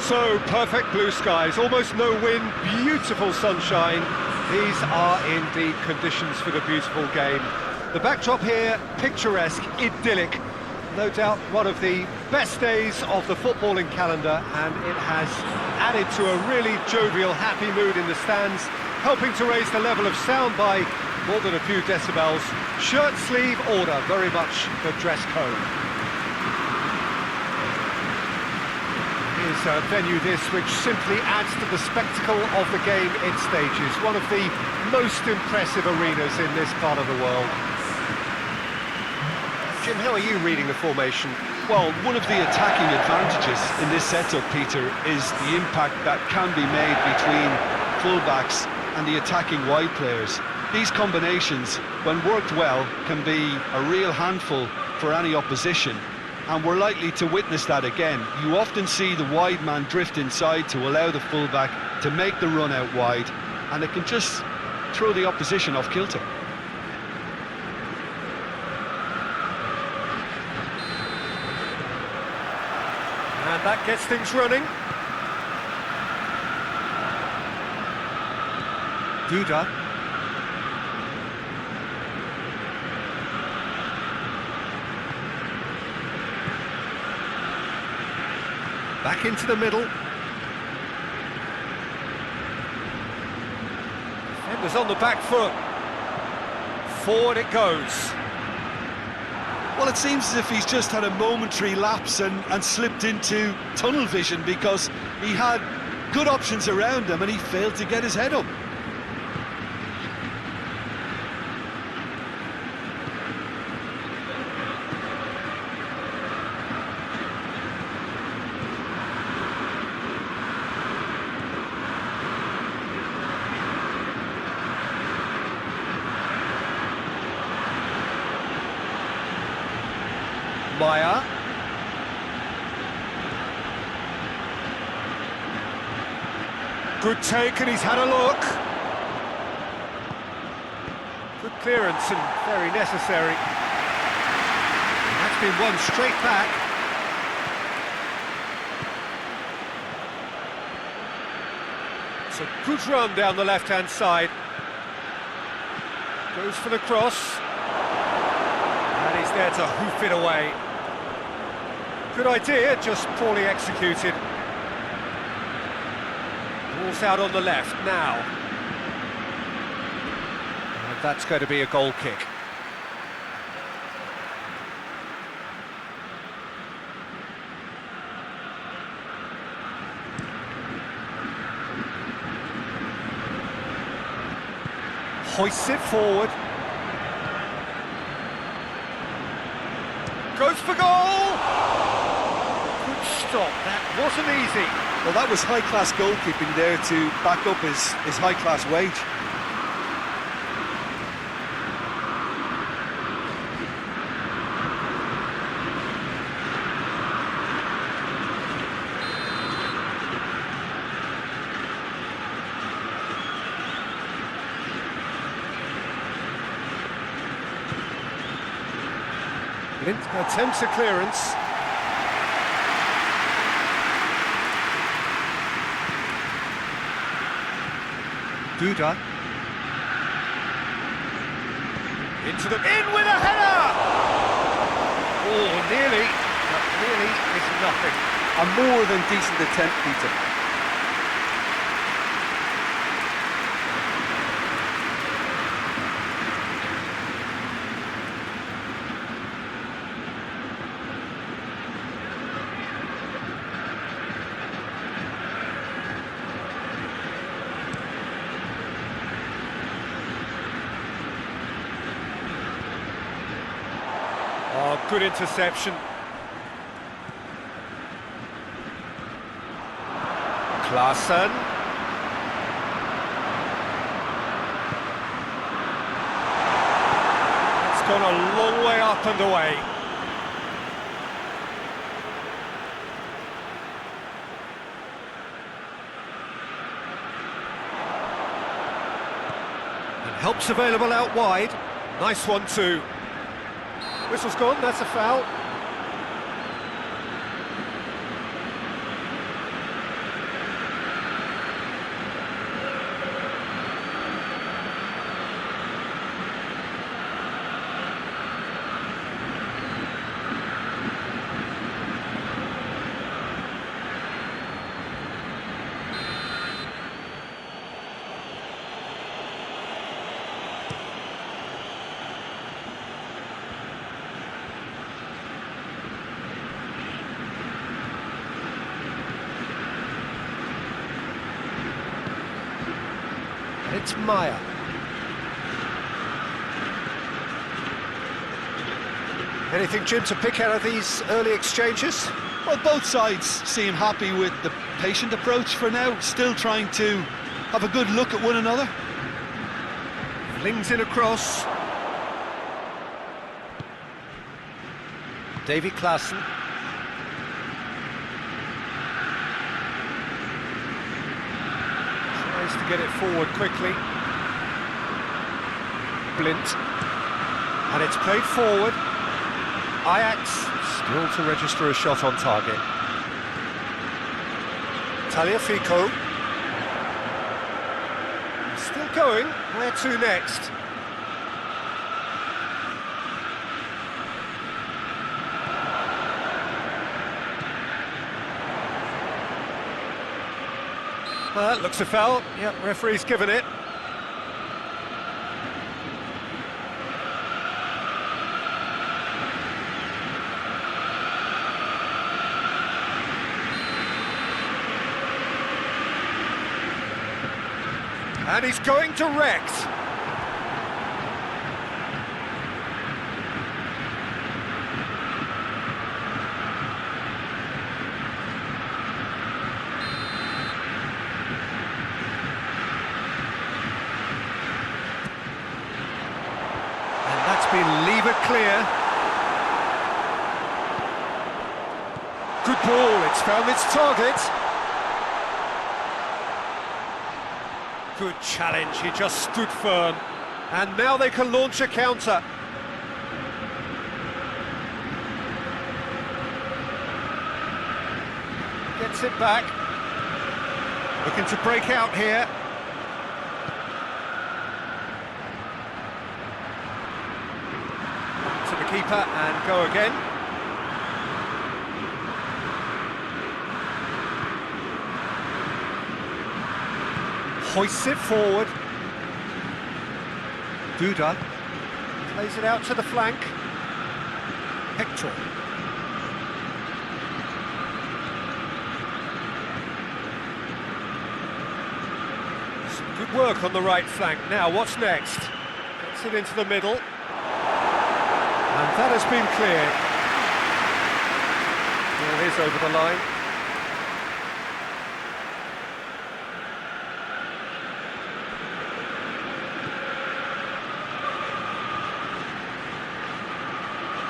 So, perfect blue skies, almost no wind, beautiful sunshine. These are indeed conditions for the beautiful game. The backdrop here, picturesque, idyllic. No doubt one of the best days of the footballing calendar, and it has added to a really jovial, happy mood in the stands, helping to raise the level of sound by more than a few decibels. Shirt sleeve order, very much the dress code. Is a venue this which simply adds to the spectacle of the game it stages. One of the most impressive arenas in this part of the world. Jim, how are you reading the formation? Well, one of the attacking advantages in this setup, Peter, is the impact that can be made between fullbacks and the attacking wide players. These combinations, when worked well, can be a real handful for any opposition. And we're likely to witness that again. You often see the wide man drift inside to allow the fullback to make the run out wide, and it can just throw the opposition off kilter. And that gets things running. Duda. Back into the middle. Defenders on the back foot. Forward it goes. Well, it seems as if he's just had a momentary lapse and slipped into tunnel vision, because he had good options around him and he failed to get his head up. Maya. Good take, and he's had a look. Good clearance and very necessary. That's been won straight back. It's a good run down the left-hand side. Goes for the cross. And he's there to hoof it away. Good idea, just poorly executed. Ball's out on the left now. And that's going to be a goal kick. Hoists it forward. Goes for goal! Good stop, that wasn't easy. Well, that was high-class goalkeeping there to back up his high-class wage. Attempts a clearance. Duda. In with a header! Oh, nearly, but nearly is nothing. A more than decent attempt, Peter. Oh, good interception. Klaassen. It's gone a long way up and away. And help's available out wide. Nice one too. Whistle's gone, that's a foul. It's Maya. Anything, Jim, to pick out of these early exchanges? Well, both sides seem happy with the patient approach for now, still trying to have a good look at one another. Flings in across. Davy Klaassen. Tries to get it forward quickly. Blint. And it's played forward. Ajax still to register a shot on target. Tagliafico. Still going. Where to next? Looks a foul. Yep, referee's given it. And he's going direct. And that's been lever clear. Good ball, it's found its target. Good challenge, he just stood firm. And now they can launch a counter. Gets it back. Looking to break out here. To the keeper and go again. Hoists it forward. Duda plays it out to the flank. Hector. Some good work on the right flank. Now, what's next? Gets it into the middle. And that has been cleared. Well, it is over the line.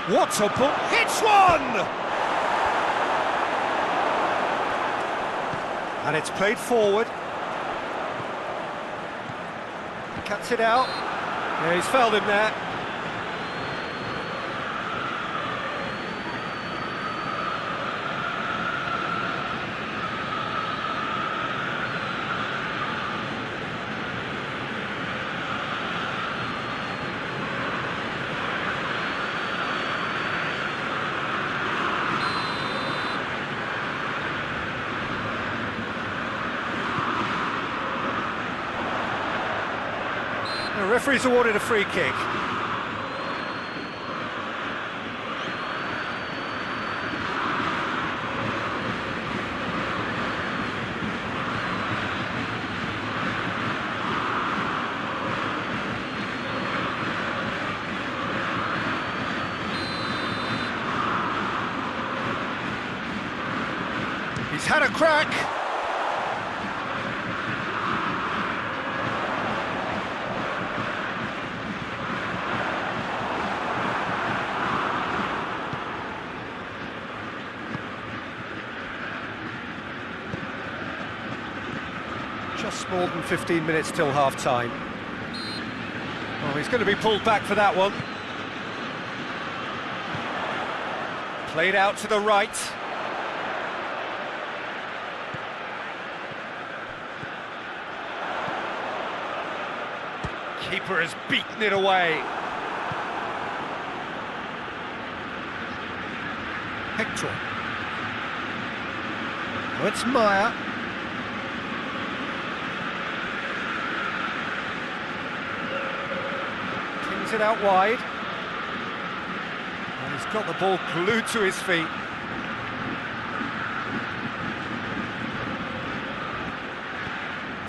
What a ball! Hits one! And it's played forward. Cuts it out. Yeah, he's fouled him there. The referee's awarded a free kick. He's had a crack. Just more than 15 minutes till half-time. Oh, he's going to be pulled back for that one. Played out to the right. Keeper has beaten it away. Hector. Oh, it's Maya. It out wide, and he's got the ball glued to his feet.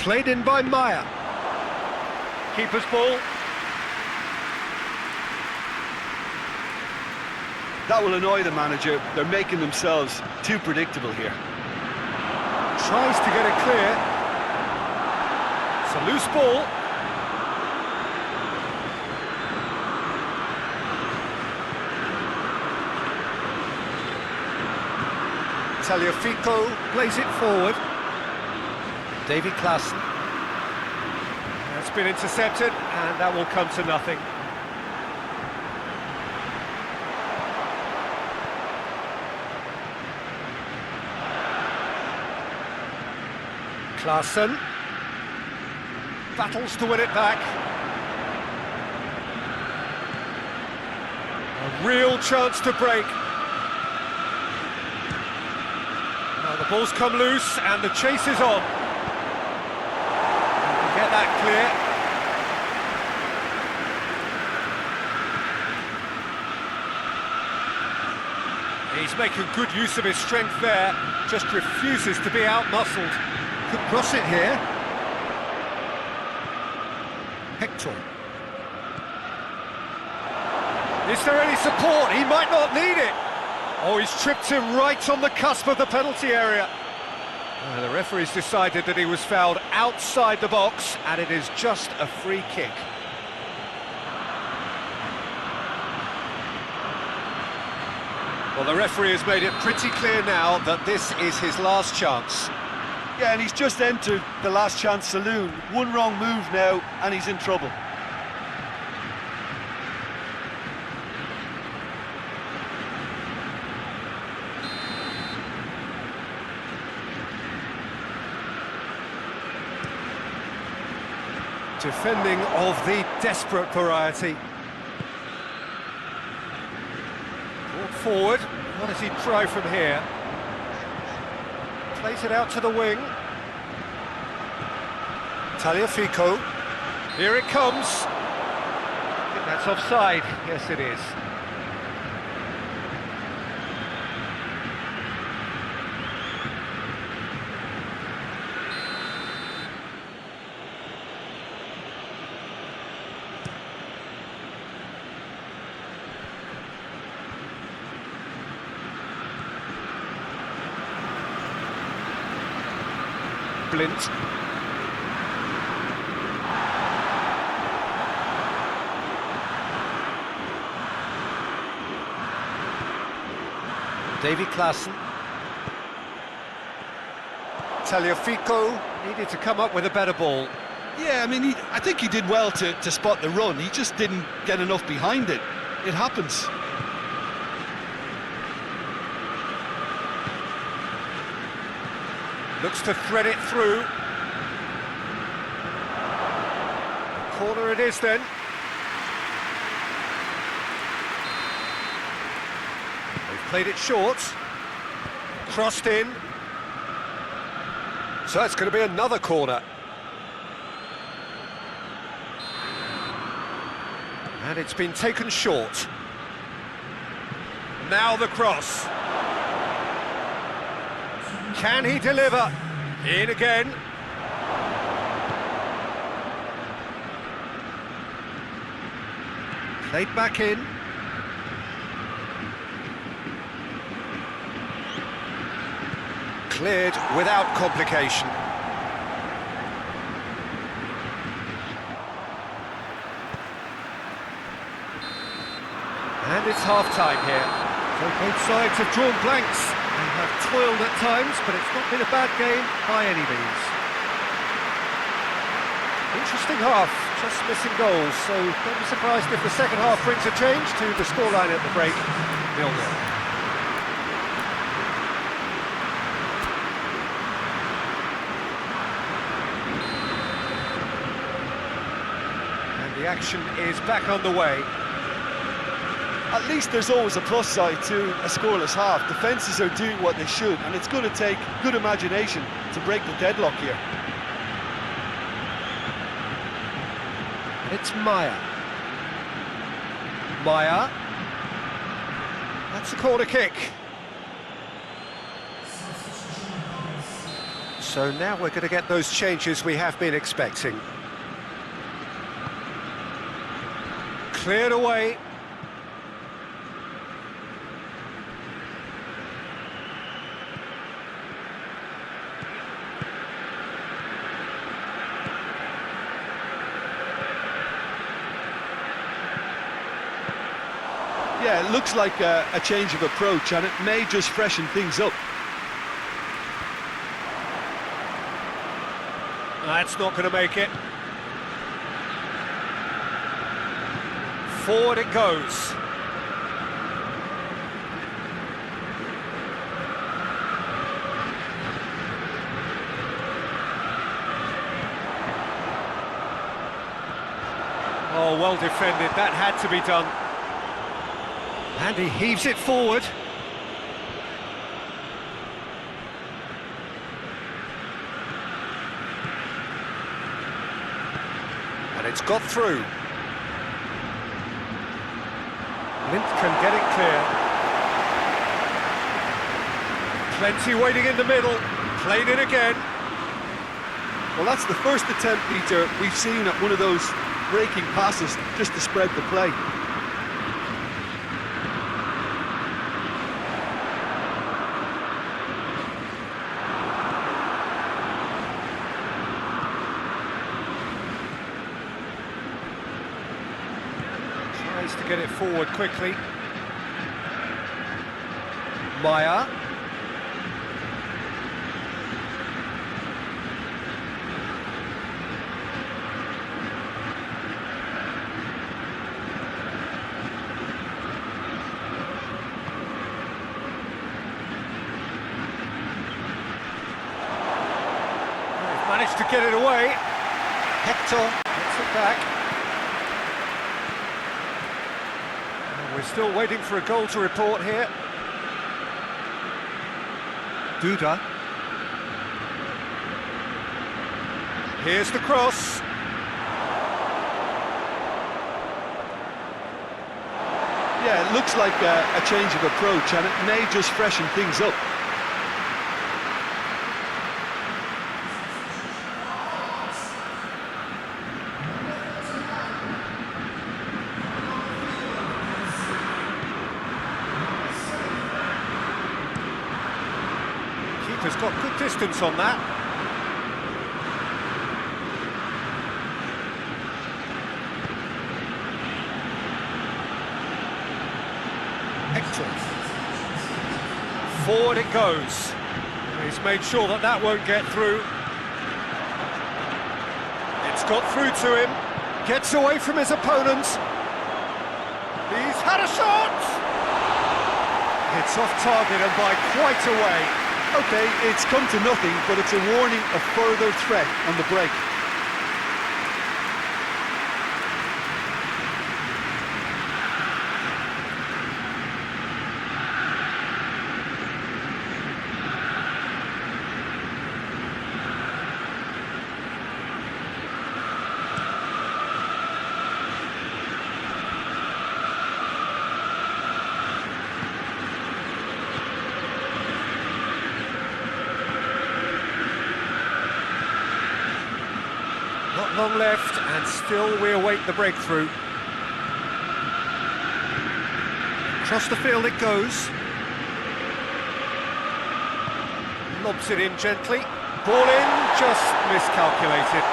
Played in by Maya. Keeper's ball. That will annoy the manager. They're making themselves too predictable here. Tries to get it clear. It's a loose ball. Tagliafico plays it forward. David Klaassen. It's been intercepted, and that will come to nothing. Klaassen battles to win it back. A real chance to break. Now the ball's come loose and the chase is on. Get that clear. He's making good use of his strength there, just refuses to be out-muscled. Could cross it here. Hector. Is there any support? He might not need it. Oh, he's tripped him right on the cusp of the penalty area. The referee's decided that he was fouled outside the box, and it is just a free kick. Well, the referee has made it pretty clear now that this is his last chance. Yeah, and he's just entered the last chance saloon. One wrong move now, and he's in trouble. Defending of the desperate variety. Brought forward. What does he try from here? Plays it out to the wing. Tagliafico. Here it comes. I think that's offside. Yes, it is. Blint. David Klaassen. Tagliafico needed to come up with a better ball. Yeah, I mean, I think he did well to spot the run. He just didn't get enough behind it. It happens. Looks to thread it through. Corner it is then. They've played it short. Crossed in. So it's going to be another corner. And it's been taken short. Now the cross. Can he deliver? In again. Played back in. Cleared without complication. And it's half-time here. So both sides have drawn blanks and have toiled at times, but it's not been a bad game by any means. Interesting half, just missing goals, so don't be surprised if the second half brings a change to the scoreline at the break, 0-0. The action is back on the way. At least there's always a plus side to a scoreless half. Defences are doing what they should, and it's going to take good imagination to break the deadlock here. It's Maya. Maya. That's a corner kick. So now we're going to get those changes we have been expecting. Cleared away. Yeah, it looks like a change of approach, and it may just freshen things up. That's not going to make it. Forward it goes. Oh, well defended. That had to be done. And he heaves it forward. And it's got through. Lint can get it clear. Plenty waiting in the middle. Played in again. Well, that's the first attempt, Peter, we've seen at one of those breaking passes just to spread the play. Tries to get it forward quickly. Maya. Managed to get it away. Hector gets it back. And we're still waiting for a goal to report here. Duda. Here's the cross. Yeah, it looks like a change of approach, and it may just freshen things up. Keeper's got good distance on that. Hector. Forward it goes. He's made sure that that won't get through. It's got through to him. Gets away from his opponent. He's had a shot! It's off target and by quite a way. Okay, it's come to nothing, but it's a warning of further threat on the break. Not long left, and still we await the breakthrough. Across the field it goes. Lobs it in gently. Ball in, just miscalculated.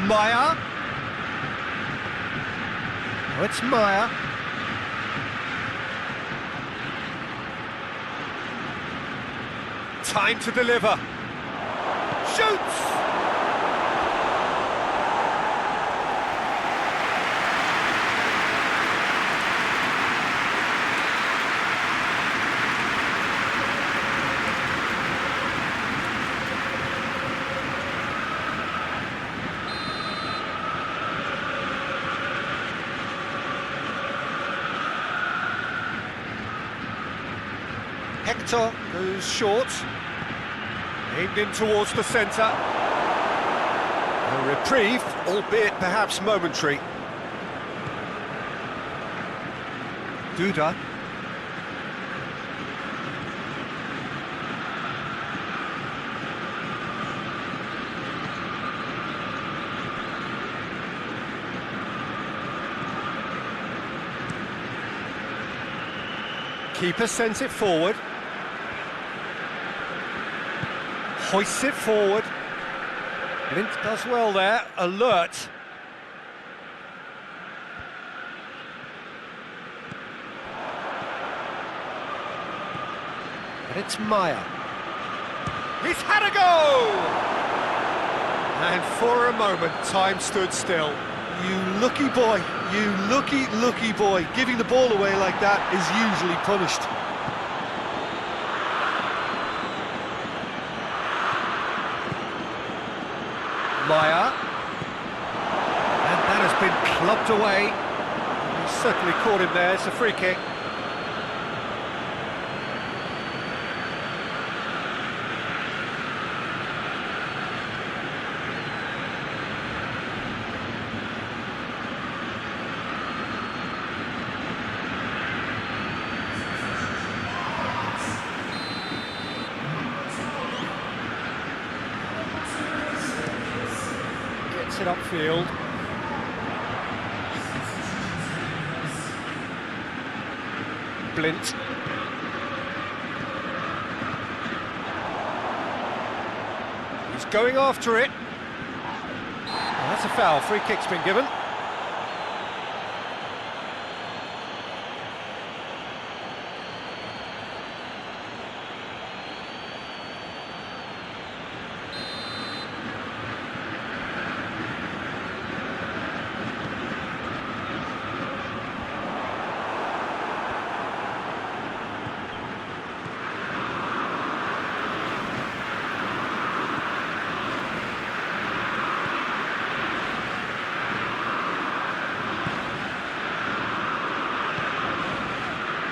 Maya. Oh, it's Maya. Time to deliver. Shoots! Hector goes short. Aimed in towards the centre. A reprieve, albeit perhaps momentary. Duda. Keeper sends it forward. Hoists it forward. Lint does well there, alert. And it's Maya. He's had a go! And for a moment, time stood still. You lucky boy, you lucky boy. Giving the ball away like that is usually punished. Maya. And that has been clubbed away. He's certainly caught him there, it's a free kick. It upfield. Blint. He's going after it. Well, that's a foul. Free kick's been given.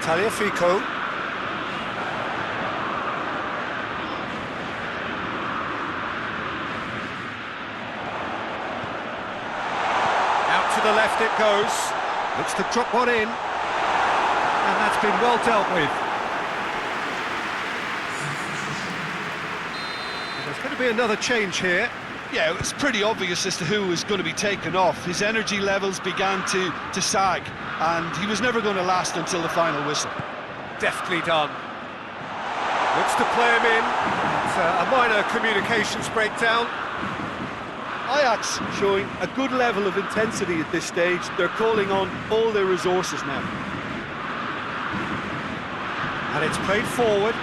Tagliafico. Out to the left it goes. Looks to drop one in. And that's been well dealt with. There's going to be another change here. Yeah, it was pretty obvious as to who was going to be taken off. His energy levels began to sag, and he was never going to last until the final whistle. Deftly done. Looks to play him in. It's a minor communications breakdown. Ajax showing a good level of intensity at this stage. They're calling on all their resources now. And it's played forward.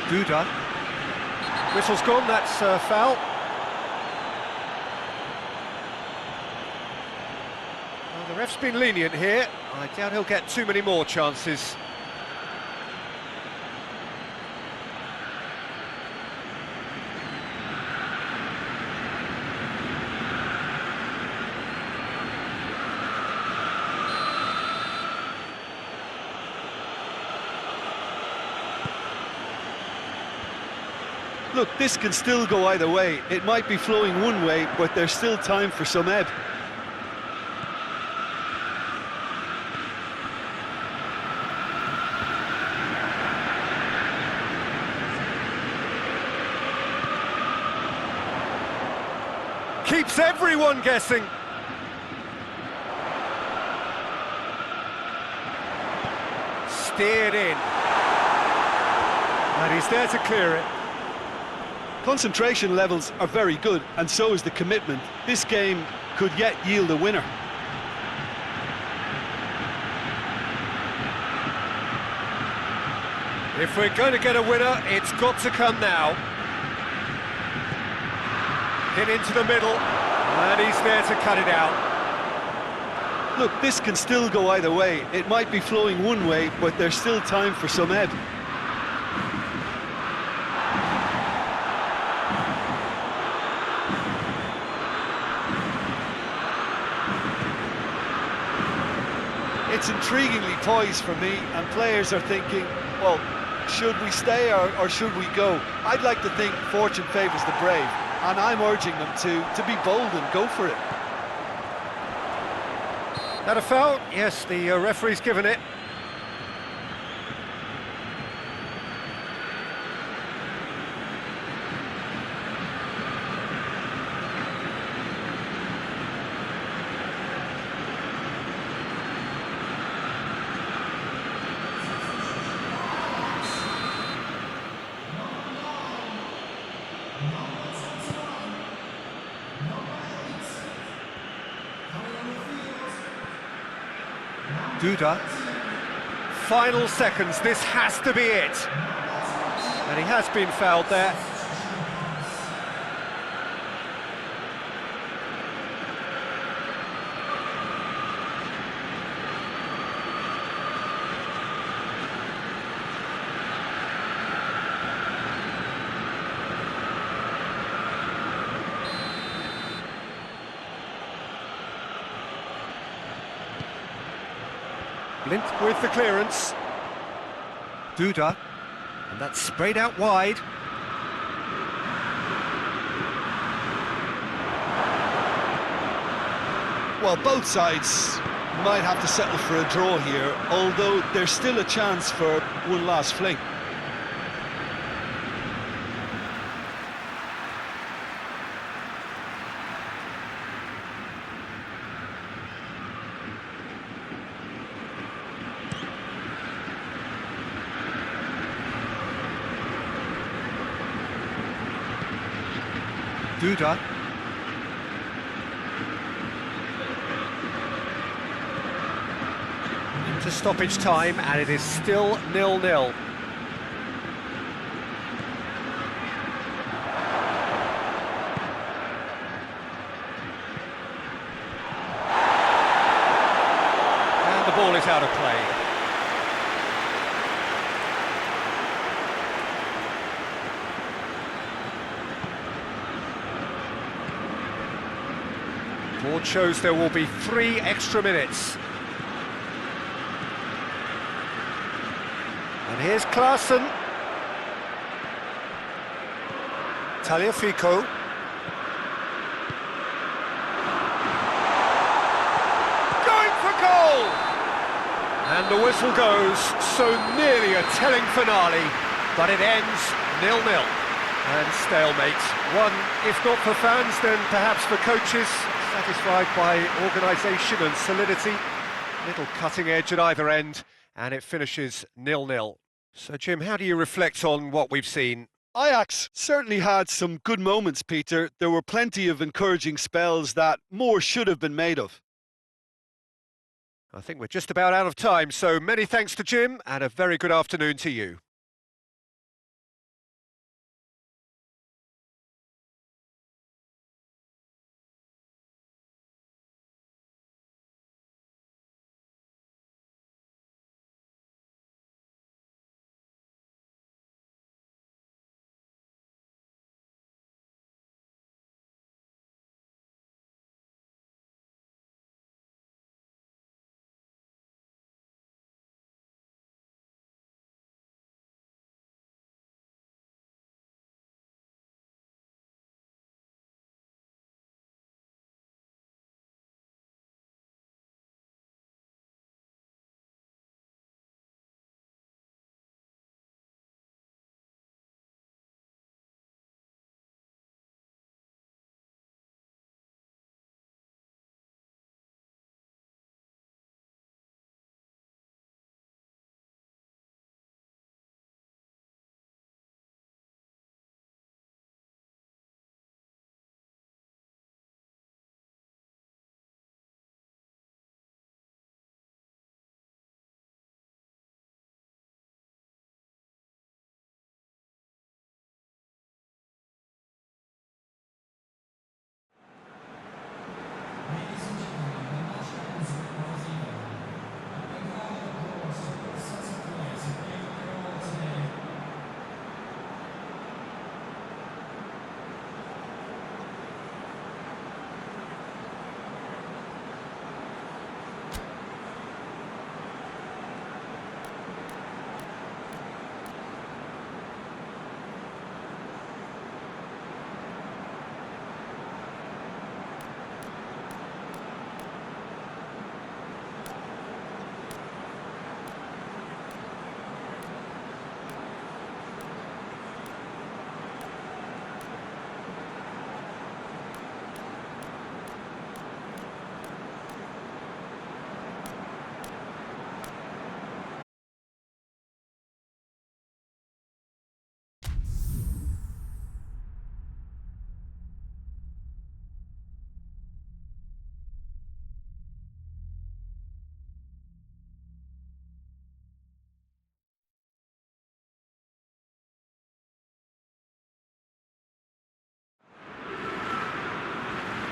Duda. Whistle's gone, that's foul. Well, the ref's been lenient here. I doubt he'll get too many more chances. Look, this can still go either way. It might be flowing one way, but there's still time for some ebb. Keeps everyone guessing. Steered in. And he's there to clear it. Concentration levels are very good, and so is the commitment. This game could yet yield a winner. If we're going to get a winner, it's got to come now. Hit into the middle, and he's there to cut it out. Look, this can still go either way. It might be flowing one way, but there's still time for some ebb. intriguingly poised for me, and players are thinking, well, should we stay or should we go? I'd like to think fortune favours the brave, and I'm urging them to be bold and go for it. That a foul? Yes, the referee's given it. Duda. Final seconds, this has to be it. And he has been fouled there. Blint with the clearance. Duda, and that's sprayed out wide. Well, both sides might have to settle for a draw here, although there's still a chance for one last fling. Duda. Into stoppage time, and it is still 0-0. And the ball is out of play. Board shows there will be 3 extra minutes. And here's Klaassen. Tagliafico. Going for goal! And the whistle goes, so nearly a telling finale, but it ends 0-0. And stalemate. One, if not for fans, then perhaps for coaches. Satisfied by organisation and solidity. Little cutting edge at either end, and it finishes 0-0. So, Jim, how do you reflect on what we've seen? Ajax certainly had some good moments, Peter. There were plenty of encouraging spells that more should have been made of. I think we're just about out of time, so many thanks to Jim, and a very good afternoon to you.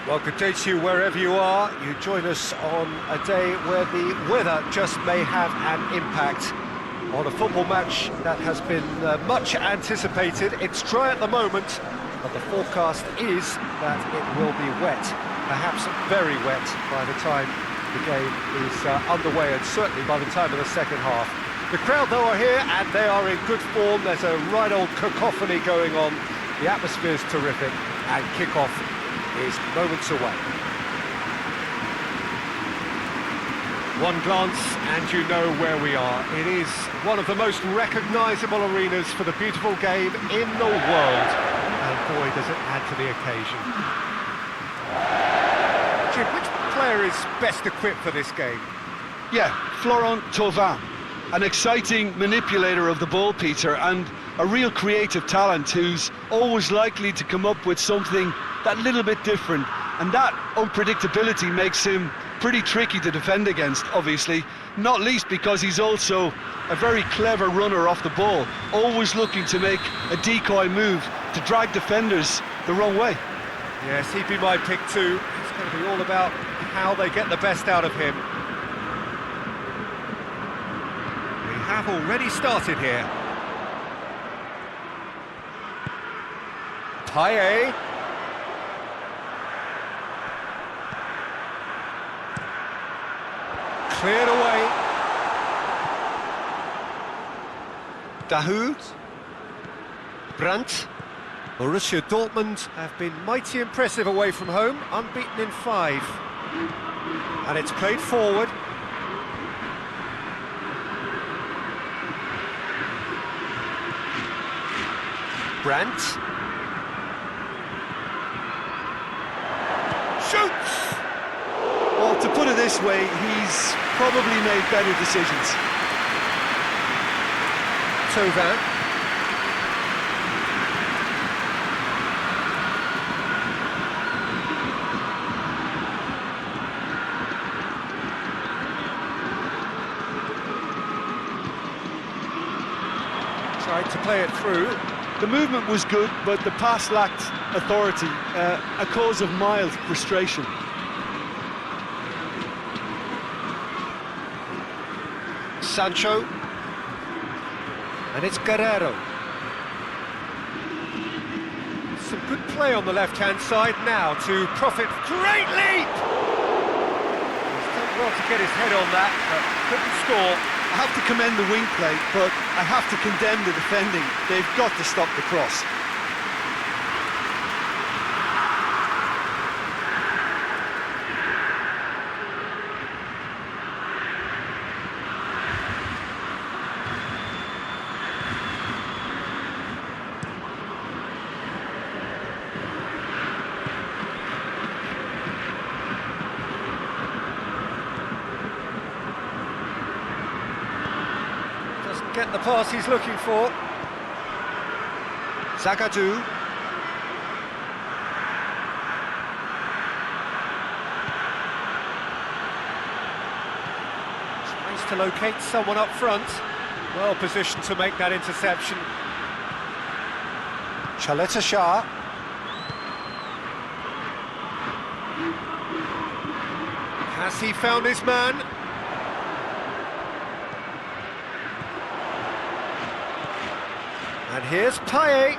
Well, good day to you wherever you are. You join us on a day where the weather just may have an impact on a football match that has been much anticipated. It's dry at the moment, but the forecast is that it will be wet, perhaps very wet by the time the game is underway, and certainly by the time of the second half. The crowd, though, are here, and they are in good form. There's a right old cacophony going on. The atmosphere's terrific, and kick-off is moments away. One glance and you know where we are. It is one of the most recognisable arenas for the beautiful game in the world. And boy, does it add to the occasion. Jim, which player is best equipped for this game? Yeah, Florent Thauvin, an exciting manipulator of the ball, Peter, and a real creative talent who's always likely to come up with something that little bit different, and that unpredictability makes him pretty tricky to defend against, obviously, not least because he's also a very clever runner off the ball, always looking to make a decoy move to drag defenders the wrong way. Yes, he'd be my pick too. It's going to be all about how they get the best out of him. We have already started here. Payet. Cleared away. Dahoud. Brandt. Borussia Dortmund have been mighty impressive away from home, unbeaten in 5. And it's played forward. Brandt. Shoots! Well, to put it this way, he's probably made better decisions. Thauvin. Tried to play it through. The movement was good, but the pass lacked authority, a cause of mild frustration. Sancho, and it's Guerrero. Some good play on the left-hand side now to profit. Great leap! He's done well to get his head on that, but couldn't score. I have to commend the wing play, but I have to condemn the defending. They've got to stop the cross. Get the pass he's looking for. Zagadou. Tries to locate someone up front. Well positioned to make that interception. Chaleta Shah. Has he found his man? And here's Payet.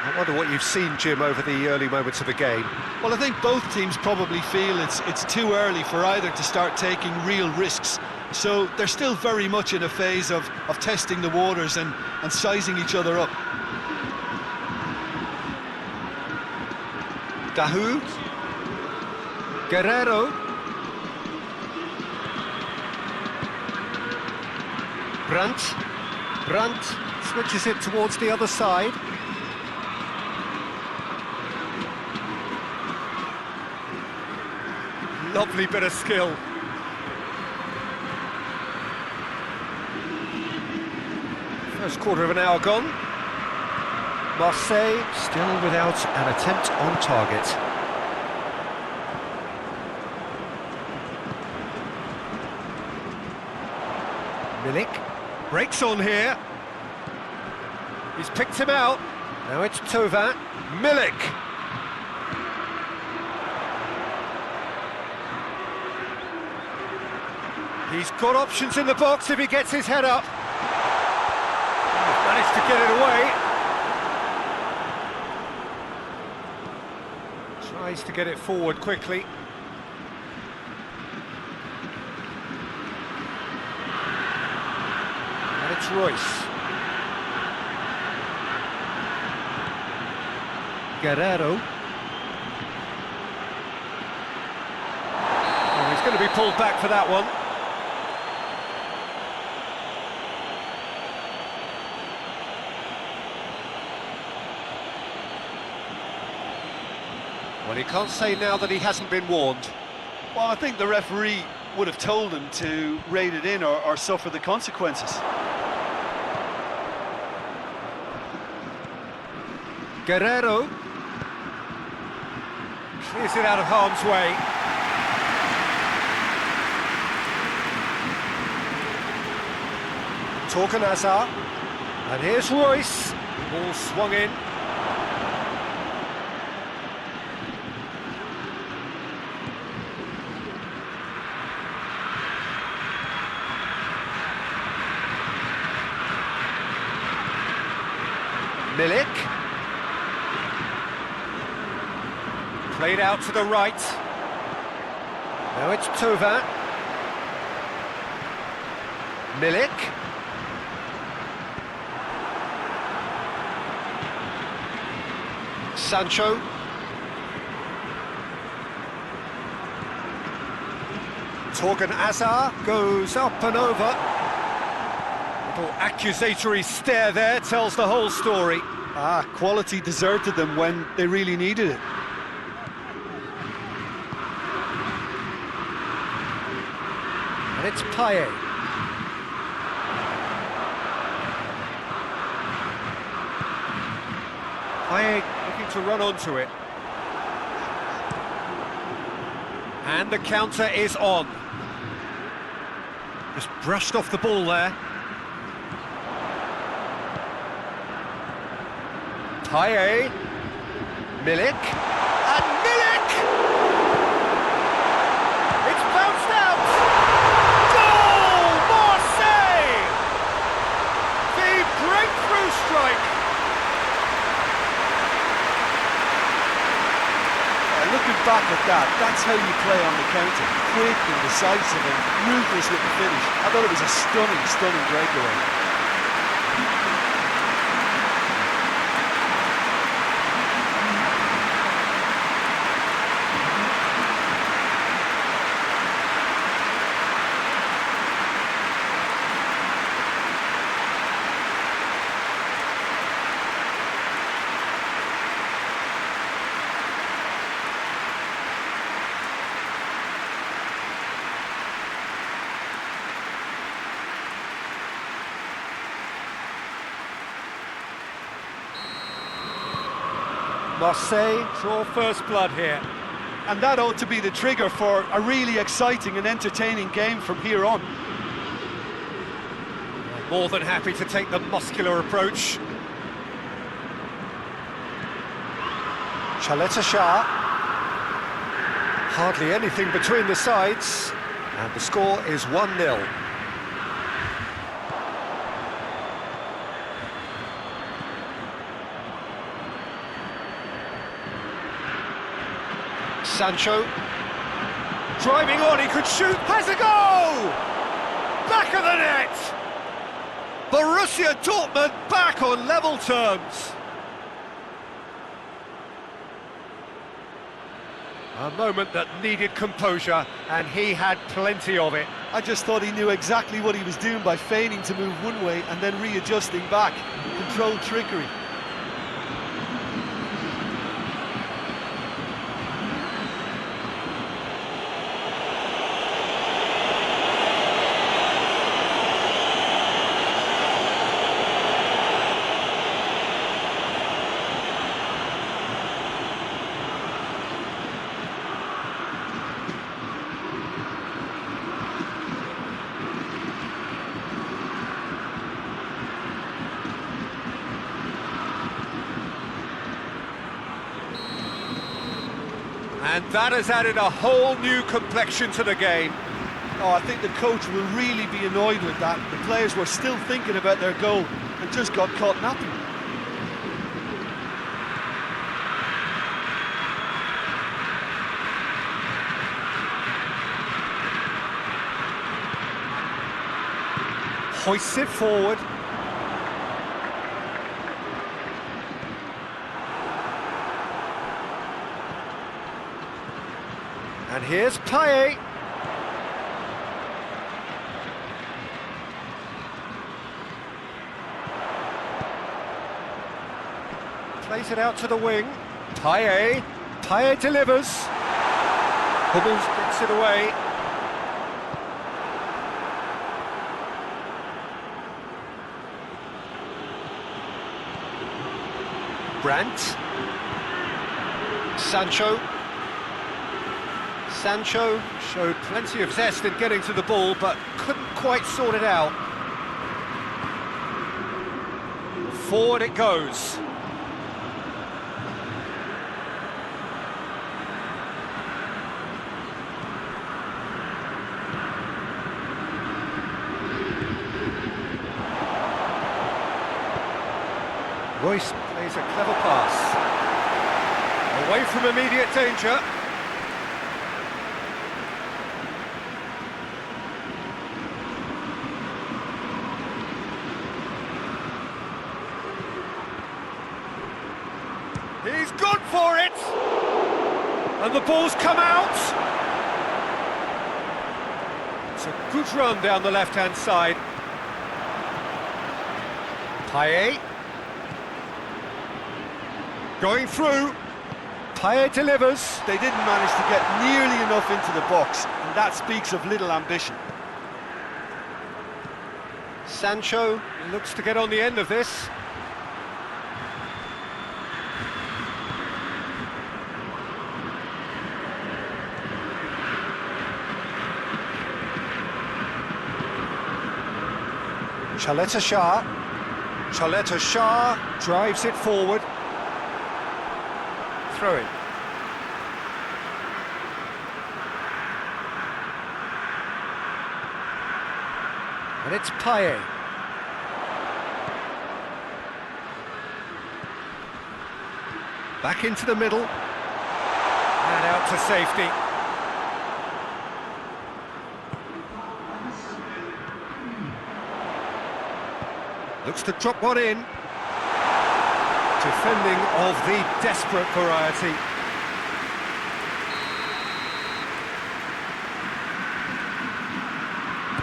I wonder what you've seen, Jim, over the early moments of the game. Well, I think both teams probably feel it's too early for either to start taking real risks. So they're still very much in a phase of testing the waters and sizing each other up. Dahoud. Guerrero. Brandt switches it towards the other side. Lovely bit of skill. First quarter of an hour gone. Marseille still without an attempt on target. Milik. Breaks on here. He's picked him out. Now it's Thauvin. Milik. He's got options in the box if he gets his head up. He's managed to get it away. Tries to get it forward quickly. And it's Royce. Guerrero. Oh, he's going to be pulled back for that one. Well, he can't say now that he hasn't been warned. Well, I think the referee would have told him to rein it in or suffer the consequences. Guerrero clears it out of harm's way. Torgan, and here's Royce. Ball swung in. Milik. Played out to the right. Now it's Tova. Milik. Sancho. Torgan goes up and over. Little accusatory stare there tells the whole story. Quality deserted them when they really needed it. And it's Payet. Payet looking to run onto it. And the counter is on. Just brushed off the ball there. Payet. Milik. And Milik! It's bounced out! Goal! Marseille! The breakthrough strike! Looking back at that, that's how you play on the counter. Quick and decisive and ruthless with the finish. I thought it was a stunning breakaway. Marseille draw first blood here. And that ought to be the trigger for a really exciting and entertaining game from here on. More than happy to take the muscular approach. Shah. Hardly anything between the sides. And the score is 1-0. Sancho, driving on, he could shoot, has a goal! Back of the net! Borussia Dortmund back on level terms. A moment that needed composure, and he had plenty of it. I just thought he knew exactly what he was doing by feigning to move one way and then readjusting back. Controlled trickery. And that has added a whole new complexion to the game. Oh, I think the coach will really be annoyed with that. The players were still thinking about their goal and just got caught napping. Hoists it forward. And here's Payet. Plays it out to the wing. Payet delivers. Hummels gets it away. Brandt. Sancho showed plenty of zest in getting to the ball, but couldn't quite sort it out. Forward it goes. Royce plays a clever pass. Away from immediate danger. He's gone for it! And the ball's come out! It's a good run down the left-hand side. Payet. Going through. Payet delivers. They didn't manage to get nearly enough into the box, and that speaks of little ambition. Sancho looks to get on the end of this. Chaleta Shah drives it forward. Throw in. And it's Payet. Back into the middle. And out to safety. Looks to drop one in. Defending of the desperate variety.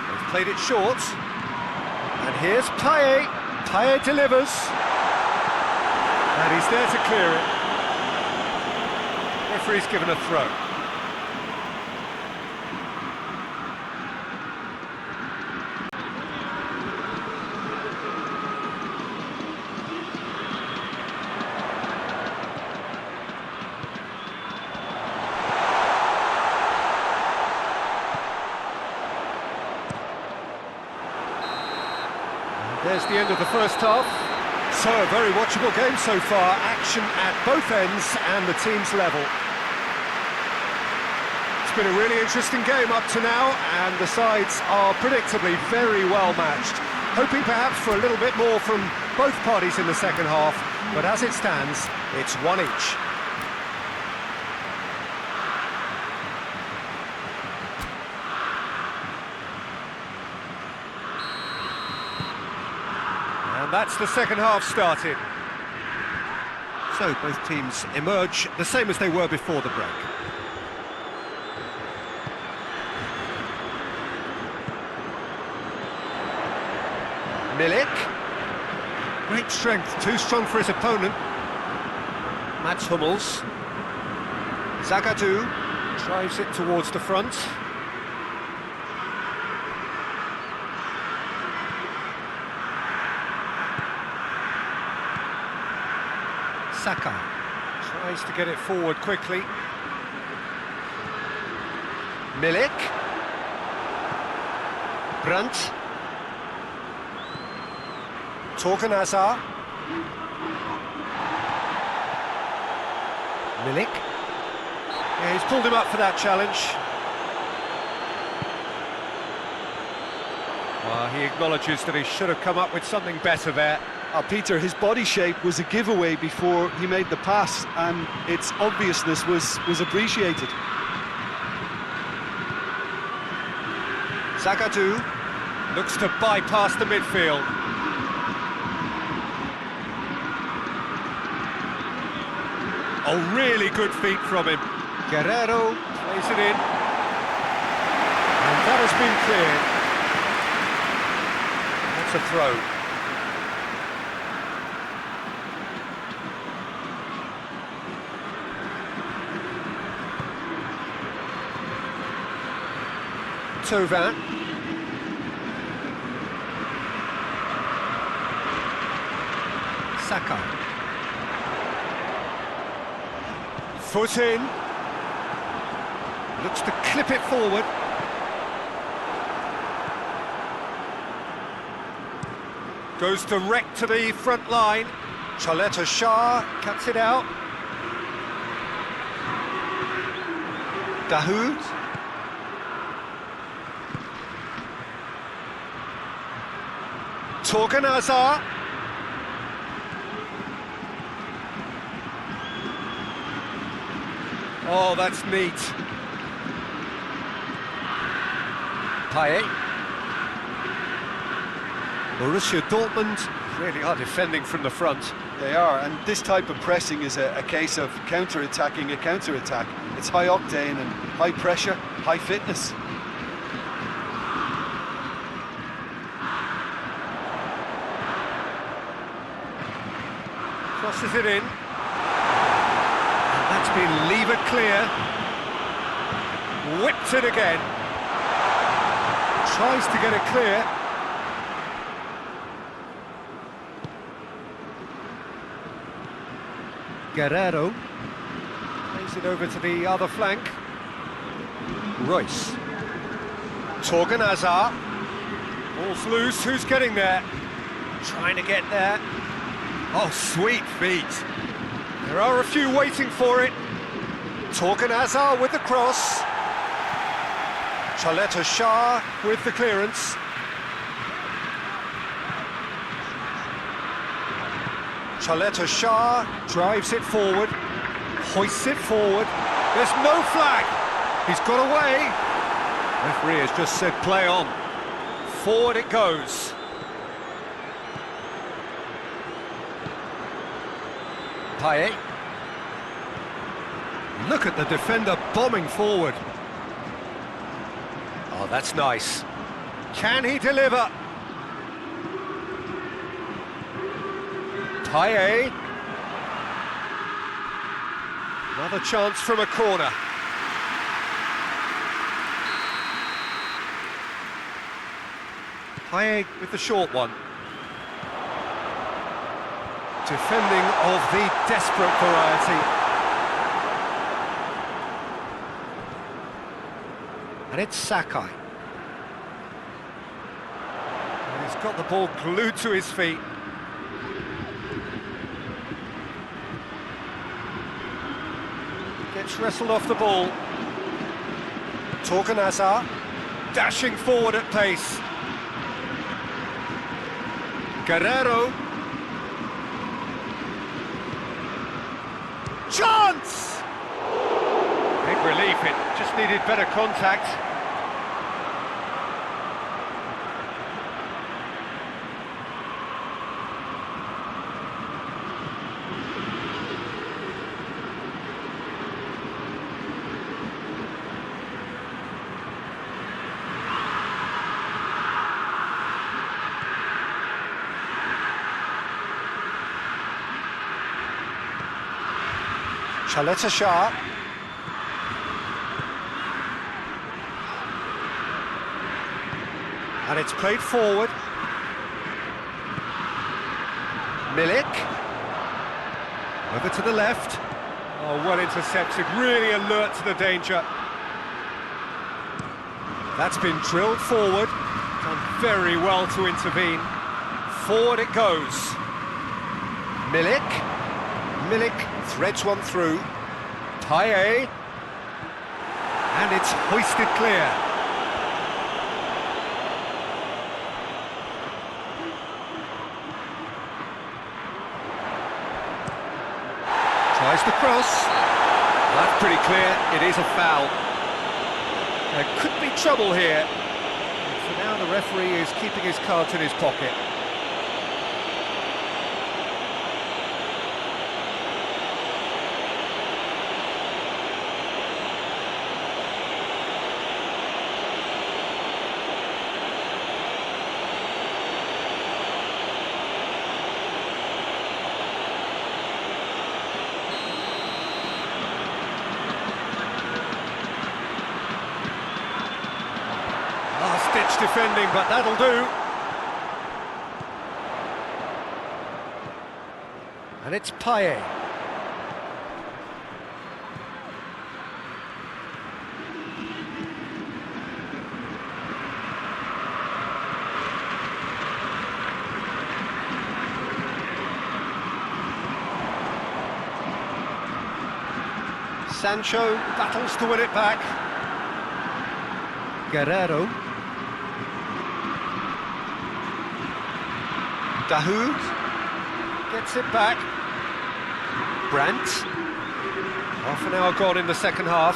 They've played it short. And here's Payet. Payet delivers. And he's there to clear it. Referee's given a throw. There's the end of the first half. So, a very watchable game so far. Action at both ends and the team's level. It's been a really interesting game up to now, and the sides are predictably very well matched. Hoping perhaps for a little bit more from both parties in the second half, but as it stands, it's one each. And that's the second half started. So both teams emerge the same as they were before the break. Milik. Great strength, too strong for his opponent. Mats Hummels. Zagadou drives it towards the front. Saka tries to get it forward quickly. Milik. Brandt. Torgan Hazard. Milik. Yeah, he's pulled him up for that challenge. Well, he acknowledges that he should have come up with something better there. Peter, his body shape was a giveaway before he made the pass, and its obviousness was appreciated. Zagadou looks to bypass the midfield. Oh, really good feet from him. Guerrero plays it in. And that has been cleared. That's a throw. Tovan. Saka. Foot in. Looks to clip it forward. Goes direct to the front line. Chaleta Shah cuts it out. Dahoud. Torgan Hazard. Oh, that's neat. Payet. Borussia Dortmund really are defending from the front. They are, and this type of pressing is a case of counter-attacking a counter-attack. It's high octane and high pressure, high fitness. Crosses it in. And that's been levered clear. Whipped it again. Tries to get it clear. Guerrero plays it over to the other flank. Royce. Torgan Hazard. Ball's loose. Who's getting there? Trying to get there. Oh, sweet feet. There are a few waiting for it. Torgan Hazard with the cross. Chaleta Shah with the clearance. Chaleta Shah drives it forward, hoists it forward. There's no flag. He's got away. Referee has just said play on. Forward it goes. Payet. Look at the defender bombing forward. Oh, that's nice. Can he deliver? Payet. Another chance from a corner. Payet with the short one. Defending of the desperate variety. And it's Sakai. And he's got the ball glued to his feet. Gets wrestled off the ball. Torgan Hazard dashing forward at pace. Guerrero. Chance! Big relief, it just needed better contact. Chaleta Shah. And it's played forward. Milik. Over to the left. Oh, well intercepted, really alert to the danger. That's been drilled forward. Done very well to intervene. Forward it goes. Milik. Milik threads one through. Payet. And it's hoisted clear. Tries the cross. That's pretty clear, it is a foul. There could be trouble here. And for now, the referee is keeping his cards in his pocket. Last-ditch defending, but that'll do. And it's Payet. Sancho battles to win it back. Guerrero. Dahoud gets it back. Brandt. Half an hour gone in the second half.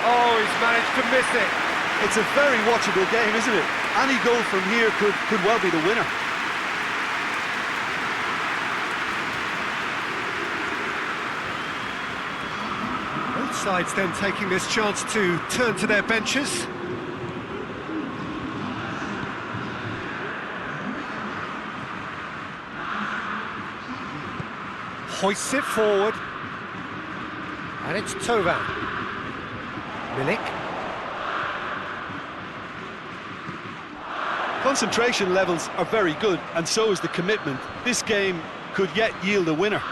Oh, he's managed to miss it. It's a very watchable game, isn't it? Any goal from here could well be the winner. Both sides then taking this chance to turn to their benches. Hoists it forward. And it's Tovan. Milik. Concentration levels are very good, and so is the commitment. This game could yet yield a winner.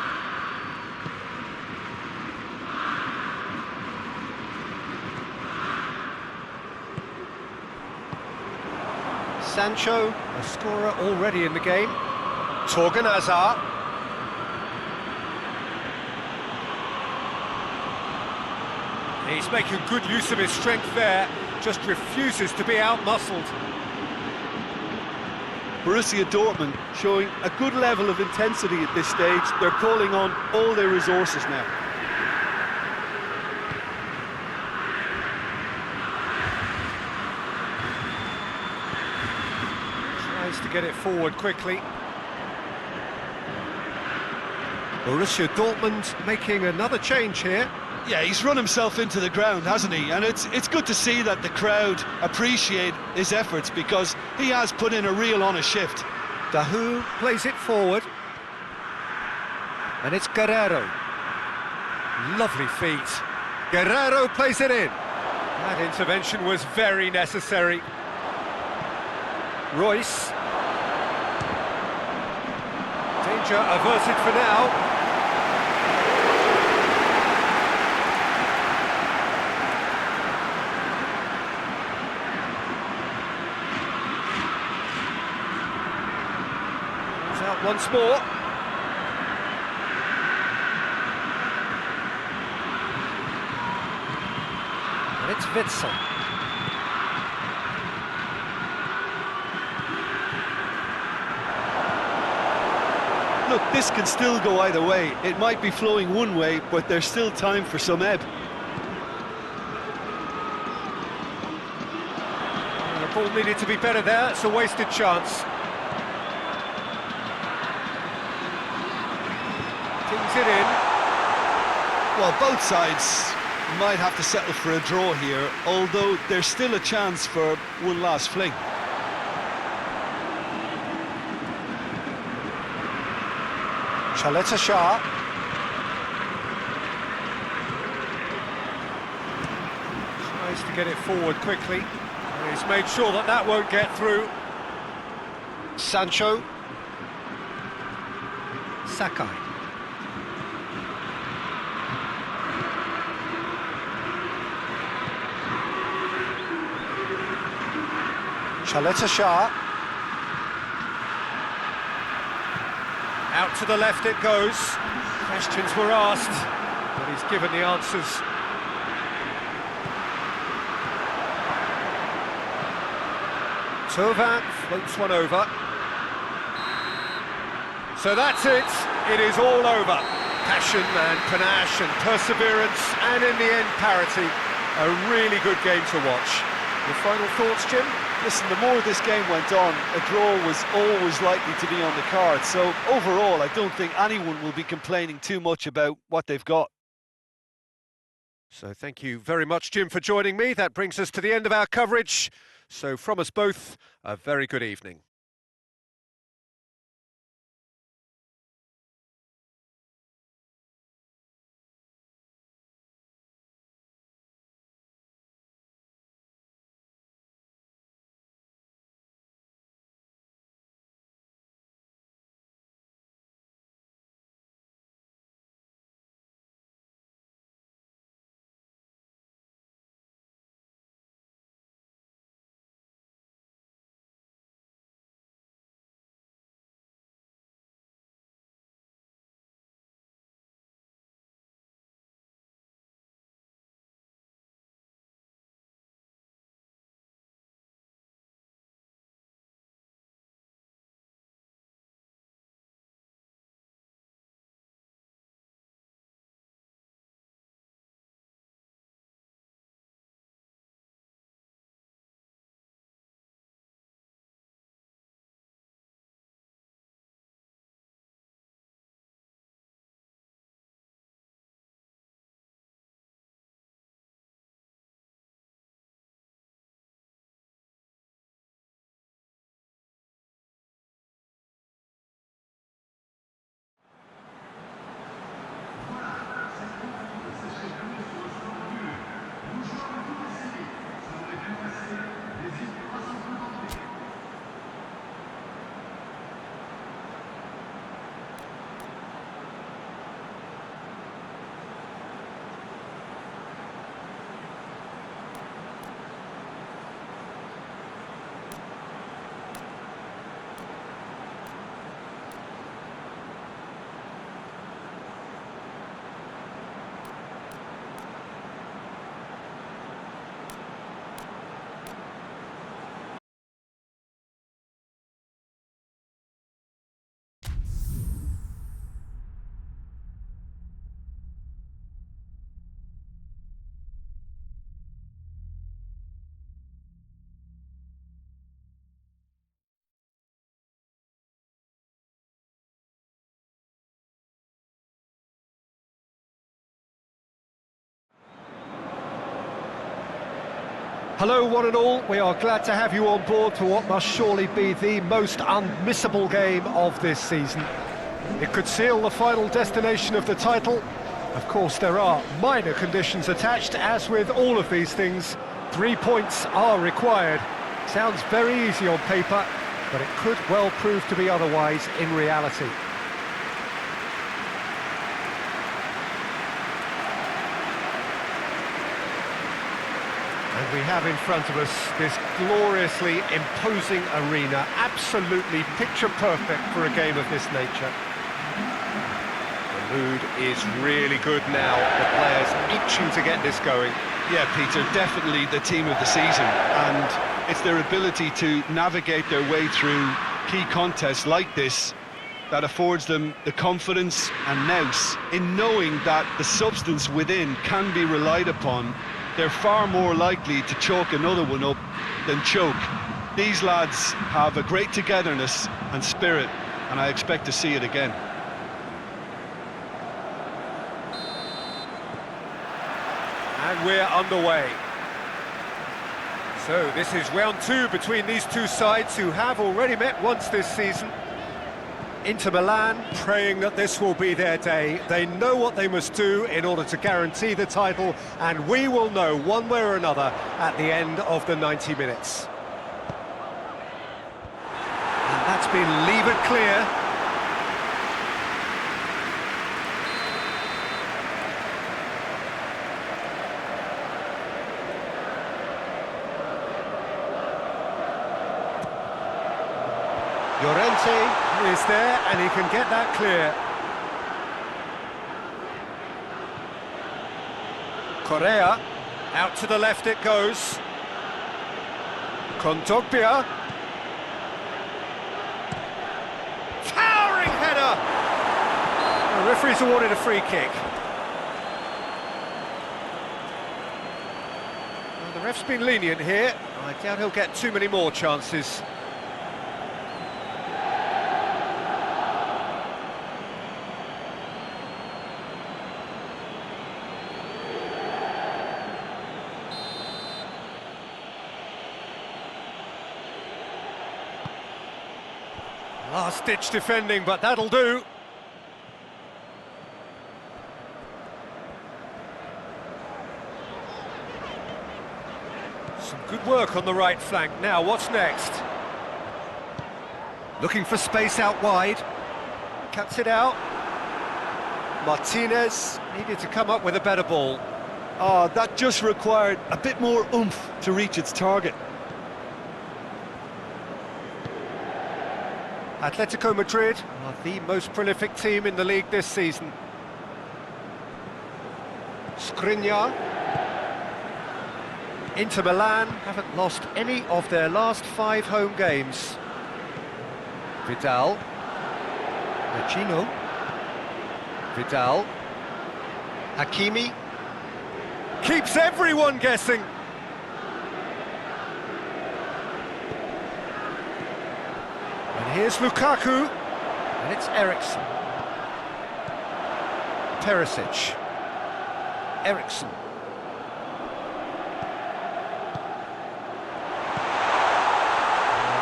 Sancho, a scorer already in the game. Torgan Hazard. He's making good use of his strength there, just refuses to be out-muscled. Borussia Dortmund showing a good level of intensity at this stage. They're calling on all their resources now. Tries to get it forward quickly. Borussia Dortmund making another change here. Yeah, he's run himself into the ground, hasn't he? And it's good to see that the crowd appreciate his efforts, because he has put in a real honest shift. Dahoud plays it forward. And it's Guerrero. Lovely feet. Guerrero plays it in. That intervention was very necessary. Royce. Danger averted for now. Out once more. And it's Witsel. Look, this can still go either way. It might be flowing one way, but there's still time for some ebb. The ball needed to be better there. It's a wasted chance. Kings it in. Well, both sides might have to settle for a draw here, although there's still a chance for one last fling. Chaleta Shah. Tries to get it forward quickly. And he's made sure that that won't get through. Sancho. Sakai. Chaleta Shah. Out to the left it goes. Questions were asked, but he's given the answers. Thauvin floats one over. So that's it. It is all over. Passion and panache and perseverance, and in the end, parity. A really good game to watch. Your final thoughts, Jim? Listen, the more this game went on, a draw was always likely to be on the card. So overall, I don't think anyone will be complaining too much about what they've got. So thank you very much, Jim, for joining me. That brings us to the end of our coverage. So from us both, a very good evening. Hello one and all, we are glad to have you on board for what must surely be the most unmissable game of this season. It could seal the final destination of the title. Of course there are minor conditions attached, as with all of these things. 3 points are required. Sounds very easy on paper, but it could well prove to be otherwise in reality. And we have in front of us this gloriously imposing arena, absolutely picture perfect for a game of this nature. The mood is really good now, the players itching to get this going. Yeah, Peter, definitely the team of the season, and it's their ability to navigate their way through key contests like this that affords them the confidence and nous in knowing that the substance within can be relied upon. They're far more likely to chalk another one up than choke. These lads have a great togetherness and spirit, and I expect to see it again. And we're underway. So this is round two between these two sides who have already met once this season. Inter Milan praying that this will be their day. They know what they must do in order to guarantee the title, and we will know one way or another at the end of the 90 minutes. And that's been levered clear. Llorente. is there, and he can get that clear. Correa, out to the left it goes. Kondogbia. Towering header! The referee's awarded a free kick. Well, the ref's been lenient here. I doubt he'll get too many more chances. Last-ditch defending, but that'll do. Some good work on the right flank. Now, what's next? Looking for space out wide. Cuts it out. Martinez needed to come up with a better ball. Oh, that just required a bit more oomph to reach its target. Atletico Madrid are the most prolific team in the league this season. Skriniar. Inter Milan haven't lost any of their last 5 home games. Vidal. Vecino. Vidal. Hakimi. Keeps everyone guessing. And here's Lukaku. And it's Eriksson. Perisic. Eriksson.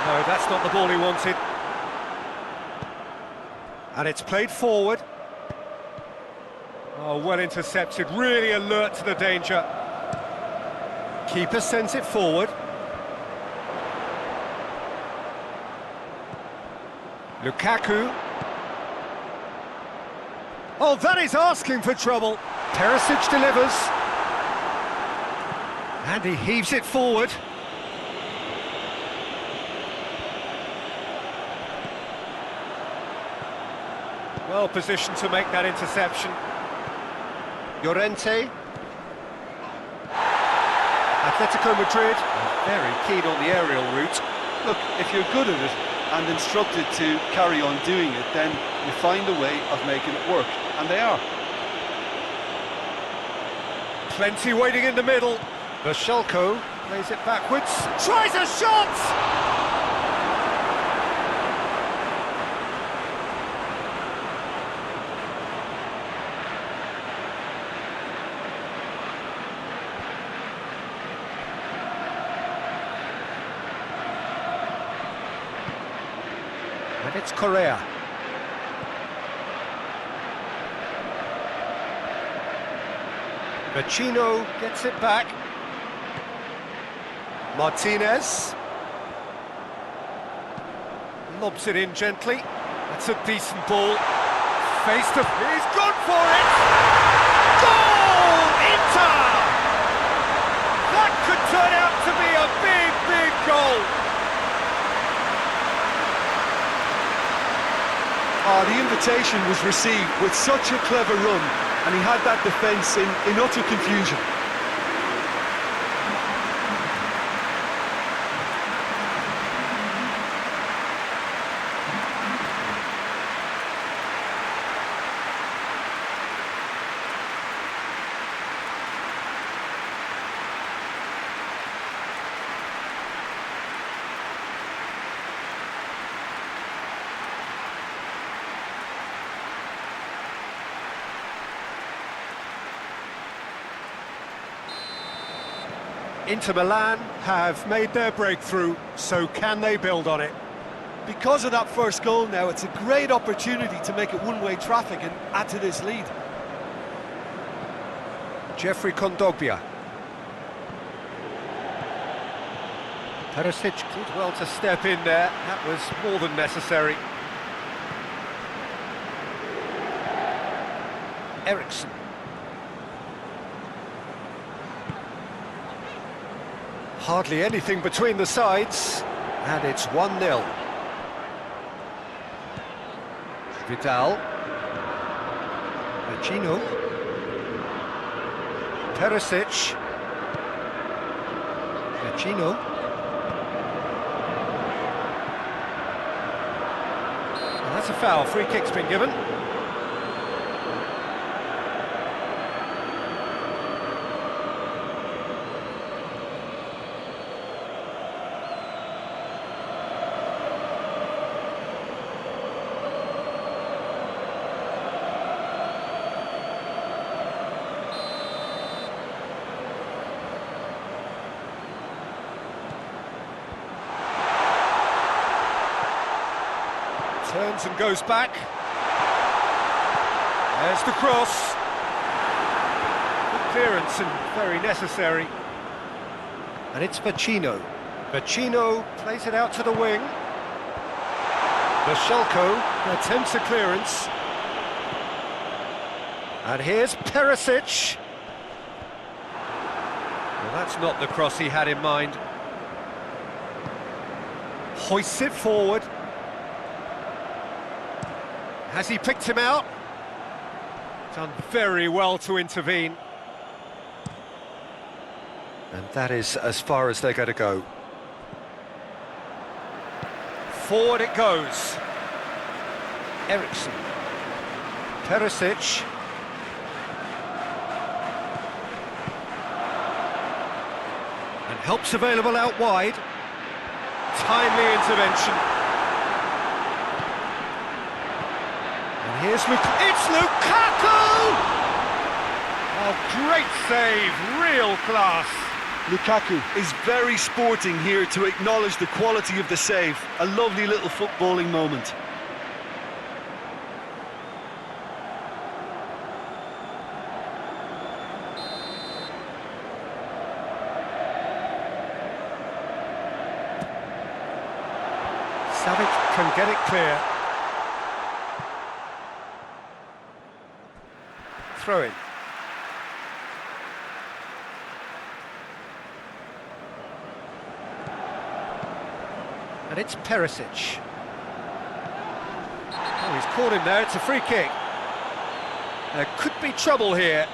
No, that's not the ball he wanted. And it's played forward. Oh, well intercepted, really alert to the danger. Keeper sends it forward. Lukaku. Oh, that is asking for trouble. Perisic delivers. And he heaves it forward. Well positioned to make that interception. Llorente. Atletico Madrid very keen on the aerial route. Look, if you're good at it and instructed to carry on doing it, then you find a way of making it work, and they are. Plenty waiting in the middle. Bashelko plays it backwards. Tries a shot! And it's Correa. Vecino gets it back. Martinez. Lobs it in gently. That's a decent ball. Face to... He's gone for it! Goal! Inter! That could turn out to be a big, big goal. The invitation was received with such a clever run, and he had that defence in utter confusion. Inter Milan have made their breakthrough, so can they build on it? Because of that first goal now, it's a great opportunity to make it one-way traffic and add to this lead. Jeffrey Kondogbia. Perisic did well to step in there, that was more than necessary. Eriksson. Hardly anything between the sides, and it's 1-0. Vidal. Vecino. Perisic. Vecino. Well, that's a foul. Free kick's been given. Turns and goes back. There's the cross. Good clearance and very necessary. And it's Vecino. Vecino plays it out to the wing. Bashelko attempts a clearance. And here's Perisic. Well, that's not the cross he had in mind. Hoists it forward. Has he picked him out? Done very well to intervene. And that is as far as they're going to go. Forward it goes. Eriksson. Perisic. And help's available out wide. Timely intervention. Here's it's Lukaku! Oh, great save, real class. Lukaku is very sporting here to acknowledge the quality of the save. A lovely little footballing moment. Savic can get it clear. Throw in. And it's Perisic. Oh, he's caught him there, it's a free kick. There could be trouble here.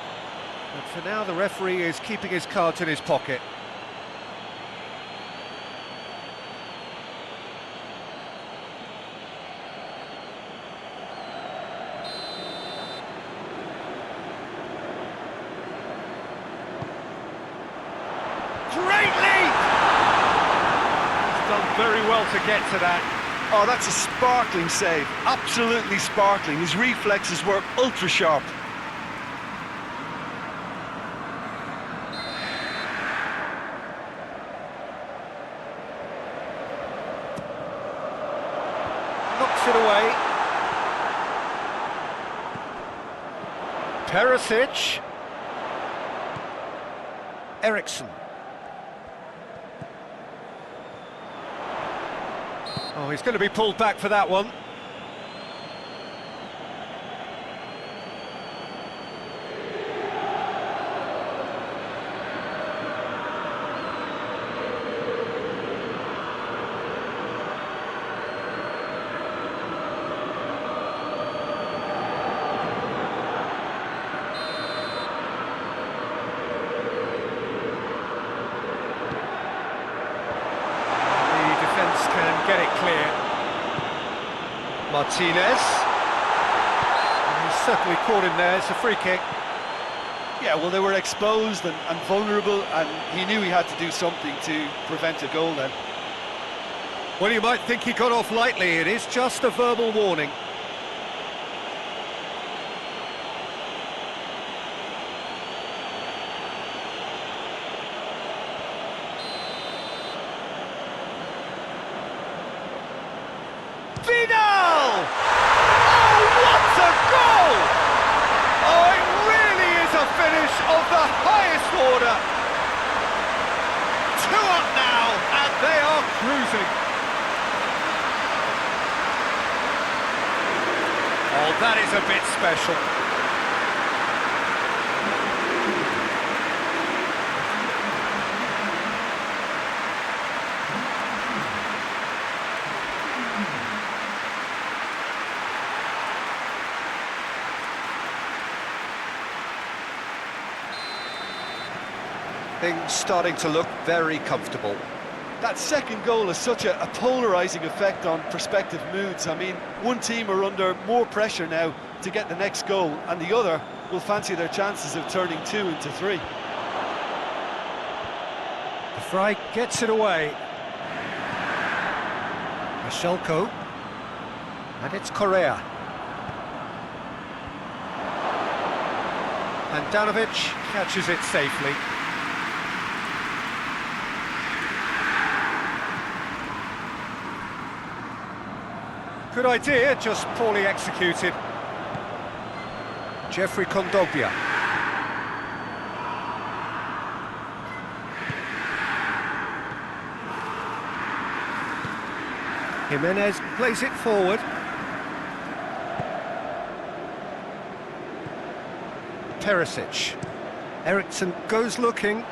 But for now, the referee is keeping his cards in his pocket. Very well to get to that. Oh, that's a sparkling save. Absolutely sparkling. His reflexes were ultra sharp. Knocks it away. Perisic. Eriksson. Oh, he's going to be pulled back for that one. Get it clear. Martinez. He's certainly caught him there, it's a free kick. Yeah, well, they were exposed and vulnerable, and he knew he had to do something to prevent a goal then. Well, you might think he got off lightly, it is just a verbal warning. Vidal! Oh, what a goal! Oh, it really is a finish of the highest order. 2 up now, and they are cruising. Oh, that is a bit special. Things starting to look very comfortable. That second goal has such a polarising effect on prospective moods. I mean, one team are under more pressure now to get the next goal, and the other will fancy their chances of turning 2 into 3. The Fry gets it away. Mashelko. And it's Correa. And Danovic catches it safely. Good idea, just poorly executed. Jeffrey Kondogbia. Jimenez plays it forward. Perisic. Eriksson goes looking.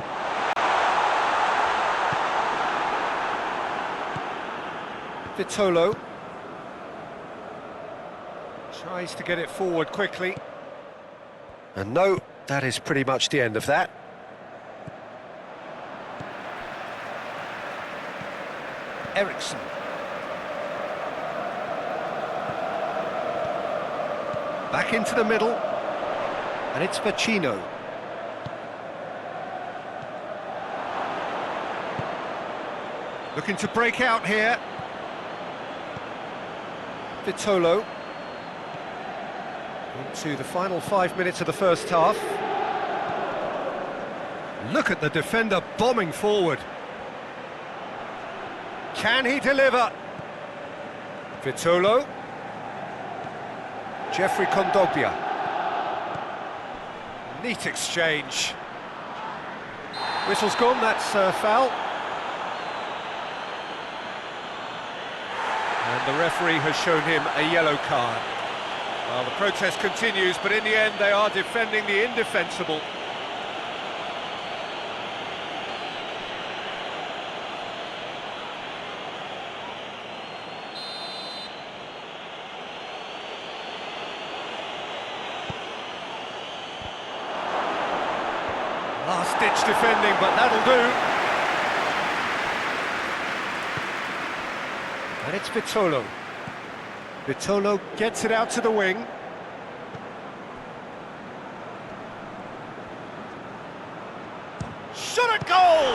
Vitolo. Tries to get it forward quickly. And no, that is pretty much the end of that. Eriksson. Back into the middle. And it's Vecino. Looking to break out here. Vitolo. Into the final 5 minutes of the first half. Look at the defender bombing forward. Can he deliver? Vitolo. Jeffrey Kondogbia. Neat exchange. Whistle's gone, that's foul. And the referee has shown him a yellow card. Well, the protest continues, but in the end they are defending the indefensible. Last-ditch defending, but that'll do. And it's Vitolo. Vitolo gets it out to the wing. Shot at goal!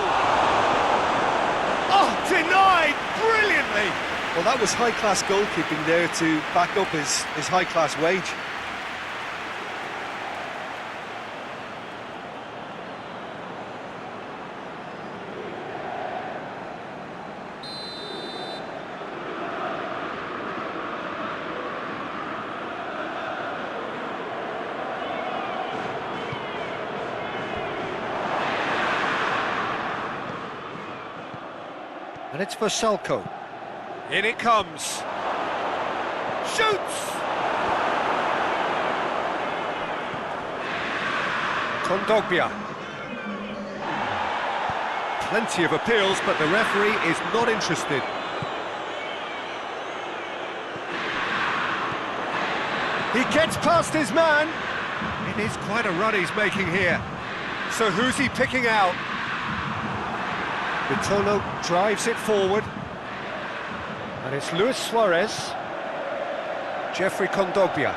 Oh, denied brilliantly! Well, that was high-class goalkeeping there to back up his high-class wage. And it's for Salko. In it comes. Shoots! Kondogbia. Plenty of appeals, but the referee is not interested. He gets past his man. It is quite a run he's making here. So who's he picking out? Vitolo drives it forward. And it's Luis Suarez. Jeffrey Kondogbia.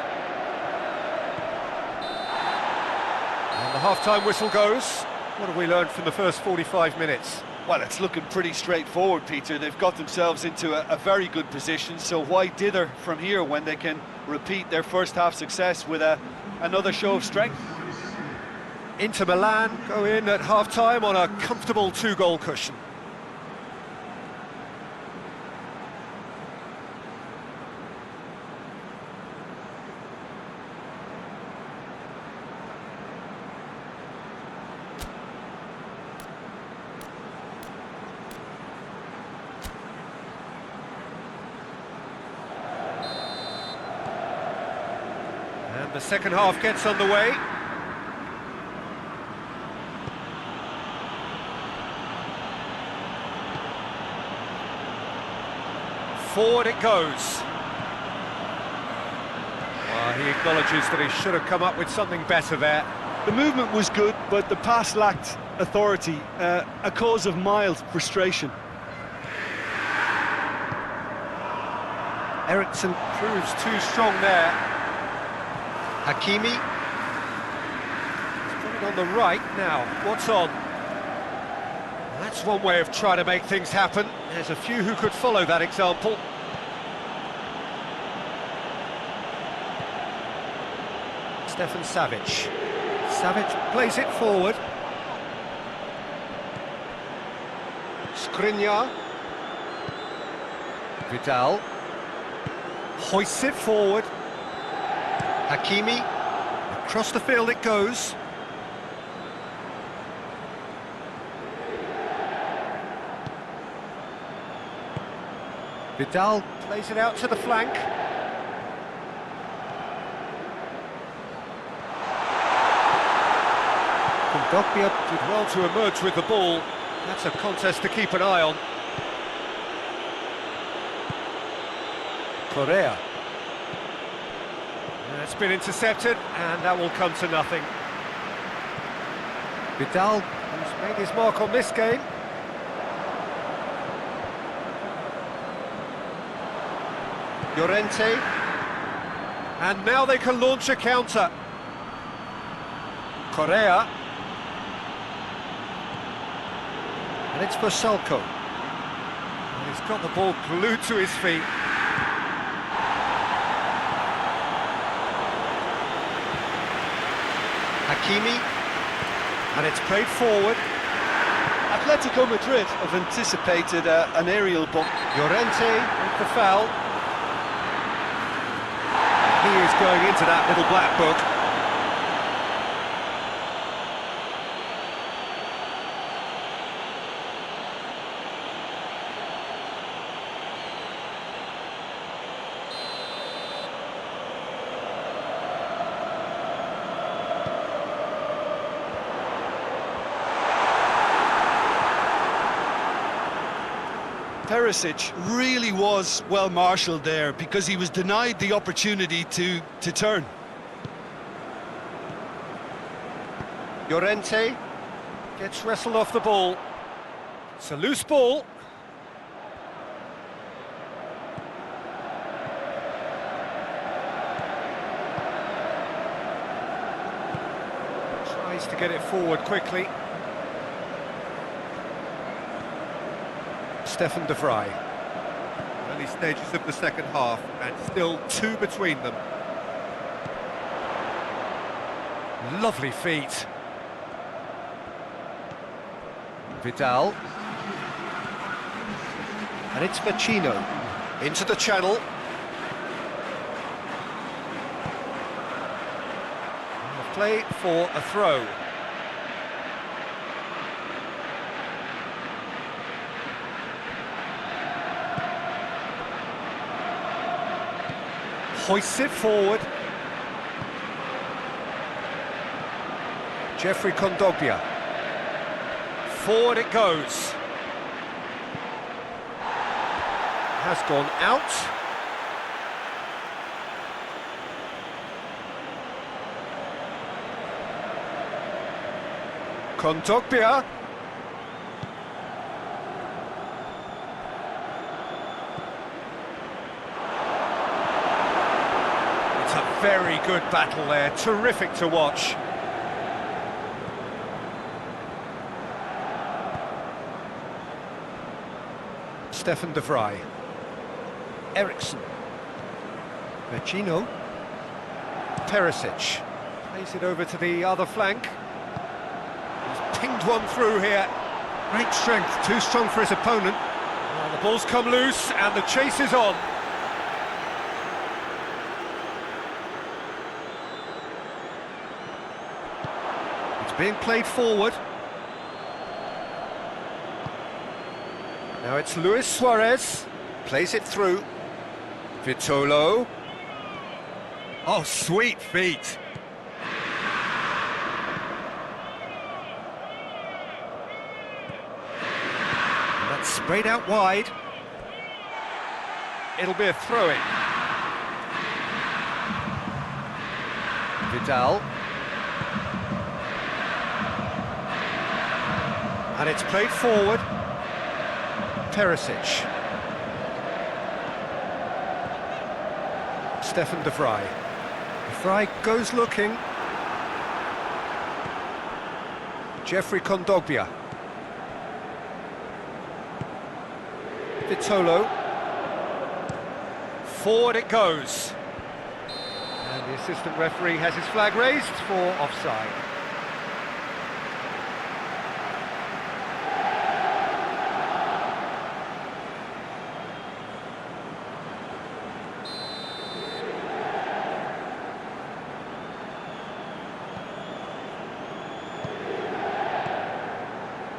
And the half-time whistle goes. What have we learned from the first 45 minutes? Well, it's looking pretty straightforward, Peter. They've got themselves into a very good position, so why dither from here when they can repeat their first-half success with another show of strength? Inter Milan go in at half-time on a comfortable 2-goal cushion. And the second half gets underway. Forward it goes. Well, he acknowledges that he should have come up with something better there. The movement was good, but the pass lacked authority, a cause of mild frustration. Eriksson proves too strong there. Hakimi. He's got it on the right now. What's on? That's one way of trying to make things happen. There's a few who could follow that example. Stefan Savic. Savic plays it forward. Skriniar. Vidal. Hoists it forward. Hakimi. Across the field it goes. Vidal plays it out to the flank. Kondogbia did well to emerge with the ball. That's a contest to keep an eye on. Correa. It's been intercepted, and that will come to nothing. Vidal, who's made his mark on this game. Llorente. And now they can launch a counter. Correa. And it's for Salko. And he's got the ball glued to his feet. Hakimi. And it's played forward. Atletico Madrid have anticipated an aerial bump. Llorente with the foul. He is going into that little black book. Perisic really was well marshalled there because he was denied the opportunity to turn. Llorente gets wrestled off the ball. It's a loose ball. Tries to get it forward quickly. Stefan de Vrij. Early stages of the second half, and still two between them. Lovely feet. Vidal. And it's Vecino. Into the channel. And a play for a throw. Hoists it forward. Jeffrey Kondogbia. Forward it goes. Has gone out. Kondogbia. Very good battle there, terrific to watch. Stefan de Vrij. Eriksson. Vecino. Perisic. Plays it over to the other flank. He's pinged one through here. Great strength, too strong for his opponent. Well, the ball's come loose and the chase is on. Being played forward. Now it's Luis Suarez. Plays it through. Vitolo. Oh, sweet feet. And that's sprayed out wide. It'll be a throw-in. And it's played forward. Perisic. Stefan de Vrij. De Vrij goes looking. Jeffrey Kondogbia. Vitolo. Forward it goes. And the assistant referee has his flag raised for offside.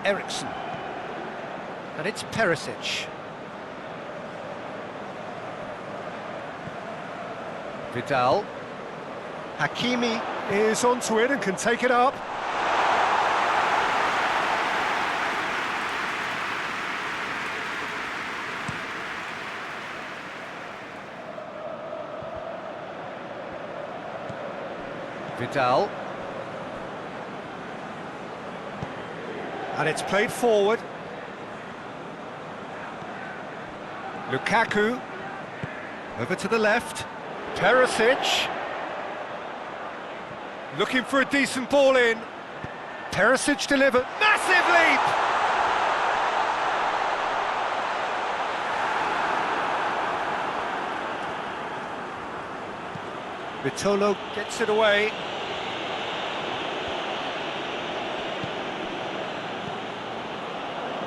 Eriksson. And it's Perisic. Vidal. Hakimi is onto it and can take it up. Vidal. And it's played forward. Lukaku. Over to the left. Perisic. Looking for a decent ball in. Perisic delivered. Massive leap! Vitolo gets it away.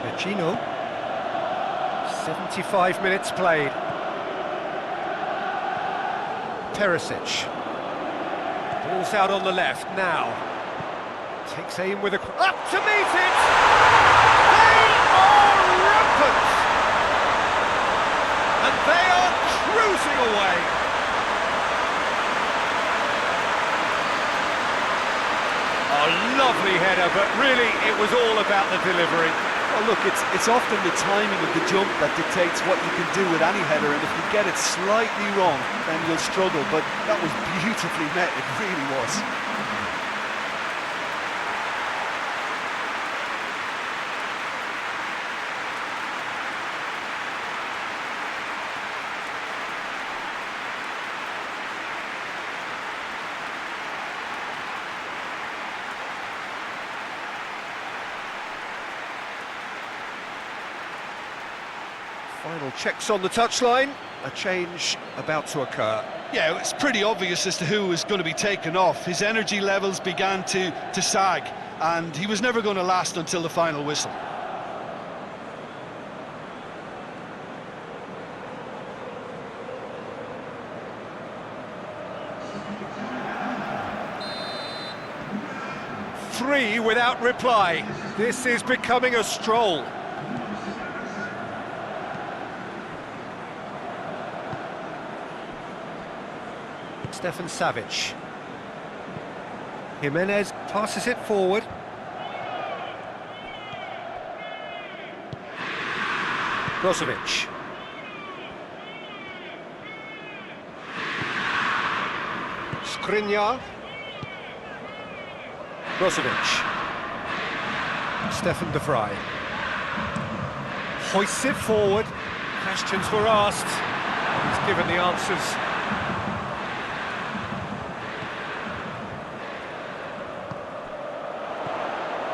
Vecino. 75 minutes played. Perisic. Ball's out on the left now. Takes aim with a... Up to meet it! They are rampant! And they are cruising away! A lovely header, but really it was all about the delivery. Well, look, it's often the timing of the jump that dictates what you can do with any header, and if you get it slightly wrong, then you'll struggle, but that was beautifully met, it really was. Final checks on the touchline, a change about to occur. Yeah, it's pretty obvious as to who was going to be taken off. His energy levels began to sag, and he was never going to last until the final whistle. Three without reply. This is becoming a stroll. Stefan Savic. Jimenez passes it forward. Brozovic. Skriniar. Brozovic. Stefan de Vrij. Hoists it forward. Questions were asked. He's given the answers.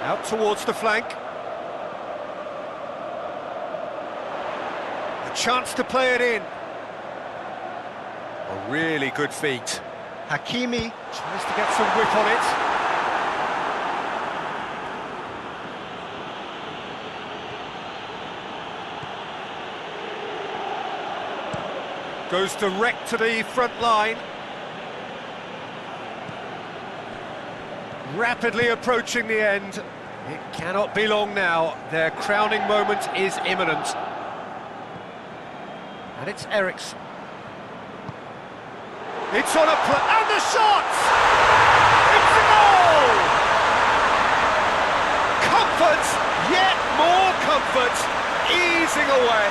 Out towards the flank. A chance to play it in. A really good feat. Hakimi tries to get some whip on it. Goes direct to the front line. Rapidly approaching the end. It cannot be long now. Their crowning moment is imminent. And it's Eriksson. It's on a and the shot! It's a goal! Comfort, yet more comfort, easing away.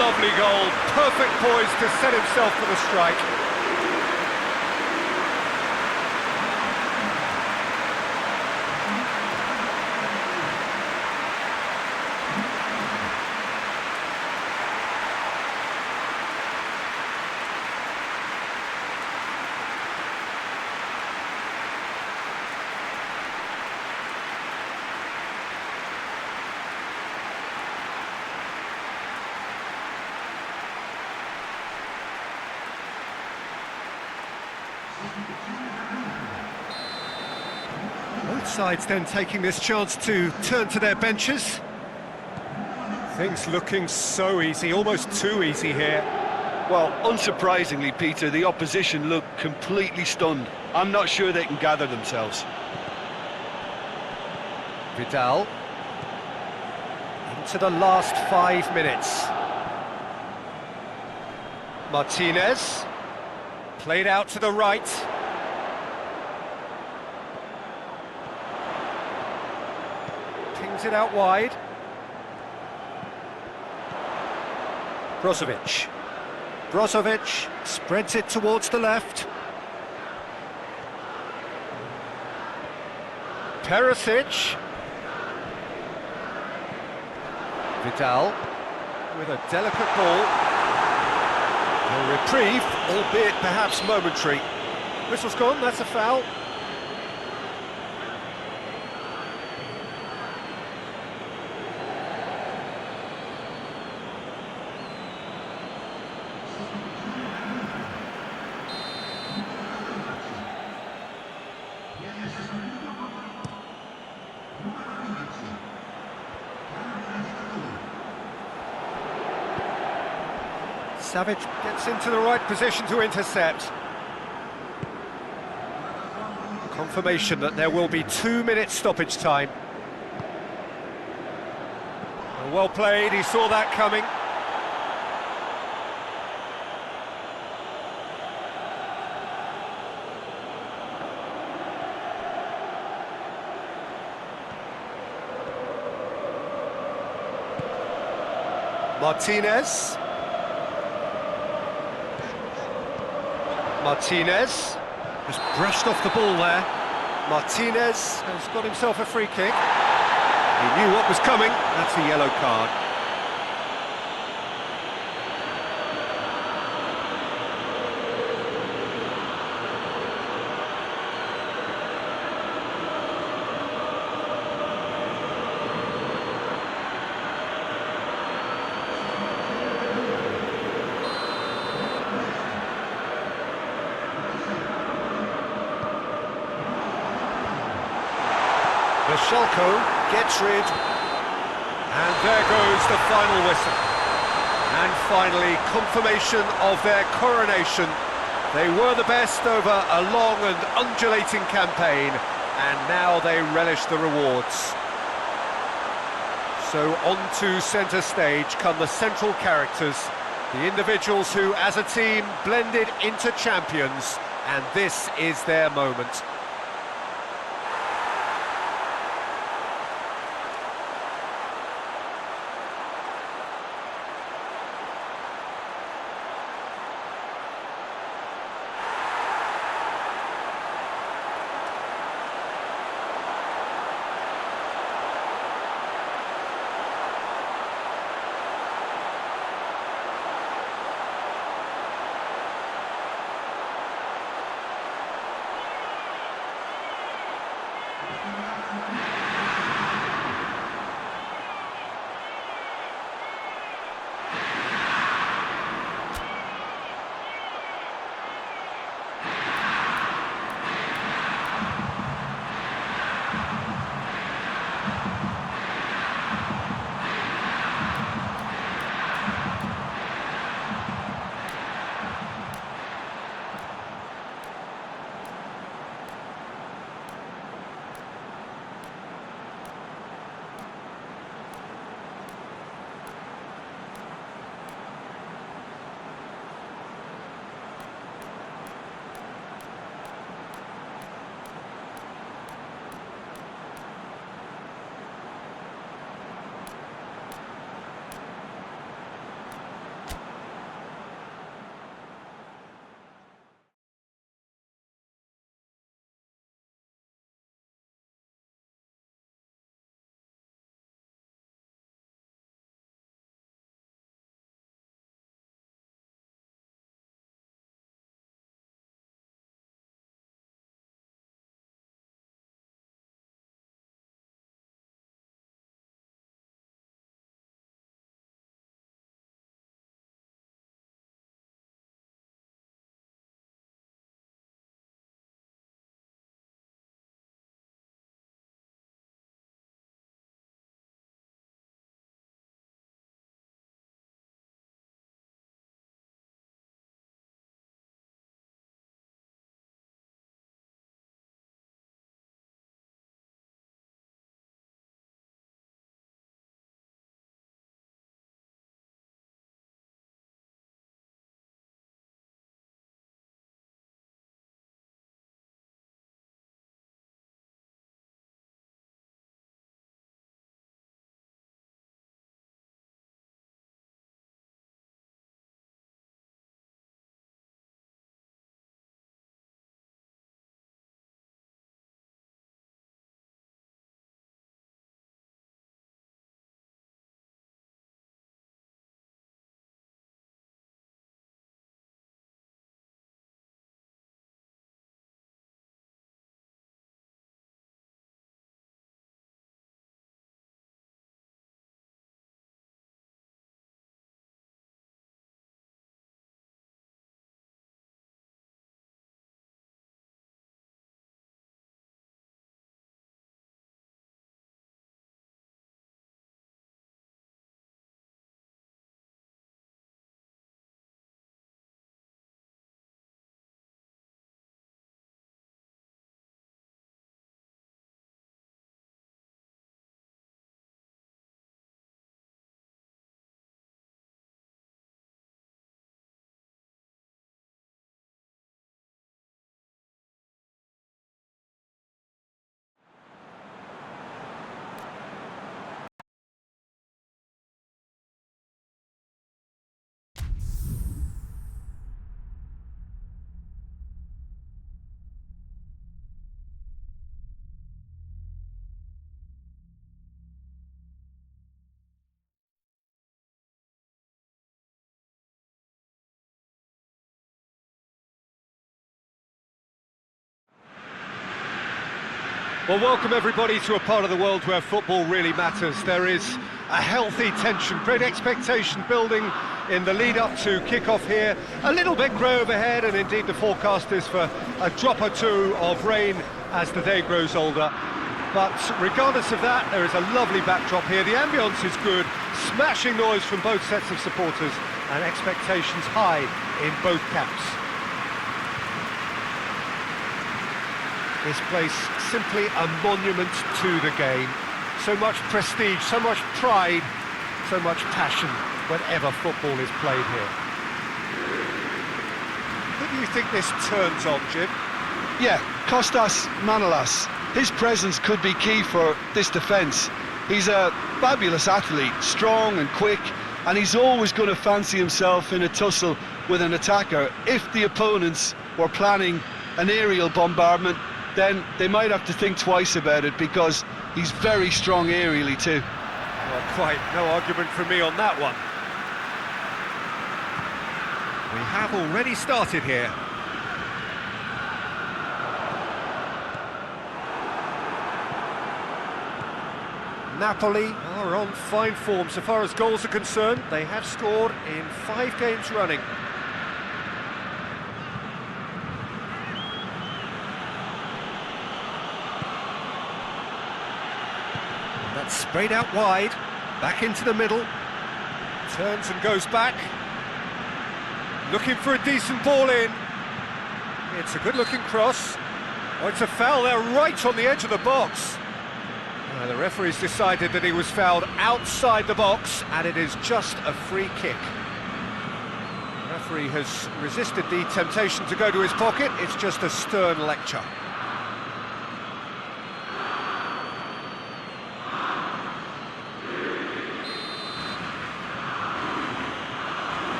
Lovely goal, perfect poise to set himself for the strike. Both sides then taking this chance to turn to their benches. Things looking so easy, almost too easy here. Well, unsurprisingly, Peter, the opposition look completely stunned. I'm not sure they can gather themselves. Vidal. Into the last 5 minutes. Martinez. Played out to the right. Pings it out wide. Brozovic. Brozovic spreads it towards the left. Perisic. Vidal with a delicate ball. A reprieve, albeit perhaps momentary. Whistle's gone, that's a foul. Savic gets into the right position to intercept. Confirmation that there will be 2 minutes stoppage time. Well played, he saw that coming. Martinez. Martinez has brushed off the ball there. Martinez has got himself a free kick. He knew what was coming. That's a yellow card. Schalke gets rid, and there goes the final whistle. And finally, confirmation of their coronation. They were the best over a long and undulating campaign, and now they relish the rewards. So on to centre stage come the central characters, the individuals who, as a team, blended into champions, and this is their moment. Well, welcome everybody to a part of the world where football really matters. There is a healthy tension, great expectation building in the lead-up to kick-off here. A little bit grey overhead, and indeed the forecast is for a drop or two of rain as the day grows older. But regardless of that, there is a lovely backdrop here. The ambience is good, smashing noise from both sets of supporters, and expectations high in both camps. This place simply a monument to the game. So much prestige, so much pride, so much passion whenever football is played here. Who do you think this turns on, Jim? Yeah, Kostas Manolas. His presence could be key for this defence. He's a fabulous athlete, strong and quick, and he's always going to fancy himself in a tussle with an attacker. If the opponents were planning an aerial bombardment, then they might have to think twice about it, because he's very strong aerially too. Well, quite no argument from me on that one. We have already started here. Napoli are on fine form so far as goals are concerned. They have scored in 5 games running. That's sprayed out wide, back into the middle, turns and goes back, looking for a decent ball in. It's a good-looking cross. Oh, it's a foul there right on the edge of the box. The referee's decided that he was fouled outside the box, and it is just a free kick. The referee has resisted the temptation to go to his pocket. It's just a stern lecture.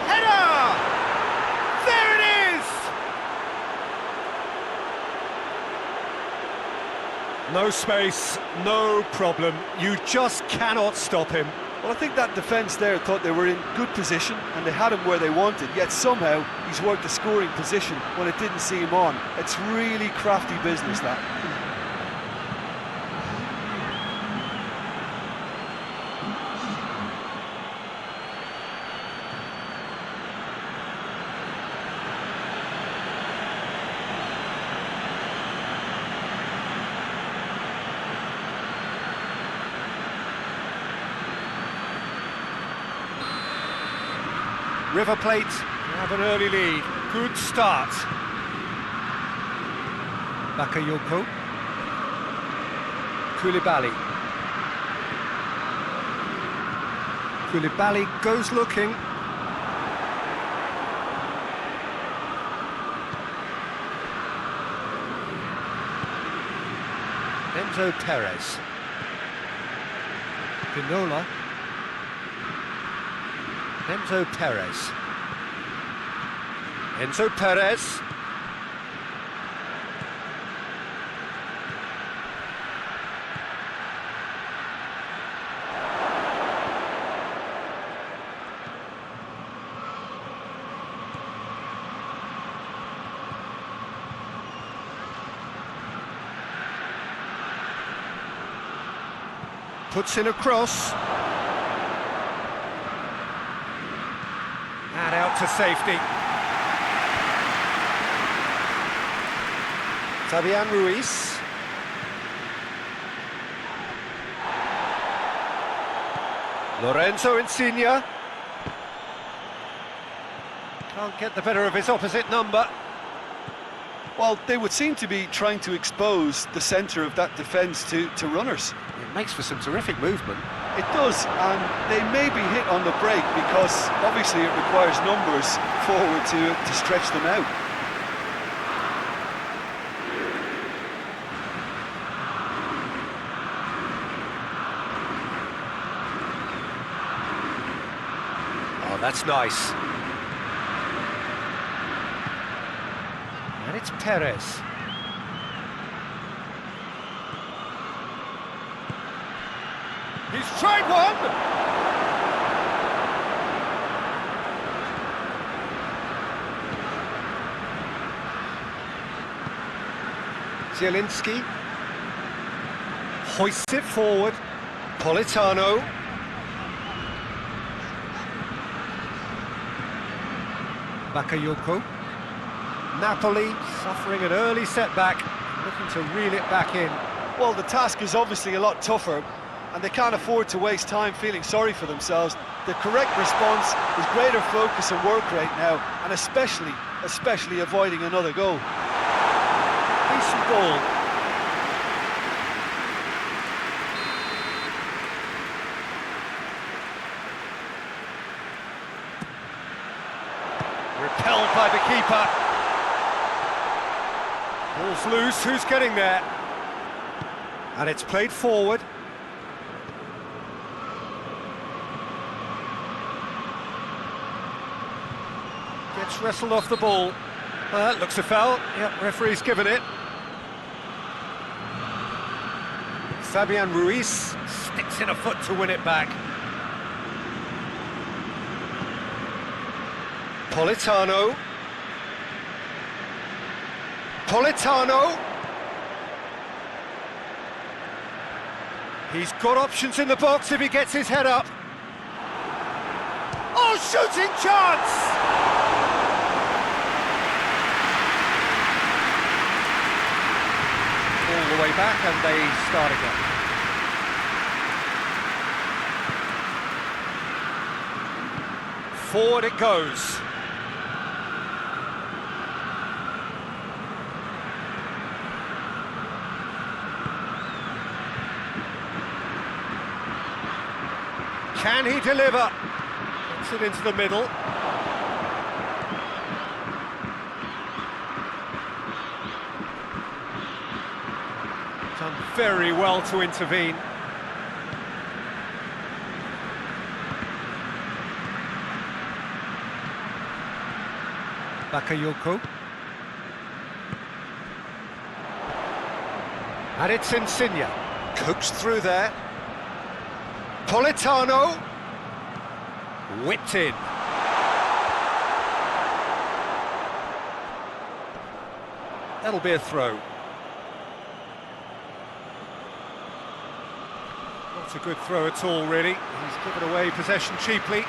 Header! There it is! No space, no problem. You just cannot stop him. Well, I think that defence there thought they were in good position and they had him where they wanted, yet somehow he's worked a scoring position when it didn't see him on. It's really crafty business, that. River Plate have an early lead. Good start. Bakayoko. Koulibaly. Koulibaly goes looking. Enzo Perez. Pinola. Enzo Perez. Enzo Perez. Puts in a cross. And out to safety. Fabian Ruiz. Lorenzo Insigne. Can't get the better of his opposite number. Well, they would seem to be trying to expose the centre of that defence to runners. It makes for some terrific movement. It does, and they may be hit on the break because obviously it requires numbers forward to stretch them out. Oh, that's nice. And it's Perez. He's tried one! Zielinski hoists it forward. Politano. Bakayoko. Napoli suffering an early setback, looking to reel it back in. Well, the task is obviously a lot tougher, and they can't afford to waste time feeling sorry for themselves. The correct response is greater focus and work rate now, and especially avoiding another goal. Decent ball. Repelled by the keeper. Ball's loose, who's getting there? And it's played forward. Gets wrestled off the ball. Looks a foul. Yep, referee's given it. Fabian Ruiz sticks in a foot to win it back. Politano. Politano. He's got options in the box if he gets his head up. Oh, shooting chance! All the way back and they start again. Forward it goes. Can he deliver? Gets it into the middle. Done very well to intervene. Bakayoko. And it's Insigne. Coaxed through there. Politano. Whipped in. That'll be a throw. Not a good throw at all, really. He's given away possession cheaply.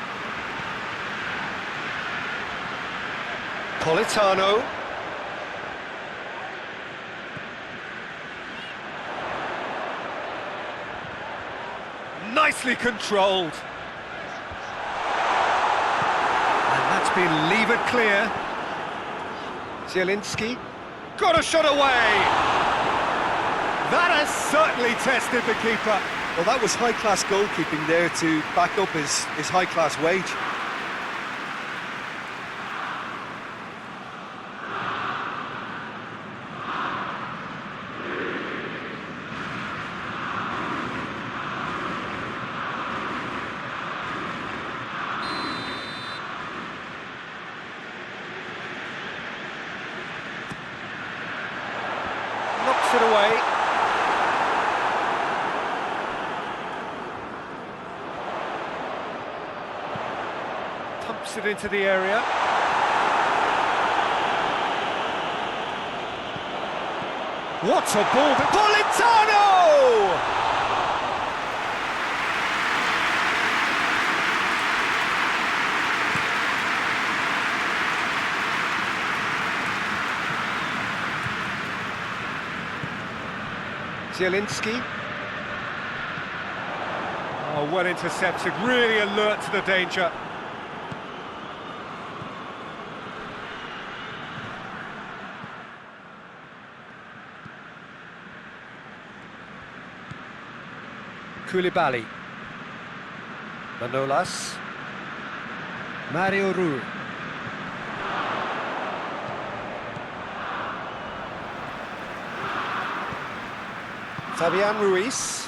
Politano. Nicely controlled. And that's been levered clear. Zielinski. Got a shot away! That has certainly tested the keeper. Well, that was high-class goalkeeping there to back up his high-class wage. Knocks it away. Pumps it into the area. What a ball! Politano! Zielinski. Oh, well intercepted, really alert to the danger. Koulibaly. Manolas. Mario Rui. Fabian Ruiz.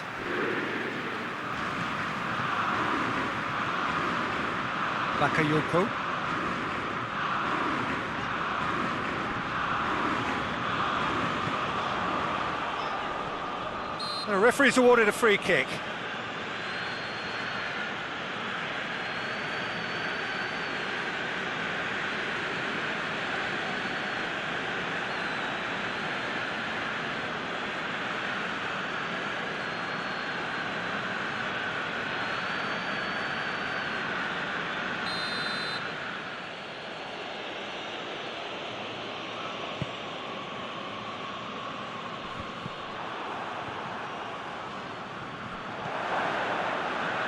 Bakayoko. The referee's awarded a free kick.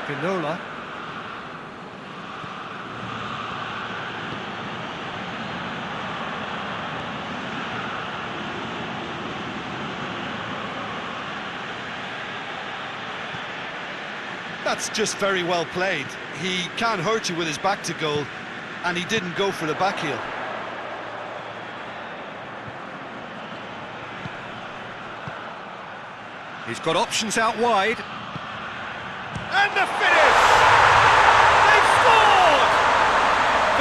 Ginola. That's just very well played. He can hurt you with his back to goal, and he didn't go for the back heel. He's got options out wide. And the finish! They've scored!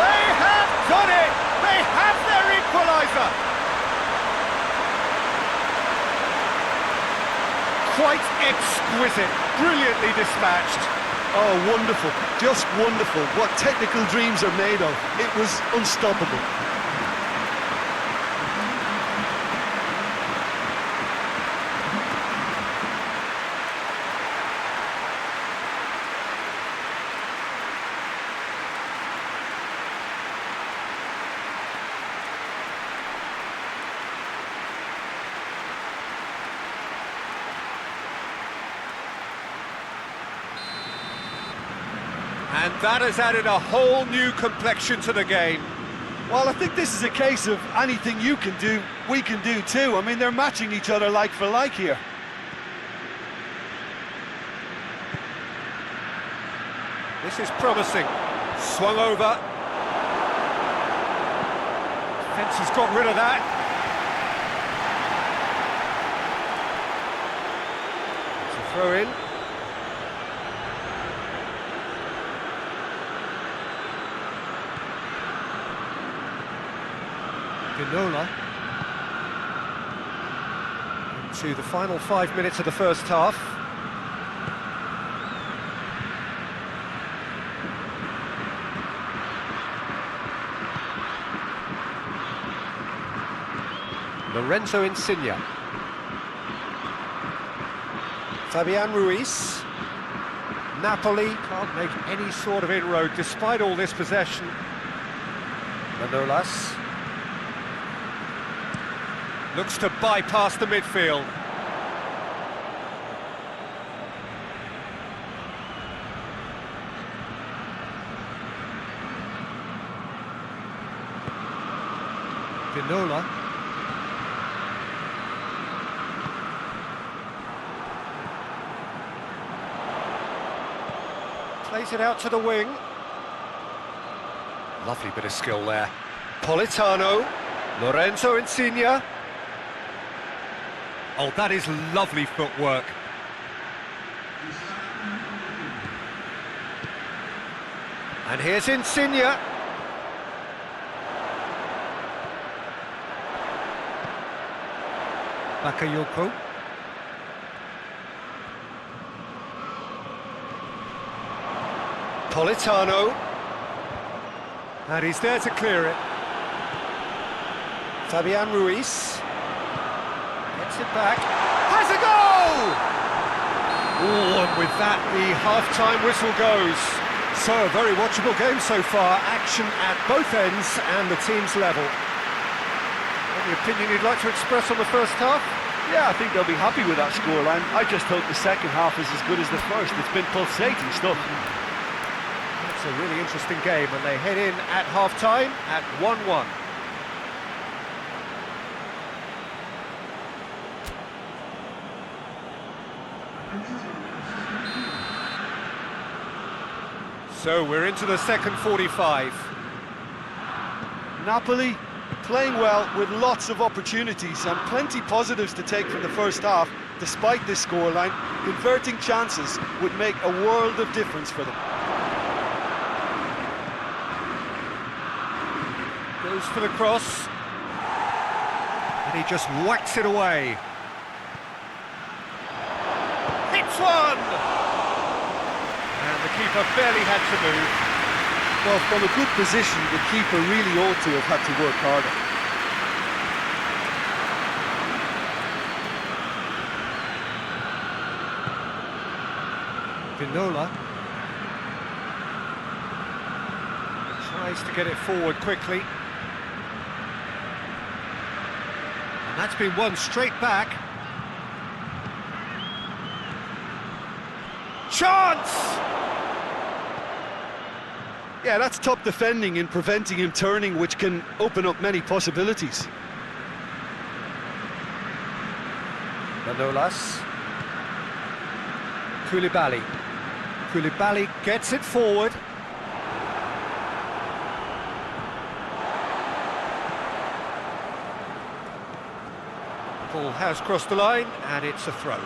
They have done it! They have their equaliser! Quite exquisite, brilliantly dispatched. Oh, wonderful, just wonderful. What technical dreams are made of. It was unstoppable. And that has added a whole new complexion to the game. Well, I think this is a case of anything you can do, we can do too. I mean, they're matching each other like for like here. This is promising. Swung over. Fence has got rid of that. It's a throw in. Ginola. Into the final 5 minutes of the first half. Lorenzo Insigne. Fabian Ruiz. Napoli can't make any sort of inroad despite all this possession. Manolas looks to bypass the midfield. Ginola. Plays it out to the wing. Lovely bit of skill there. Politano. Lorenzo Insigne. Oh, that is lovely footwork. And here's Insigne. Bakayoko. Politano. And he's there to clear it. Fabian Ruiz. Gets it back. Has a goal! Oh, and with that, the half-time whistle goes. So, a very watchable game so far. Action at both ends and the team's level. Any opinion you'd like to express on the first half? Yeah, I think they'll be happy with that scoreline. I just hope the second half is as good as the first. It's been pulsating stuff. It's a really interesting game, and they head in at half-time at 1-1. So we're into the second 45. Napoli playing well with lots of opportunities and plenty positives to take from the first half. Despite this scoreline, converting chances would make a world of difference for them. Goes for the cross. And he just whacks it away. Hits one! And the keeper barely had to move. Well, from a good position, the keeper really ought to have had to work harder. Ginola tries to get it forward quickly. And that's been won straight back. Chance! Yeah, that's top defending and preventing him turning, which can open up many possibilities. Manolas. Koulibaly. Koulibaly gets it forward. Ball has crossed the line, and it's a throw.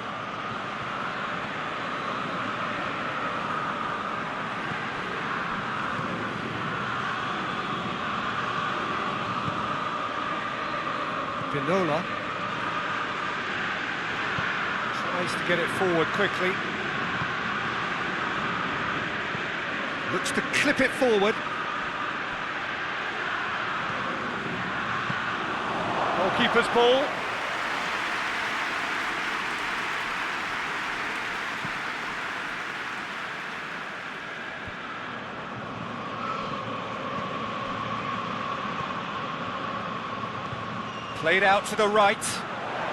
Pinola tries to get it forward quickly. Looks to clip it forward. Goalkeeper's ball. Played out to the right.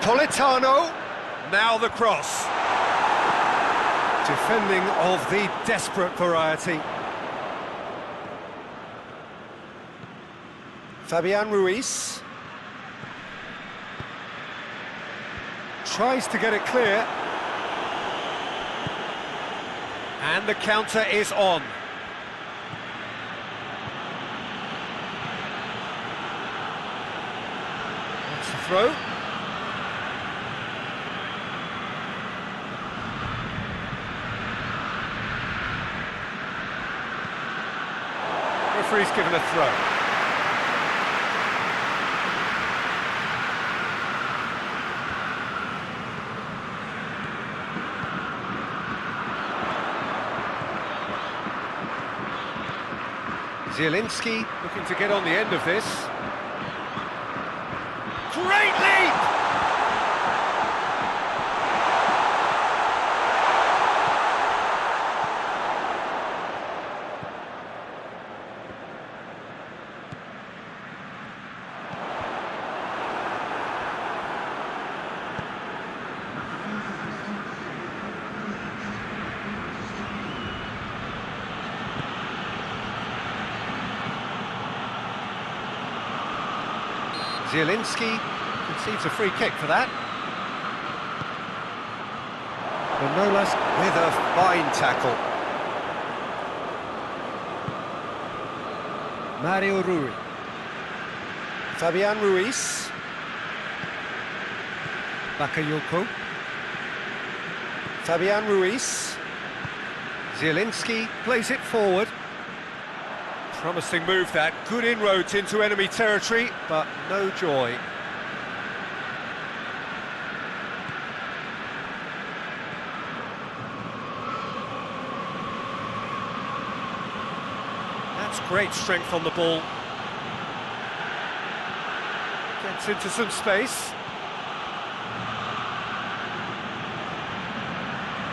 Politano. Now the cross. Defending of the desperate variety. Fabian Ruiz. Tries to get it clear. And the counter is on. That's the throw. Referee's given a throw. Zielinski looking to get on the end of this. Great leap! Zielinski concedes a free kick for that. Manolas with a fine tackle. Mario Rui. Fabian Ruiz. Bakayoko. Fabian Ruiz. Zielinski plays it forward. Promising move that, good inroads into enemy territory, but no joy. That's great strength on the ball. Gets into some space.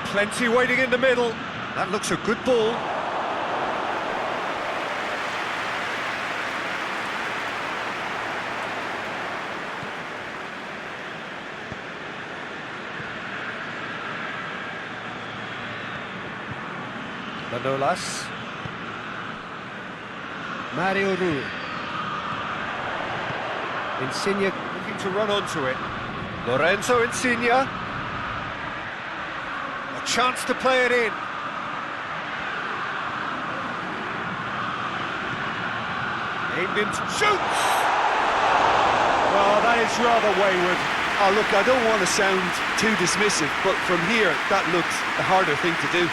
Plenty waiting in the middle. That looks a good ball. Manolas. Mario Rui. Insigne looking to run onto it. Lorenzo Insigne. A chance to play it in. Aimed into shoots! Well, that is rather wayward. Oh, look, I don't want to sound too dismissive, but from here, that looked the harder thing to do.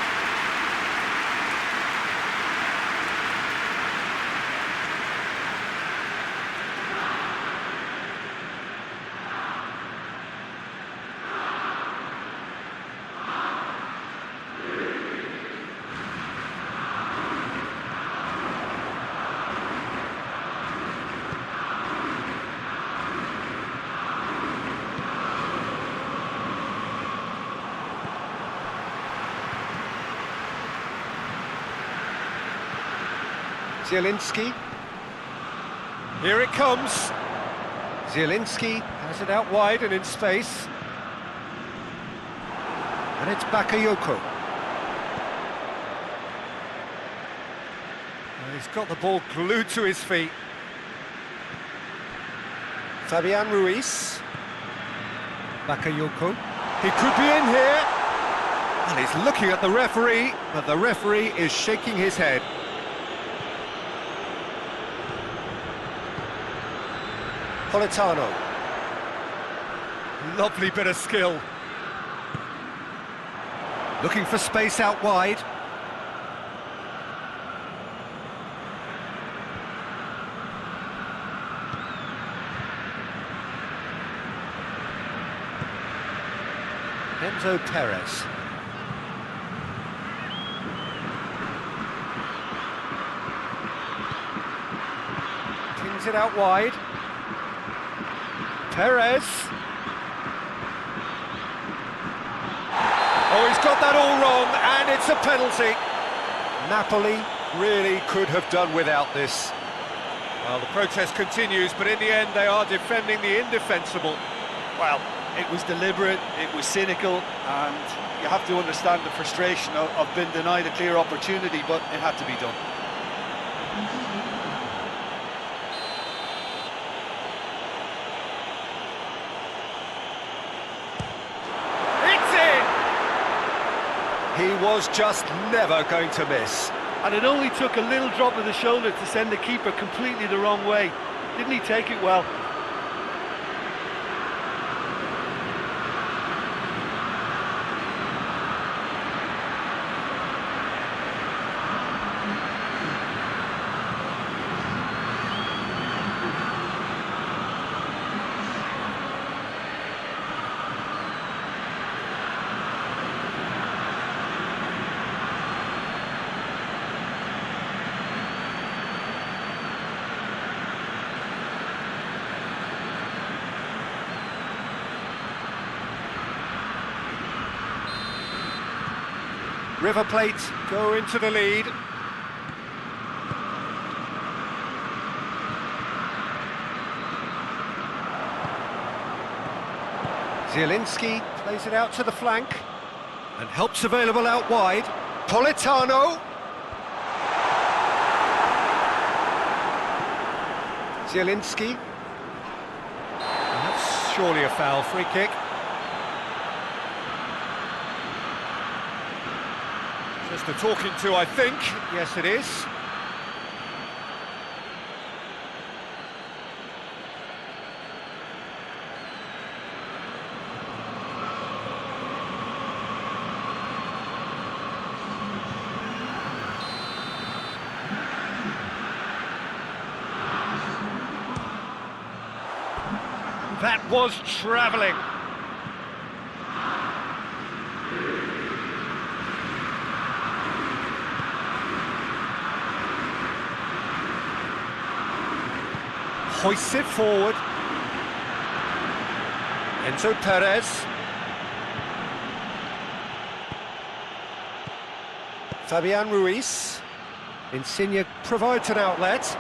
Zielinski. Here it comes. Zielinski has it out wide and in space. And it's Bakayoko. He's He's got the ball glued to his feet. Fabian Ruiz. Bakayoko. He could be in here. And he's looking at the referee, but the referee is shaking his head. Politano. Lovely bit of skill. Looking for space out wide. Enzo Perez. Pins it out wide. Perez. Oh, he's got that all wrong, and it's a penalty. Napoli really could have done without this. Well, the protest continues, but in the end, they are defending the indefensible. Well, it was deliberate, it was cynical, and you have to understand the frustration of being denied a clear opportunity, but it had to be done. He was just never going to miss. And it only took a little drop of the shoulder to send the keeper completely the wrong way. Didn't he take it well? River Plate go into the lead. Zielinski plays it out to the flank. And help's available out wide. Politano. Zielinski. And that's surely a foul, free kick. Just a talking to, I think. Yes, it is. That was travelling. Hoists it forward. Enzo Perez. Fabian Ruiz. Insigne provides an outlet.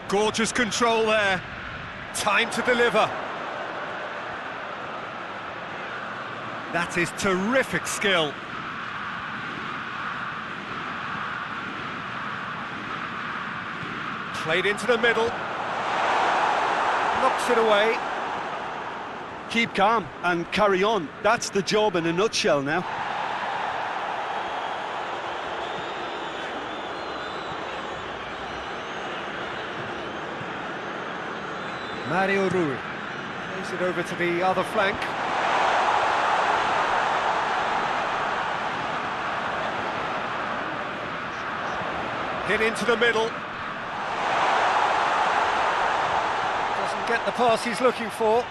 Gorgeous control there. Time to deliver. That is terrific skill. Played into the middle. Knocks it away. Keep calm and carry on. That's the job in a nutshell now. Mario Rui plays it over to the other flank. Hit into the middle. Doesn't get the pass he's looking for.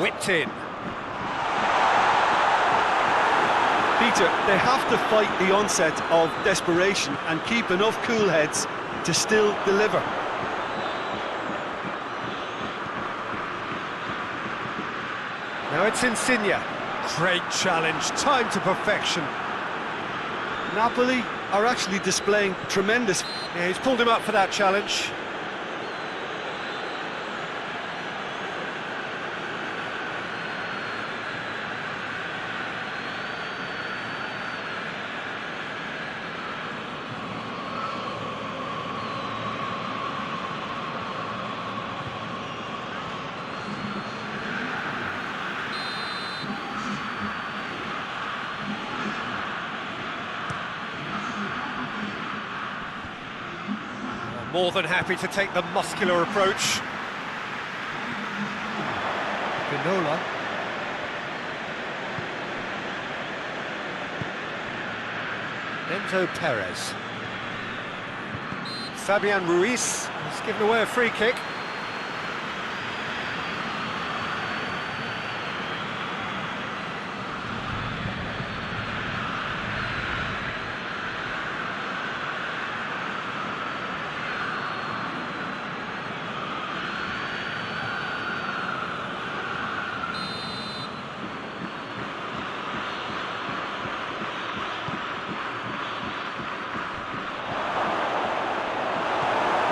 Whipped in. Peter, they have to fight the onset of desperation and keep enough cool heads to still deliver. Now it's Insigne. Great challenge, time to perfection. Napoli are actually displaying tremendous... Yeah, he's pulled him up for that challenge. More than happy to take the muscular approach. Vinola. Enzo Perez. Fabian Ruiz has given away a free kick.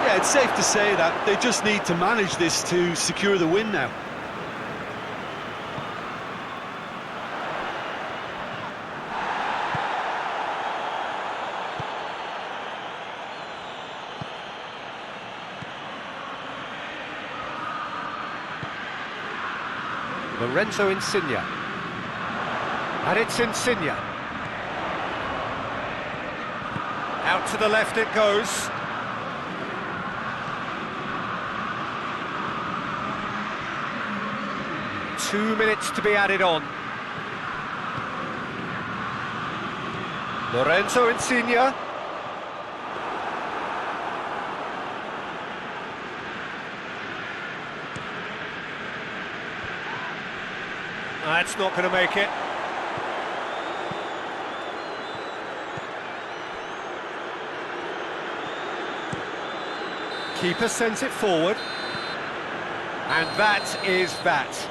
Yeah, it's safe to say that they just need to manage this to secure the win now. Lorenzo Insigne. And it's Insigne. Out to the left it goes. Two minutes to be added on. Lorenzo Insigne. That's not going to make it. Keeper sends it forward. And that is that.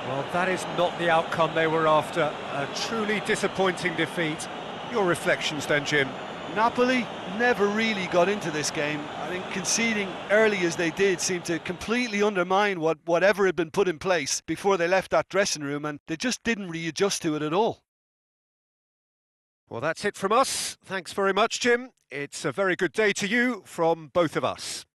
Well, that is not the outcome they were after. A truly disappointing defeat. Your reflections then, Jim? Napoli never really got into this game. I think conceding early as they did seemed to completely undermine whatever had been put in place before they left that dressing room, and they just didn't readjust to it at all. Well, that's it from us. Thanks very much, Jim. It's a very good day to you from both of us.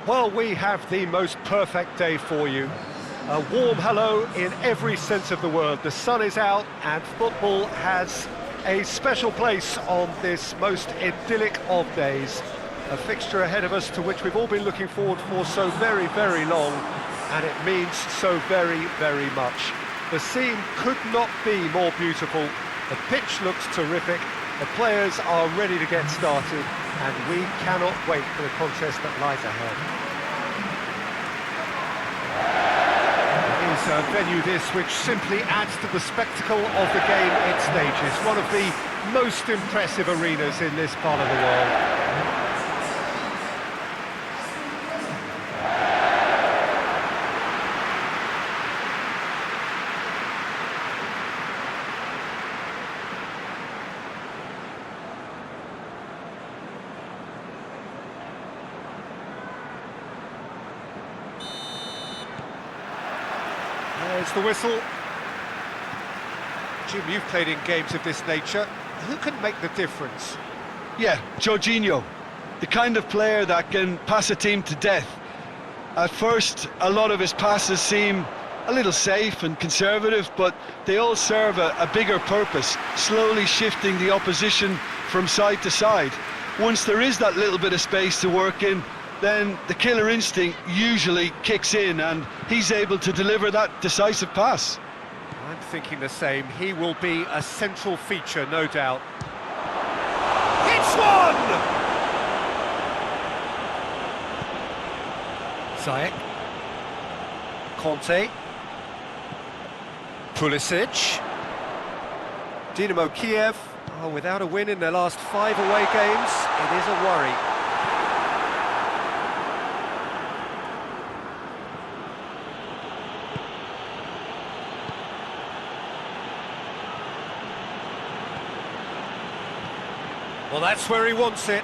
Well, we have the most perfect day for you. A warm hello in every sense of the word. The sun is out and football has a special place on this most idyllic of days. A fixture ahead of us to which we've all been looking forward for so very, very long. and it means so very, very much. The scene could not be more beautiful. The pitch looks terrific, the players are ready to get started, and we cannot wait for the contest that lies ahead. It is a venue this which simply adds to the spectacle of the game it stages. One of the most impressive arenas in this part of the world. There's the whistle. Jim, you've played in games of this nature. Who can make the difference? Yeah, Jorginho, the kind of player that can pass a team to death. At first, a lot of his passes seem a little safe and conservative, but they all serve a bigger purpose, slowly shifting the opposition from side to side. Once there is that little bit of space to work in, then the killer instinct usually kicks in and he's able to deliver that decisive pass. I'm thinking the same. He will be a central feature, no doubt. It's one! Ziyech. Conte. Pulisic. Dynamo Kiev. Oh, without a win in their last 5 away games, it is a worry. Well, that's where he wants it.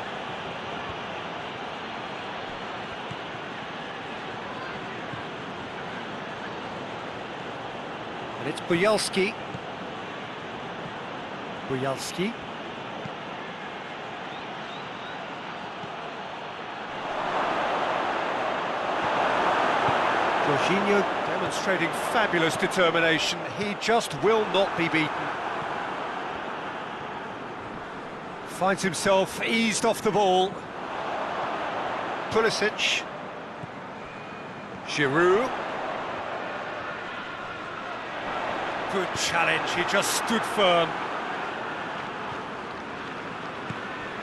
And it's Buyalski. Buyalski. Jorginho demonstrating fabulous determination. He just will not be beaten. Finds himself eased off the ball. Pulisic. Giroud. Good challenge, he just stood firm.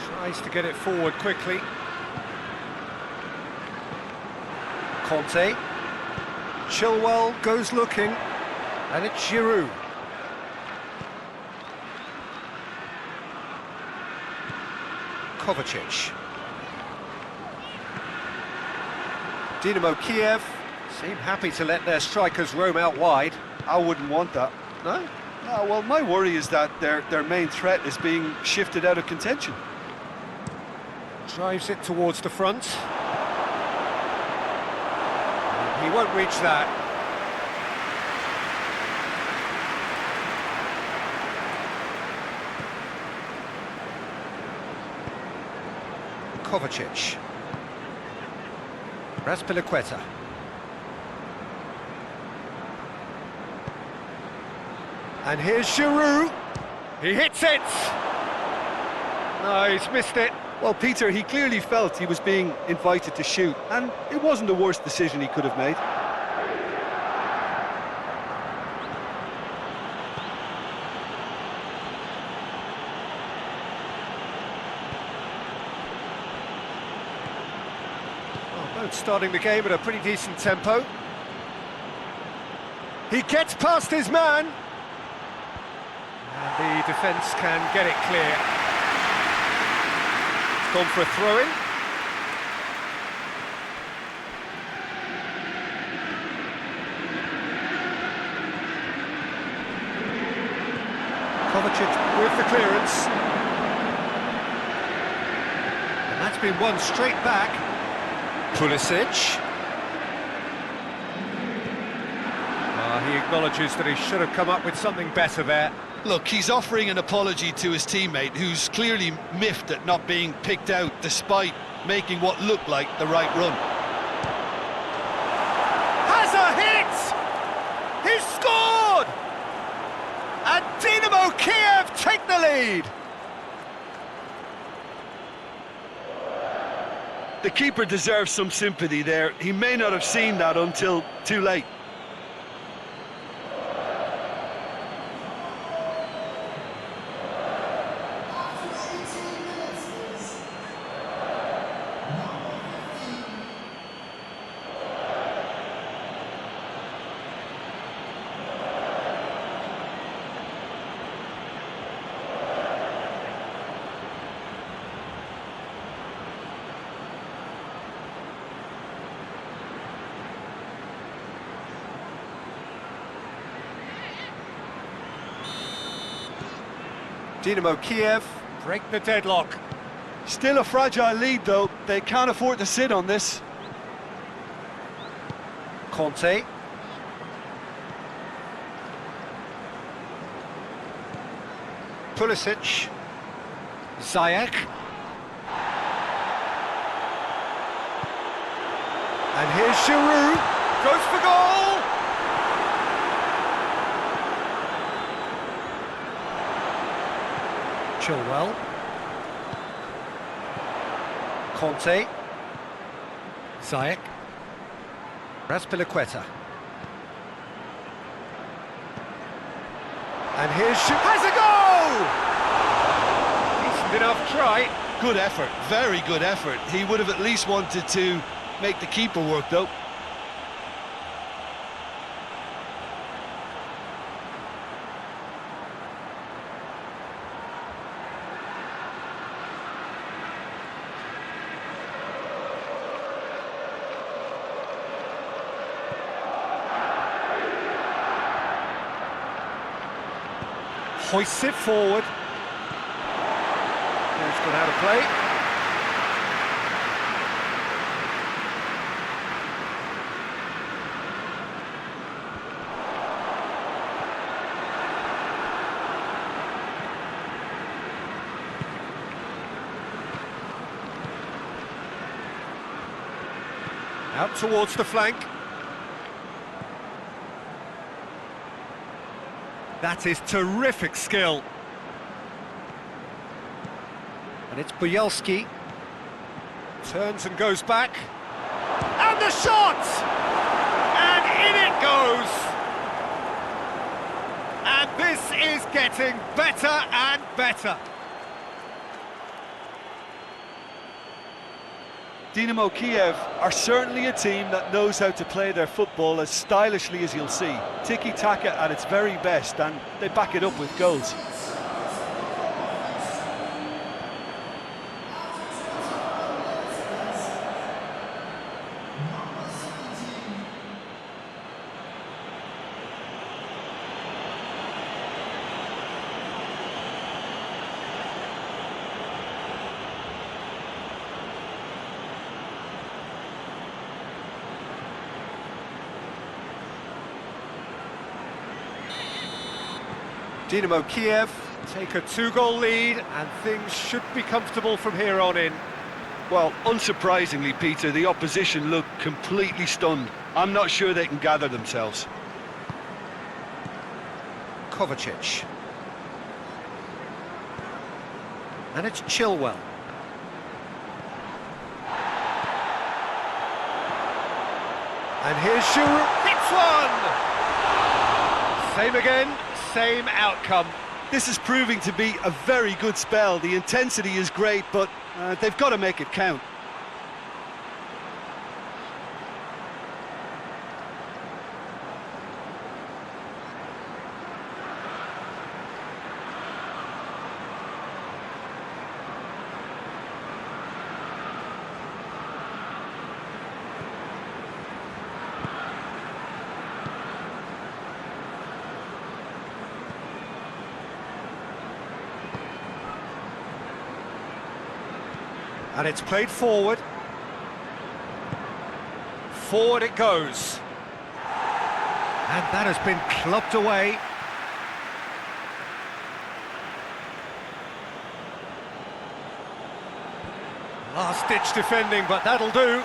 Tries to get it forward quickly. Conte. Chilwell goes looking. And it's Giroud. Kovacic. Dynamo Kiev seem happy to let their strikers roam out wide. I wouldn't want that. No? No, well, my worry is that their main threat is being shifted out of contention. Drives it towards the front. He won't reach that. Kovacic. Raspilicueta. And here's Giroud. He hits it! No, he's missed it. Well, Peter, he clearly felt he was being invited to shoot, and it wasn't the worst decision he could have made. Both starting the game at a pretty decent tempo. He gets past his man. And the defence can get it clear. It's gone for a throw-in. Kovacic with the clearance. And that's been won straight back. Pulisic. He acknowledges that he should have come up with something better there. Look, he's offering an apology to his teammate, who's clearly miffed at not being picked out despite making what looked like the right run. Has a hit! He's scored! And Dynamo Kiev take the lead! The keeper deserves some sympathy there. He may not have seen that until too late. Dynamo Kiev break the deadlock. Still a fragile lead, though. They can't afford to sit on this. Conte. Pulisic. Ziyech. And here's Giroud. Goes for goal! Chilwell. Conte. Ziyech. Raspilicueta. And here's has a goal! Decent enough try. Good effort, very good effort. He would have at least wanted to make the keeper work, though. Hoists it forward. Ball's gone out of play. Out towards the flank. That is terrific skill. And it's Bielski. Turns and goes back. And the shot! And in it goes! And this is getting better and better. Dynamo Kiev are certainly a team that knows how to play their football as stylishly as you'll see. Tiki-taka at its very best, and they back it up with goals. Dynamo Kiev take a 2-goal lead and things should be comfortable from here on in. Well, unsurprisingly, Peter, the opposition look completely stunned. I'm not sure they can gather themselves. Kovacic. And it's Chilwell. And here's Giroud. Hits one! Same again. Same outcome. This is proving to be a very good spell. The intensity is great, but they've got to make it count. And it's played forward. Forward it goes. And that has been clubbed away. Last-ditch defending, but that'll do.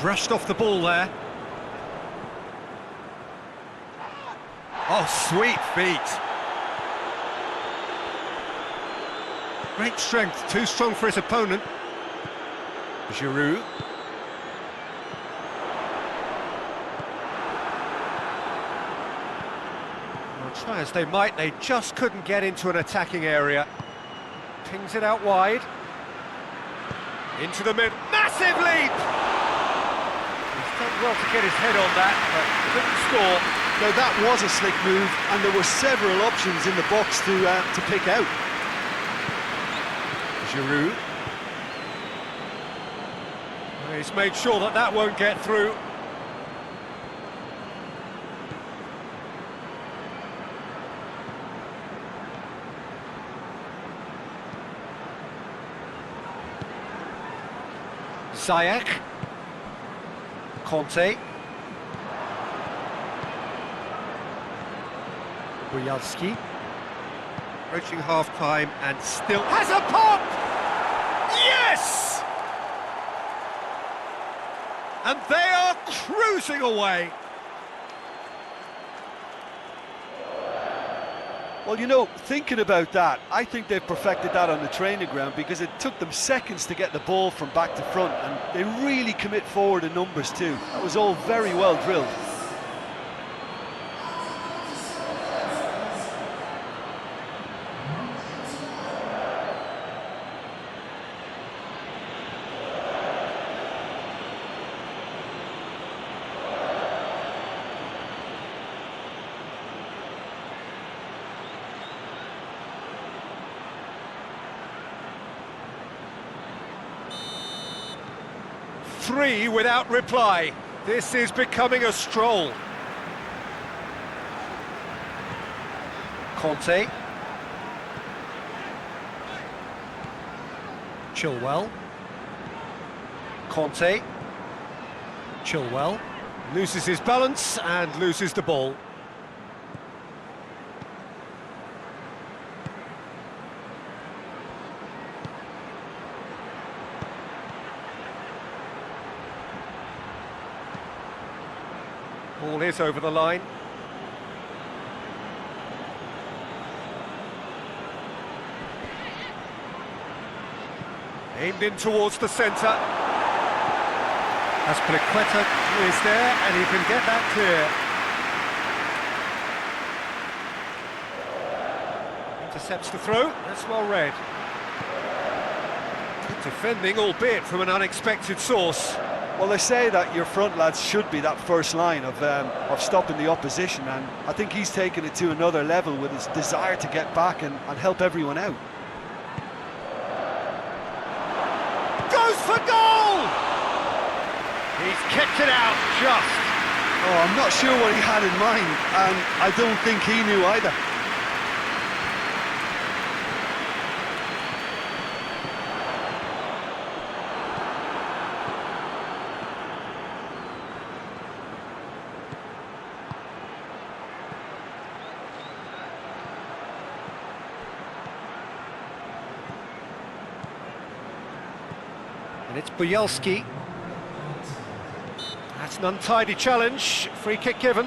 Brushed off the ball there. Oh, sweet feet. Great strength, too strong for his opponent. Giroud. Well, try as they might, they just couldn't get into an attacking area. Pings it out wide. Into the mid. Massive leap! He's done well to get his head on that, but couldn't score. Now that was a slick move, and there were several options in the box to pick out. Giroud. He's made sure that that won't get through. Ziyech. Conte. Bojalski. Approaching half-time and still has a pop! Yes! And they are cruising away. Well, you know, thinking about that, I think they've perfected that on the training ground, because it took them seconds to get the ball from back to front, and they really commit forward in numbers too. That was all very well drilled. Three without reply. This is becoming a stroll. Conte. Chilwell. Conte. Chilwell. Loses his balance and loses the ball. Ball is over the line. Aimed in towards the centre. Azpilicueta is there, and he can get that clear. Intercepts the throw. That's well read. Good defending, albeit from an unexpected source. Well, they say that your front lads should be that first line of stopping the opposition, and I think he's taken it to another level with his desire to get back and help everyone out. Goes for goal! He's kicked it out, just. Oh, I'm not sure what he had in mind, and I don't think he knew either. And it's Bojalski. That's an untidy challenge. Free kick given.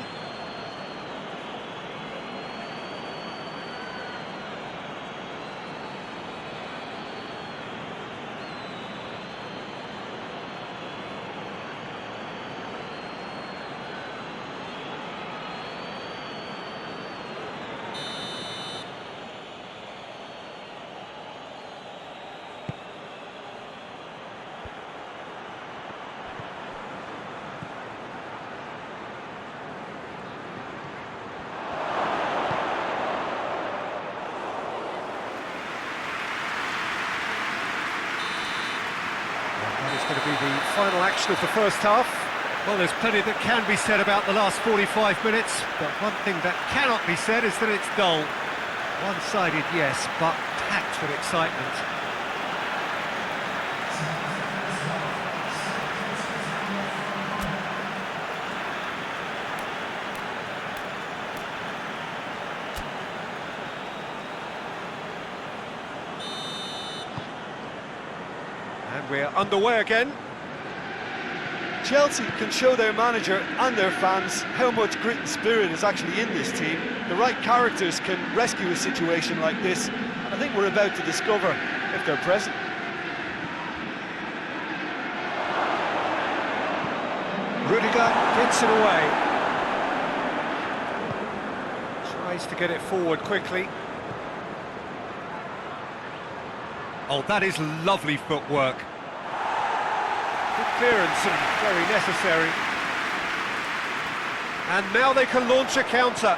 It's going to be the final action of the first half. Well, there's plenty that can be said about the last 45 minutes, but one thing that cannot be said is that it's dull. One-sided, yes, but packed with excitement. And we're underway again. Do Chelsea can show their manager and their fans how much grit and spirit is actually in this team. The right characters can rescue a situation like this. I think we're about to discover if they're present. Rudiger gets it away. Tries to get it forward quickly. Oh, that is lovely footwork. Good clearance and very necessary. And now they can launch a counter.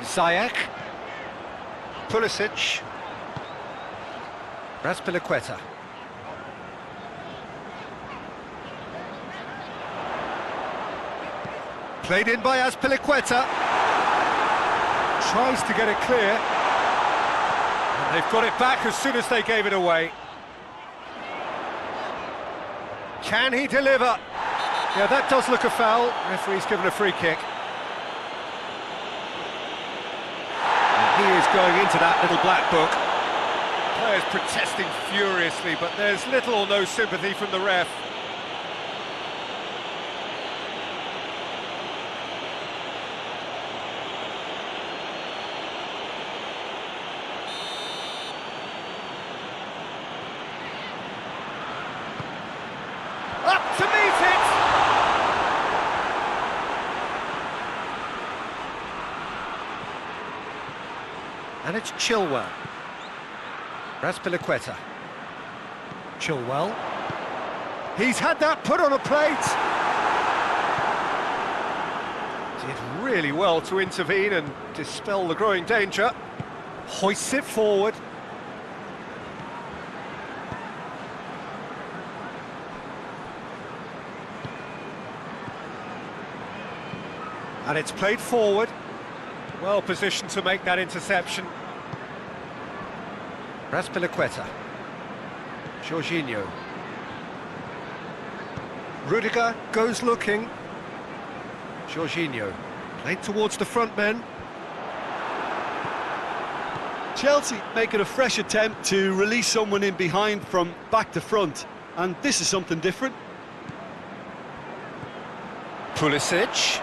Ziyech. Pulisic. Azpilicueta. Played in by Azpilicueta. Tries to get it clear. And they've got it back as soon as they gave it away. Can he deliver? Yeah, that does look a foul. Referee's given a free kick. And he is going into that little black book. Players protesting furiously, but there's little or no sympathy from the ref. Up to meet it! And it's Chilwell. Azpilicueta. Chilwell. He's had that put on a plate! Did really well to intervene and dispel the growing danger. Hoists it forward. And it's played forward. Well positioned to make that interception. Azpilicueta. Jorginho. Rudiger goes looking. Jorginho. Played towards the front men. Chelsea making a fresh attempt to release someone in behind from back to front. And this is something different. Pulisic.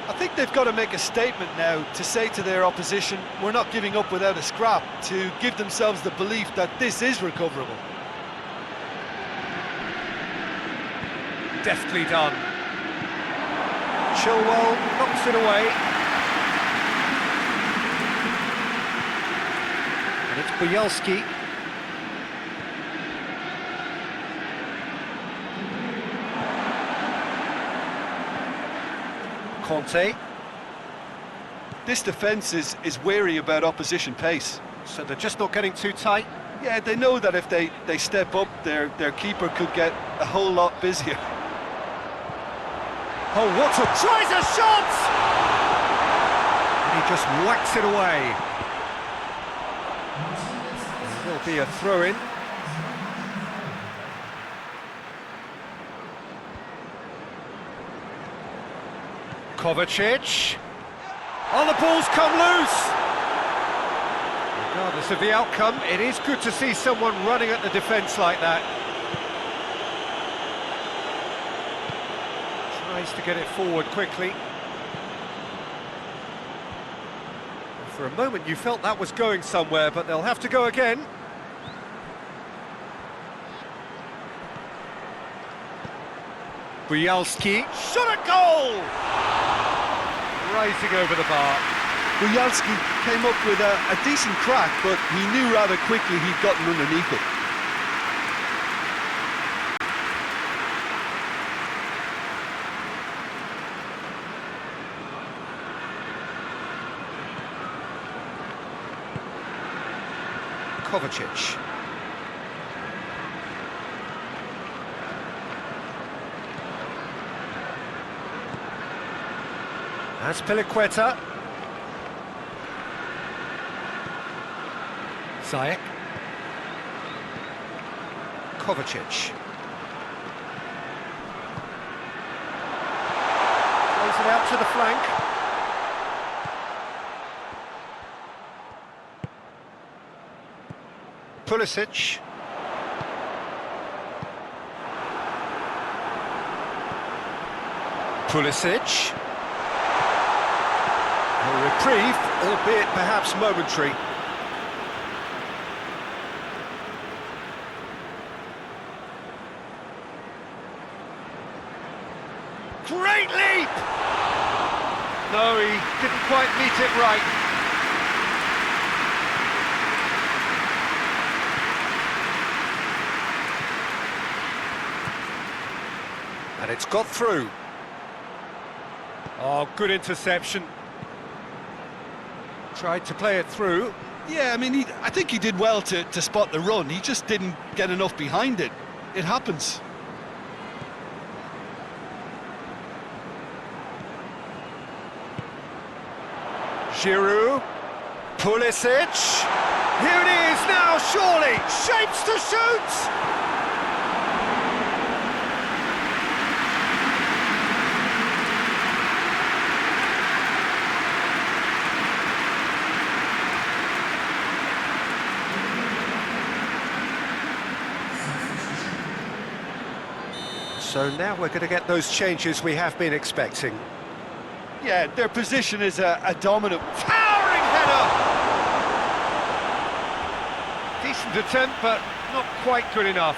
I think they've got to make a statement now to say to their opposition, we're not giving up without a scrap, to give themselves the belief that this is recoverable. Deftly done. Chilwell knocks it away. And it's Bielski. Conte. This defence is wary about opposition pace. So they're just not getting too tight. Yeah, they know that if they step up, their keeper could get a whole lot busier. Oh, what a... Tries a shot! And he just whacks it away. There will be a throw-in. Kovacic. Oh, the ball's come loose! Regardless of the outcome, it is good to see someone running at the defence like that. Tries to get it forward quickly. For a moment you felt that was going somewhere, but they'll have to go again. Bielski. Shot a goal! Rising over the bar. Bielski came up with a decent crack, but he knew rather quickly he'd gotten underneath it. Kovacic. Azpilicueta. Ziyech. Kovacic. Plays it out to the flank. Pulisic. Pulisic. A reprieve, albeit perhaps momentary. Great leap! No, he didn't quite meet it right. And it's got through. Oh, good interception. Tried to play it through. Yeah, I mean, I think he did well to spot the run. He just didn't get enough behind it. It happens. Giroud, Pulisic, here it is now, surely, shapes to shoot! So now we're going to get those changes we have been expecting. Yeah, their position is a dominant... Towering header! Decent attempt, but not quite good enough.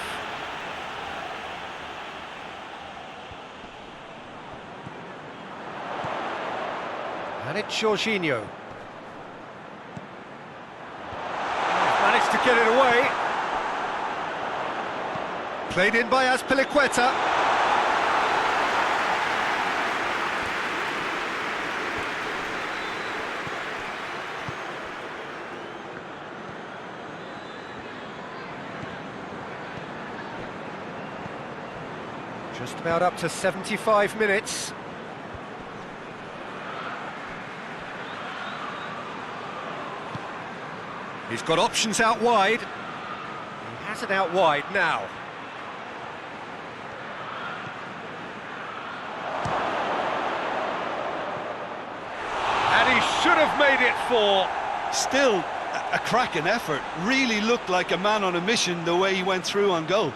And it's Jorginho. Managed to get it away. Played in by Azpilicueta. Just about up to 75 minutes. He's got options out wide. He has it out wide now. And he should have made it 4. Still a cracking effort. Really looked like a man on a mission the way he went through on goal.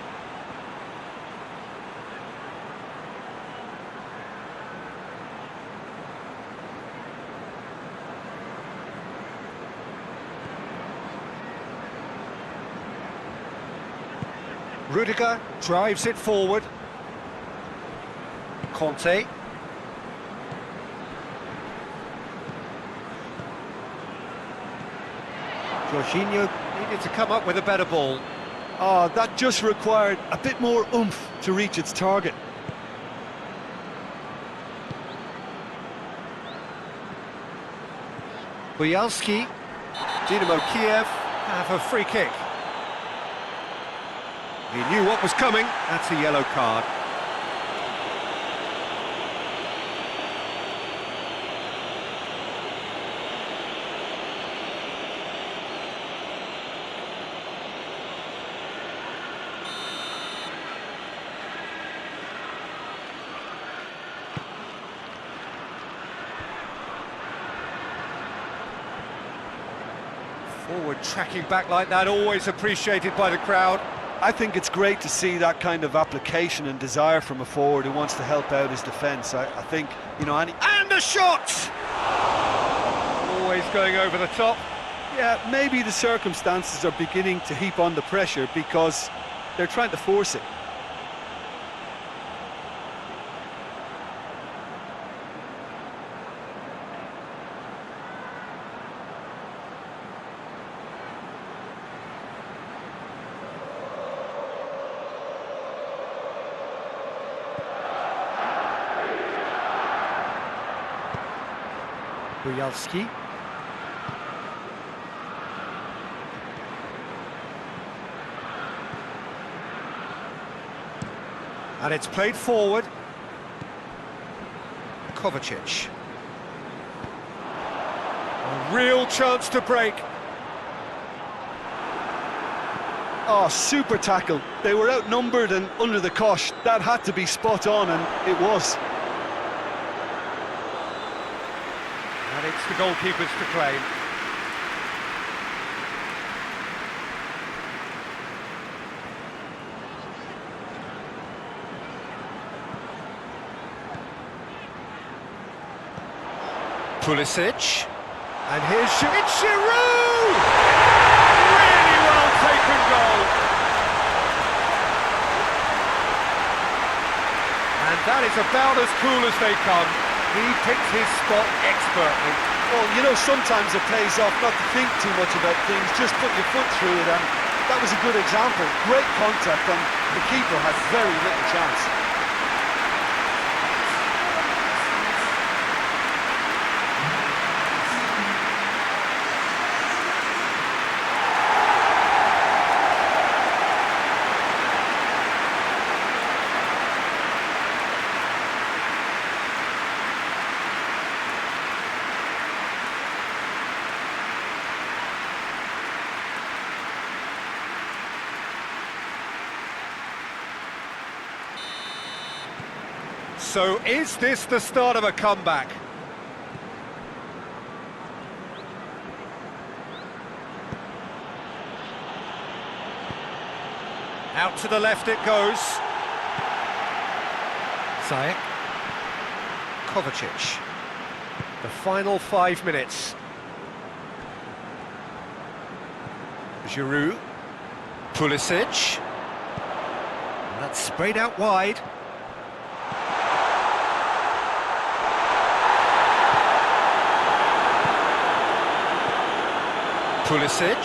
Rudiger drives it forward. Conte. Jorginho needed to come up with a better ball. Oh, that just required a bit more oomph to reach its target. Boyalski. Dynamo Kiev have a free kick. He knew what was coming. That's a yellow card. Forward tracking back like that, always appreciated by the crowd. I think it's great to see that kind of application and desire from a forward who wants to help out his defence. I think, you know, and a shot! Always going over the top. Yeah, maybe the circumstances are beginning to heap on the pressure because they're trying to force it. Boyalski. And it's played forward. Kovacic. A real chance to break. Oh, super tackle. They were outnumbered and under the cosh. That had to be spot on, and it was. And it's the goalkeepers to claim. Pulisic. And here's it's Giroud! Really well taken goal. And that is about as cool as they come. He picked his spot expertly. Well, you know, sometimes it pays off not to think too much about things, just put your foot through it, and that was a good example. Great contact, and the keeper had very little chance. So is this the start of a comeback? Out to the left it goes. Ziyech. Kovacic. The final 5 minutes. Giroud. Pulisic. And that's sprayed out wide. Pulisic.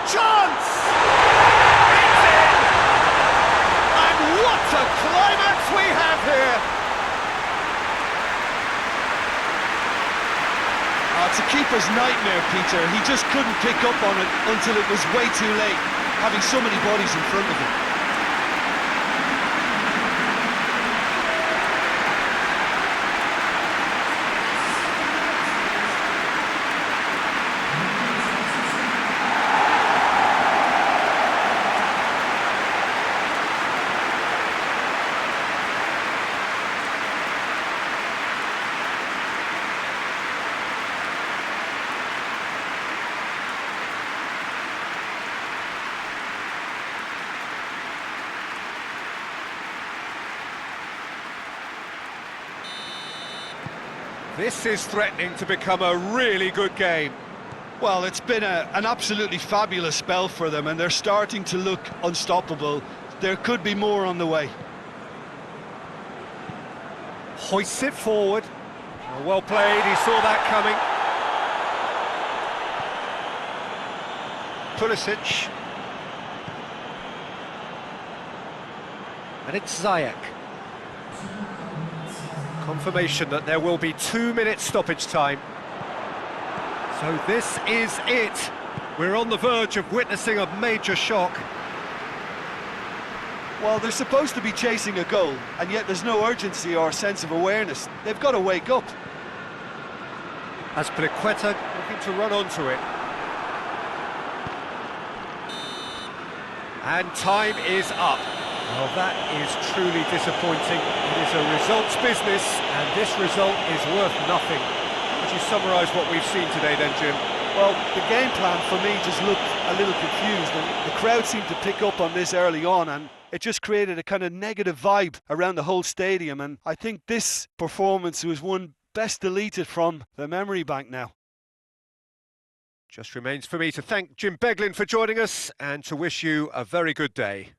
Chance! It's in! And what a climax we have here! It's a keeper's nightmare, Peter. He just couldn't pick up on it until it was way too late, having so many bodies in front of him. This is threatening to become a really good game. Well, it's been an absolutely fabulous spell for them, and they're starting to look unstoppable. There could be more on the way. Hoists it forward. Well played, he saw that coming. Pulisic. And it's Ziyech. Confirmation that there will be 2 minutes stoppage time. So this is it. We're on the verge of witnessing a major shock. Well, they're supposed to be chasing a goal, and yet there's no urgency or sense of awareness. They've got to wake up. As Pliqueta looking to run onto it. And time is up. Well, that is truly disappointing. It is a results business, and this result is worth nothing. Would you summarise what we've seen today then, Jim? Well, the game plan for me just looked a little confused, and the crowd seemed to pick up on this early on, and it just created a kind of negative vibe around the whole stadium, and I think this performance was one best deleted from the memory bank now. Just remains for me to thank Jim Beglin for joining us, and to wish you a very good day.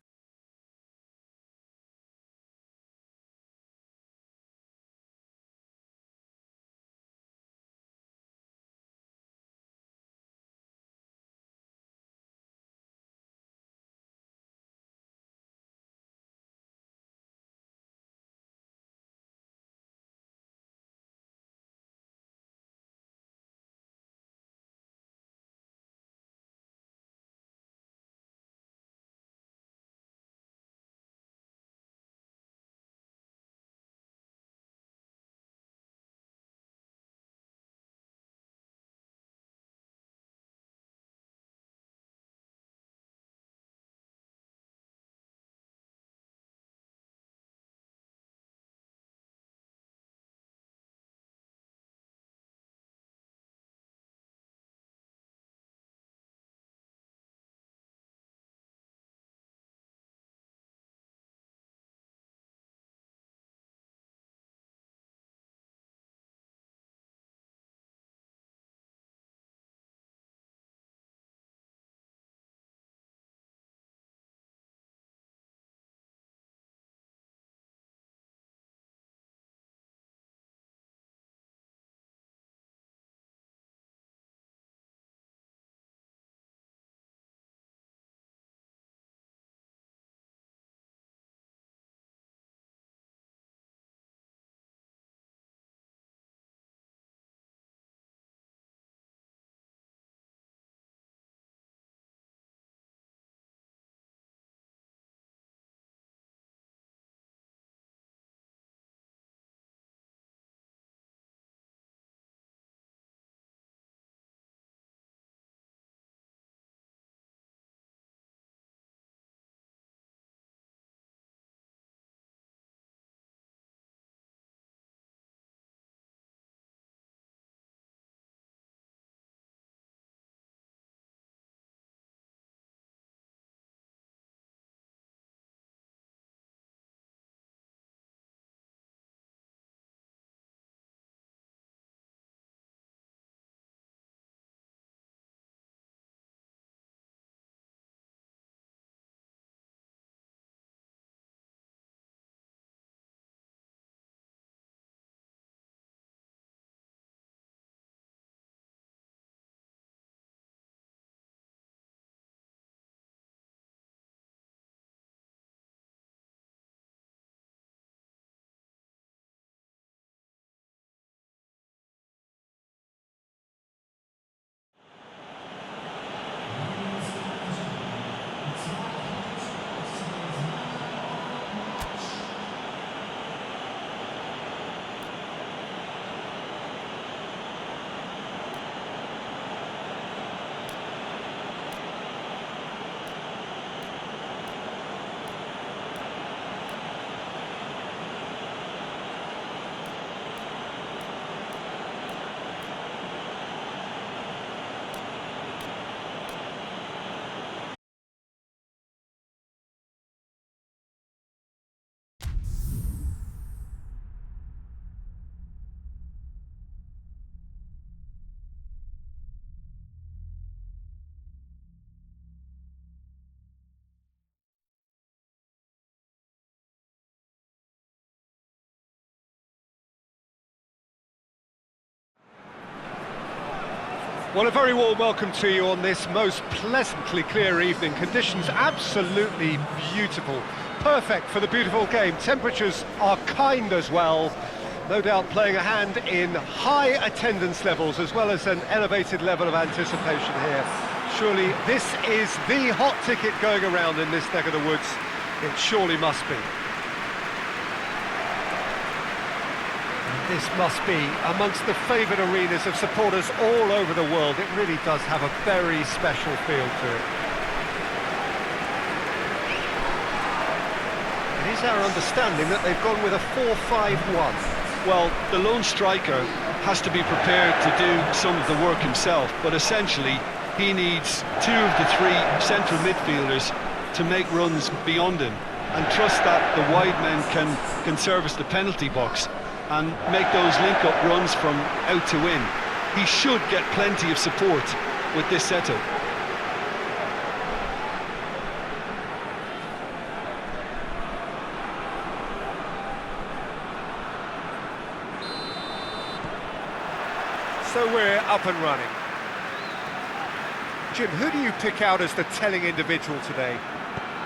Well, a very warm welcome to you on this most pleasantly clear evening. Conditions absolutely beautiful. Perfect for the beautiful game. Temperatures are kind as well. No doubt playing a hand in high attendance levels as well as an elevated level of anticipation here. Surely this is the hot ticket going around in this neck of the woods. It surely must be. This must be amongst the favoured arenas of supporters all over the world. It really does have a very special feel to it. It is our understanding that they've gone with a 4-5-1. Well, the lone striker has to be prepared to do some of the work himself, but essentially he needs two of the three central midfielders to make runs beyond him and trust that the wide men can service the penalty box and make those link-up runs from out to in. He should get plenty of support with this setup. So we're up and running. Jim, who do you pick out as the telling individual today?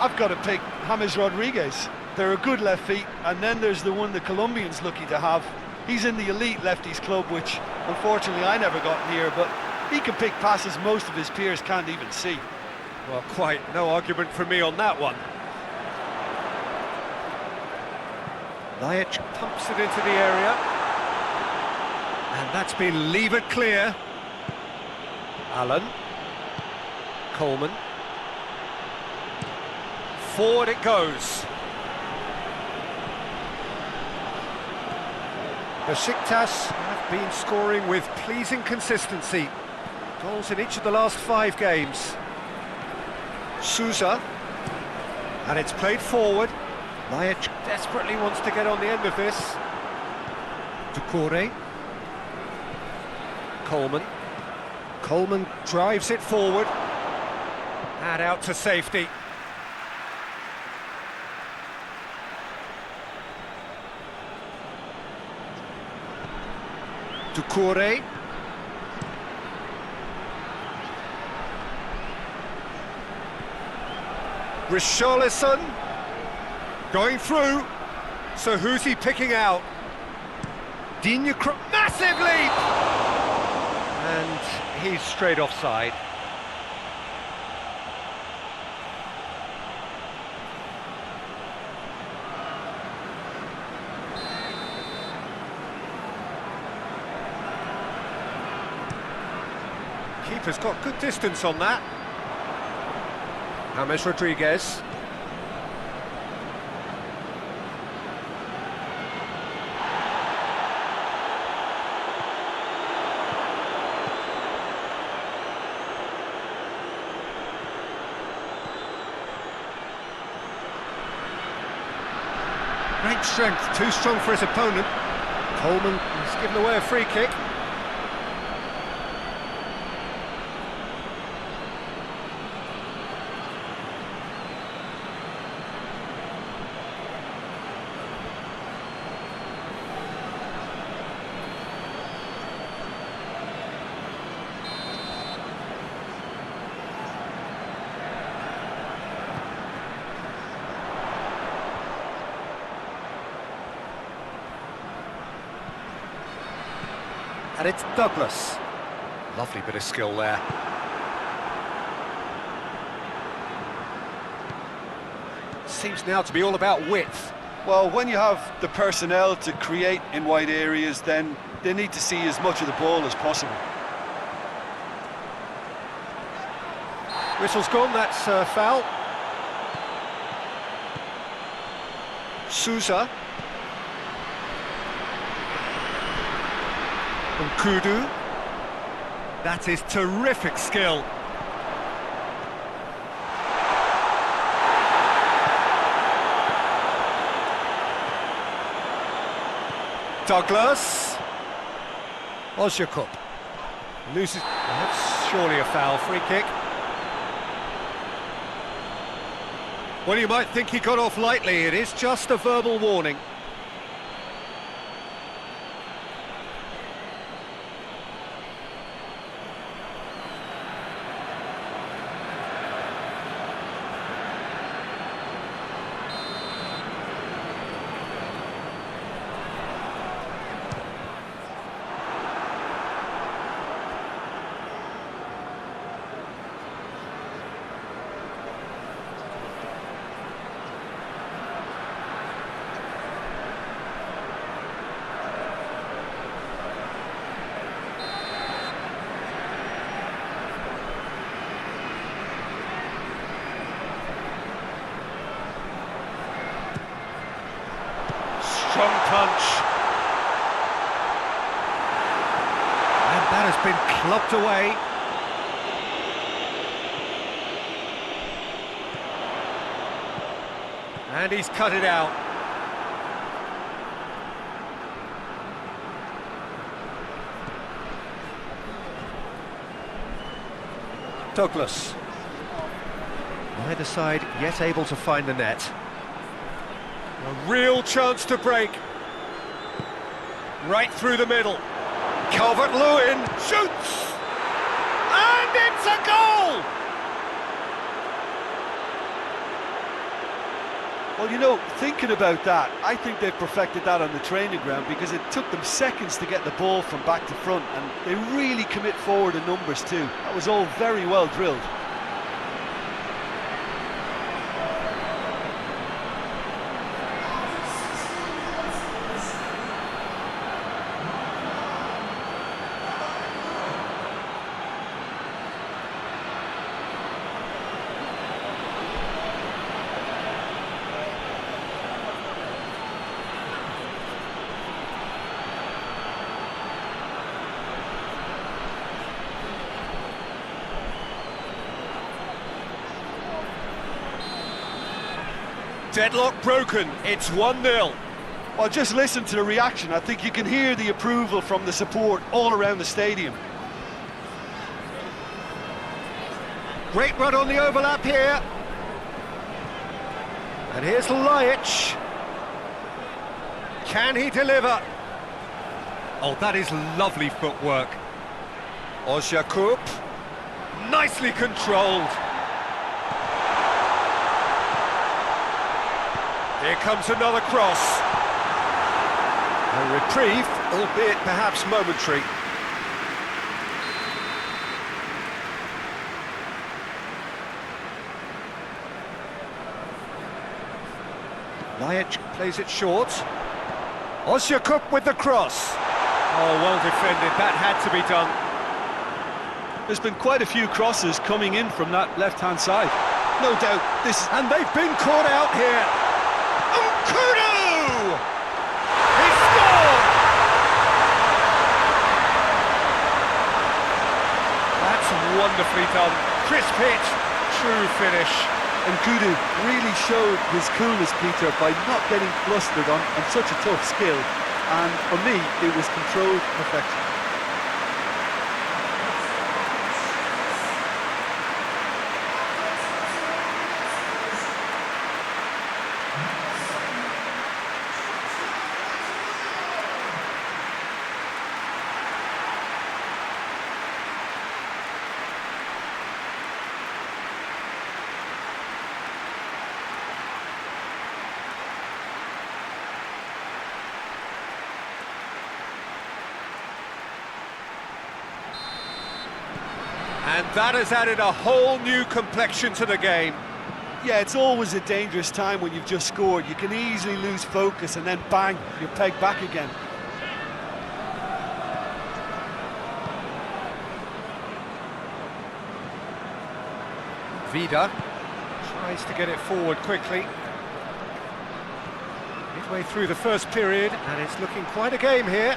I've got to pick James Rodriguez. They're a good left feet, and then there's the one the Colombian's lucky to have. He's in the elite lefties club, which unfortunately I never got near, but he can pick passes most of his peers can't even see. Well, quite no argument from me on that one. Lajic pumps it into the area. And that's been levered clear. Allen. Coleman. Forward it goes. BEŞİKTAŞ have been scoring with pleasing consistency. Goals in each of the last 5 games. Sousa. And it's played forward. Lajic desperately wants to get on the end of this. Doucouré. Coleman. Coleman drives it forward. And out to safety. Doucouré. Richarlison going through. So who's he picking out? DYNAMO, massive leap! And he's straight offside. Keeper's got good distance on that. James Rodriguez. Great strength, too strong for his opponent. Coleman has given away a free kick. And it's Douglas. Lovely bit of skill there. Seems now to be all about width. Well, when you have the personnel to create in wide areas, then they need to see as much of the ball as possible. Whistle's gone, that's foul. Sousa. And Kudu. That is terrific skill. Douglas. Ozyakup. Loses. That's surely a foul. Free kick. Well, you might think he got off lightly. It is just a verbal warning. Strong punch. And that has been clubbed away. And he's cut it out. Douglas. Neither side yet able to find the net. A real chance to break. Right through the middle. Calvert-Lewin shoots! And it's a goal! Well, you know, thinking about that, I think they've perfected that on the training ground because it took them seconds to get the ball from back to front, and they really commit forward in numbers too. That was all very well drilled. Deadlock broken, it's 1-0. Well, just listen to the reaction. I think you can hear the approval from the support all around the stadium. Great run on the overlap here. And here's Lajic. Can he deliver? Oh, that is lovely footwork. Ozyakup. Nicely controlled. Here comes another cross. A reprieve, albeit perhaps momentary. Lajic plays it short. Ozyakup with the cross. Oh, well defended, that had to be done. There's been quite a few crosses coming in from that left-hand side. No doubt this... And they've been caught out here. Kudu! He scored! That's wonderfully done. Crisp hit, true finish. And Kudu really showed his coolness, Peter, by not getting flustered on such a tough skill. And for me, it was controlled perfection. And that has added a whole new complexion to the game. Yeah, it's always a dangerous time when you've just scored. You can easily lose focus and then bang, you're pegged back again. Vida tries to get it forward quickly. Midway through the first period, and it's looking quite a game here.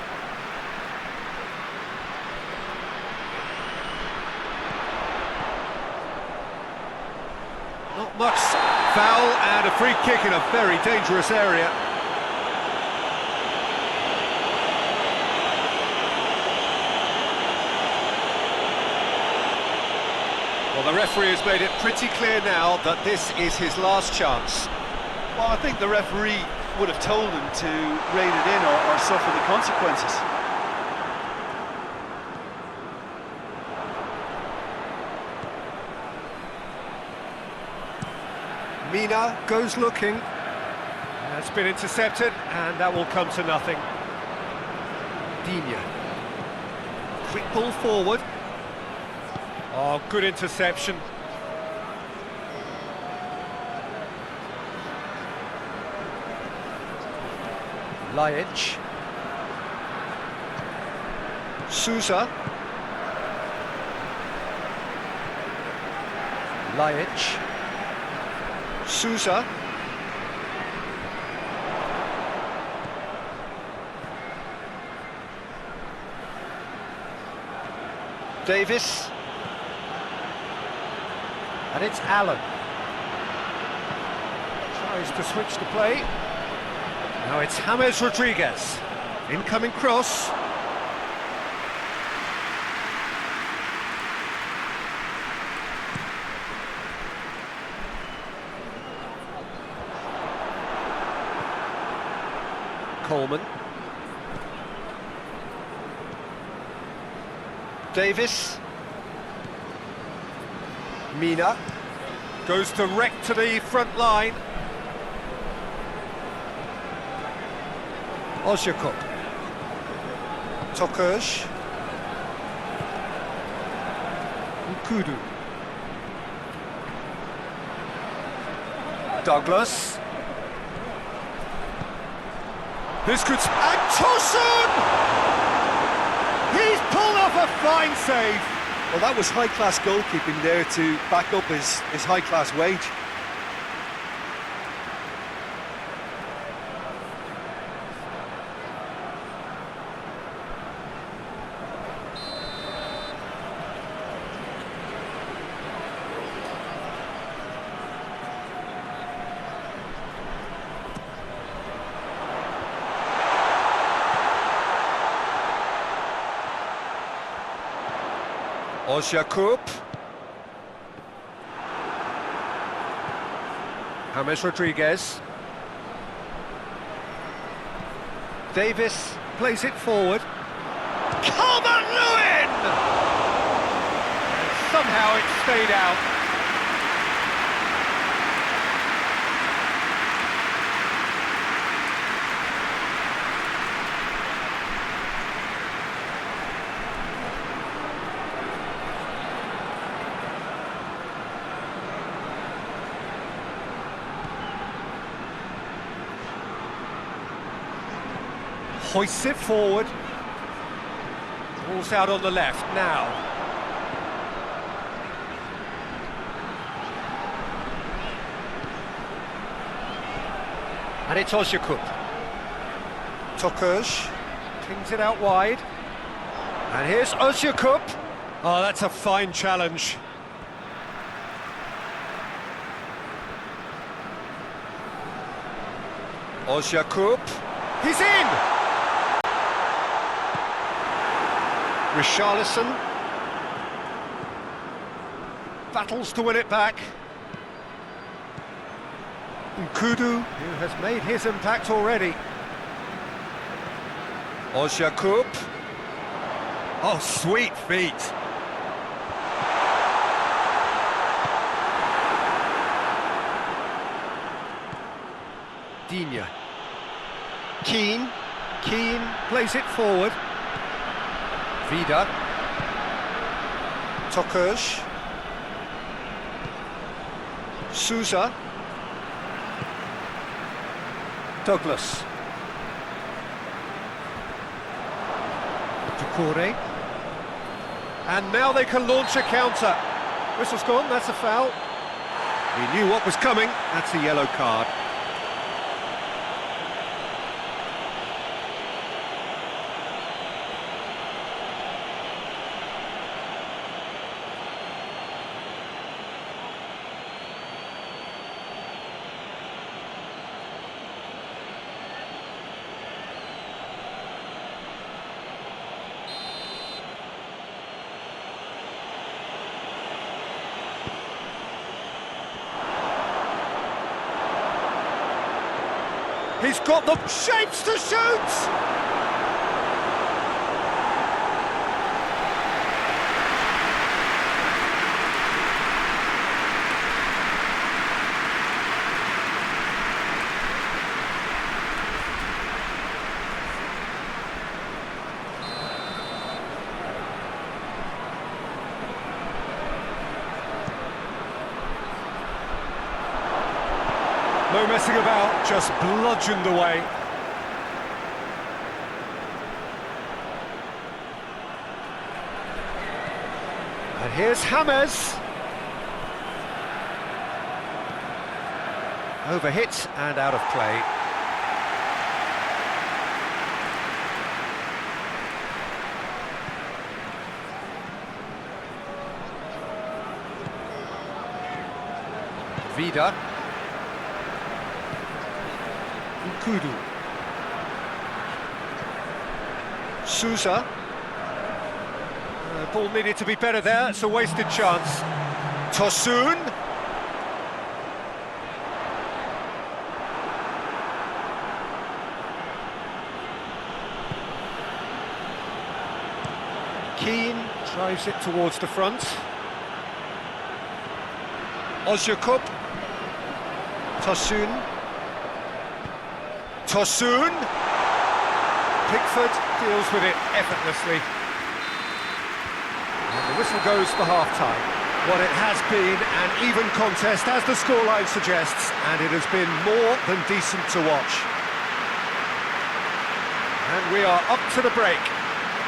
Not much. Foul and a free kick in a very dangerous area. Well, the referee has made it pretty clear now that this is his last chance. Well, I think the referee would have told him to rein it in or suffer the consequences. Mina goes looking. That's been intercepted, and that will come to nothing. Digne. Quick ball forward. Oh, good interception. Lajic. Sousa. Lajic. Sousa. Davis. And it's Allen. Tries to switch the play. Now it's James Rodriguez. Incoming cross. Coleman. Davis. Mina. Goes direct to the front line. Ozyakup. Tokuş. Nkudu. Douglas. This could... And Tosun! He's pulled off a fine save. Well, that was high-class goalkeeping there to back up his high-class wage. Ozyakup. James Rodriguez. Davis plays it forward. Calvert-Lewin! Somehow it stayed out. Hoists it forward. Ball's out on the left now. And it's Ozyakup. Tokuş. Pings it out wide. And here's Ozyakup. Oh, that's a fine challenge. Ozyakup. He's in! Richarlison battles to win it back. Nkudu, who has made his impact already. Ozyakup. Oh, sweet feet. Digne. Keane plays it forward. Vida. Tokuş. Souza. Douglas. Ducouré. And now they can launch a counter. Whistle's gone, that's a foul. He knew what was coming, that's a yellow card. He's got the shapes to shoot! No messing about, just bludgeoned away. And here's James. Overhit and out of play. Vida. Nkudu. Sousa. Ball needed to be better there, it's a wasted chance. Tosun. Keane drives it towards the front. Ozyakup. Tosun. Tosun. Pickford deals with it effortlessly. And the whistle goes for half-time. What it has been an even contest, as the scoreline suggests, and it has been more than decent to watch. And we are up to the break.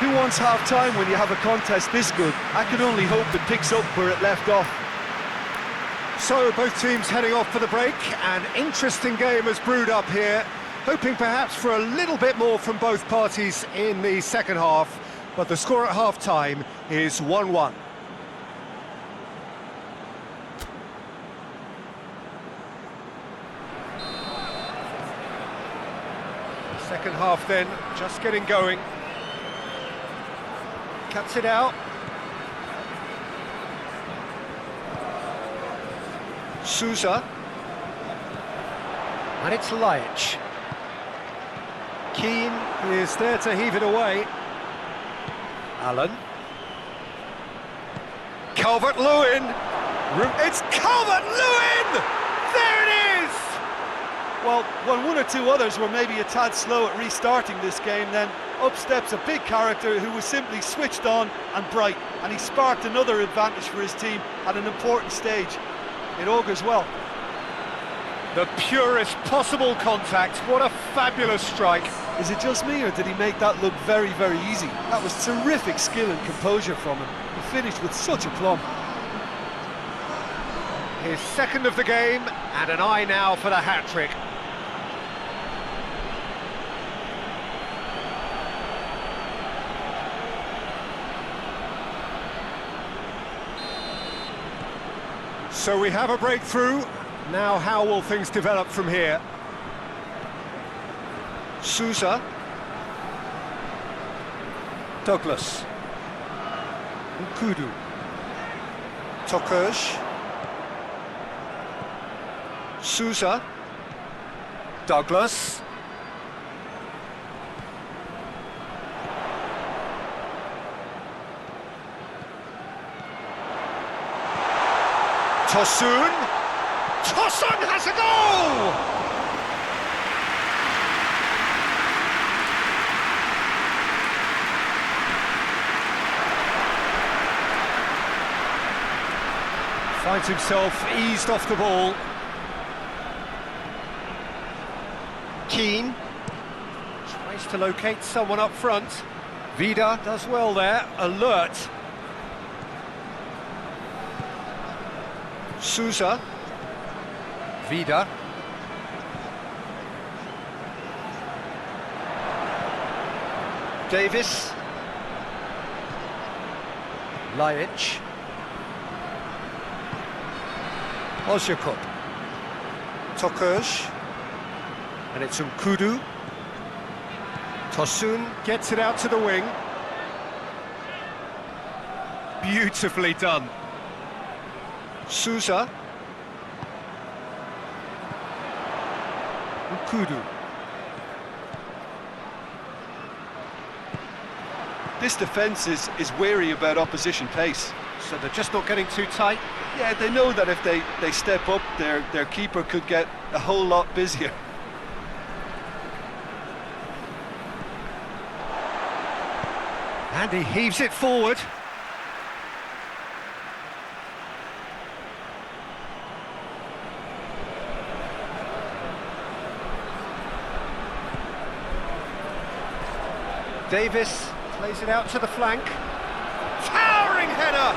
Who wants half-time when you have a contest this good? I can only hope it picks up where it left off. So both teams heading off for the break. An interesting game has brewed up here, hoping perhaps for a little bit more from both parties in the second half, but the score at half-time is 1-1. Second half then, just getting going. Cuts it out. Sousa. And it's Laic. Keane is there to heave it away. Allen. Calvert-Lewin. It's Calvert-Lewin! There it is! Well, when one or two others were maybe a tad slow at restarting this game, then up steps a big character who was simply switched on and bright, and he sparked another advantage for his team at an important stage. It augurs well. The purest possible contact. What a fabulous strike. Is it just me, or did he make that look very, very easy? That was terrific skill and composure from him. He finished with such aplomb. His second of the game, and an eye now for the hat-trick. So we have a breakthrough. Now how will things develop from here? Sousa. Douglas. Nkudu. Tokuj. Sousa. Douglas. Tosun. Tosun has a goal! Finds himself eased off the ball. Keane tries to locate someone up front. Vida does well there, alert. Sousa. Vida. Davis. Laic. Ozyakup. Tokuj. And it's Nkudu. Tosun gets it out to the wing. Beautifully done. Sousa. Nkudu. This defence is wary about opposition pace. So they're just not getting too tight? Yeah, they know that if they step up, their keeper could get a whole lot busier. And he heaves it forward. Davis plays it out to the flank. Towering header!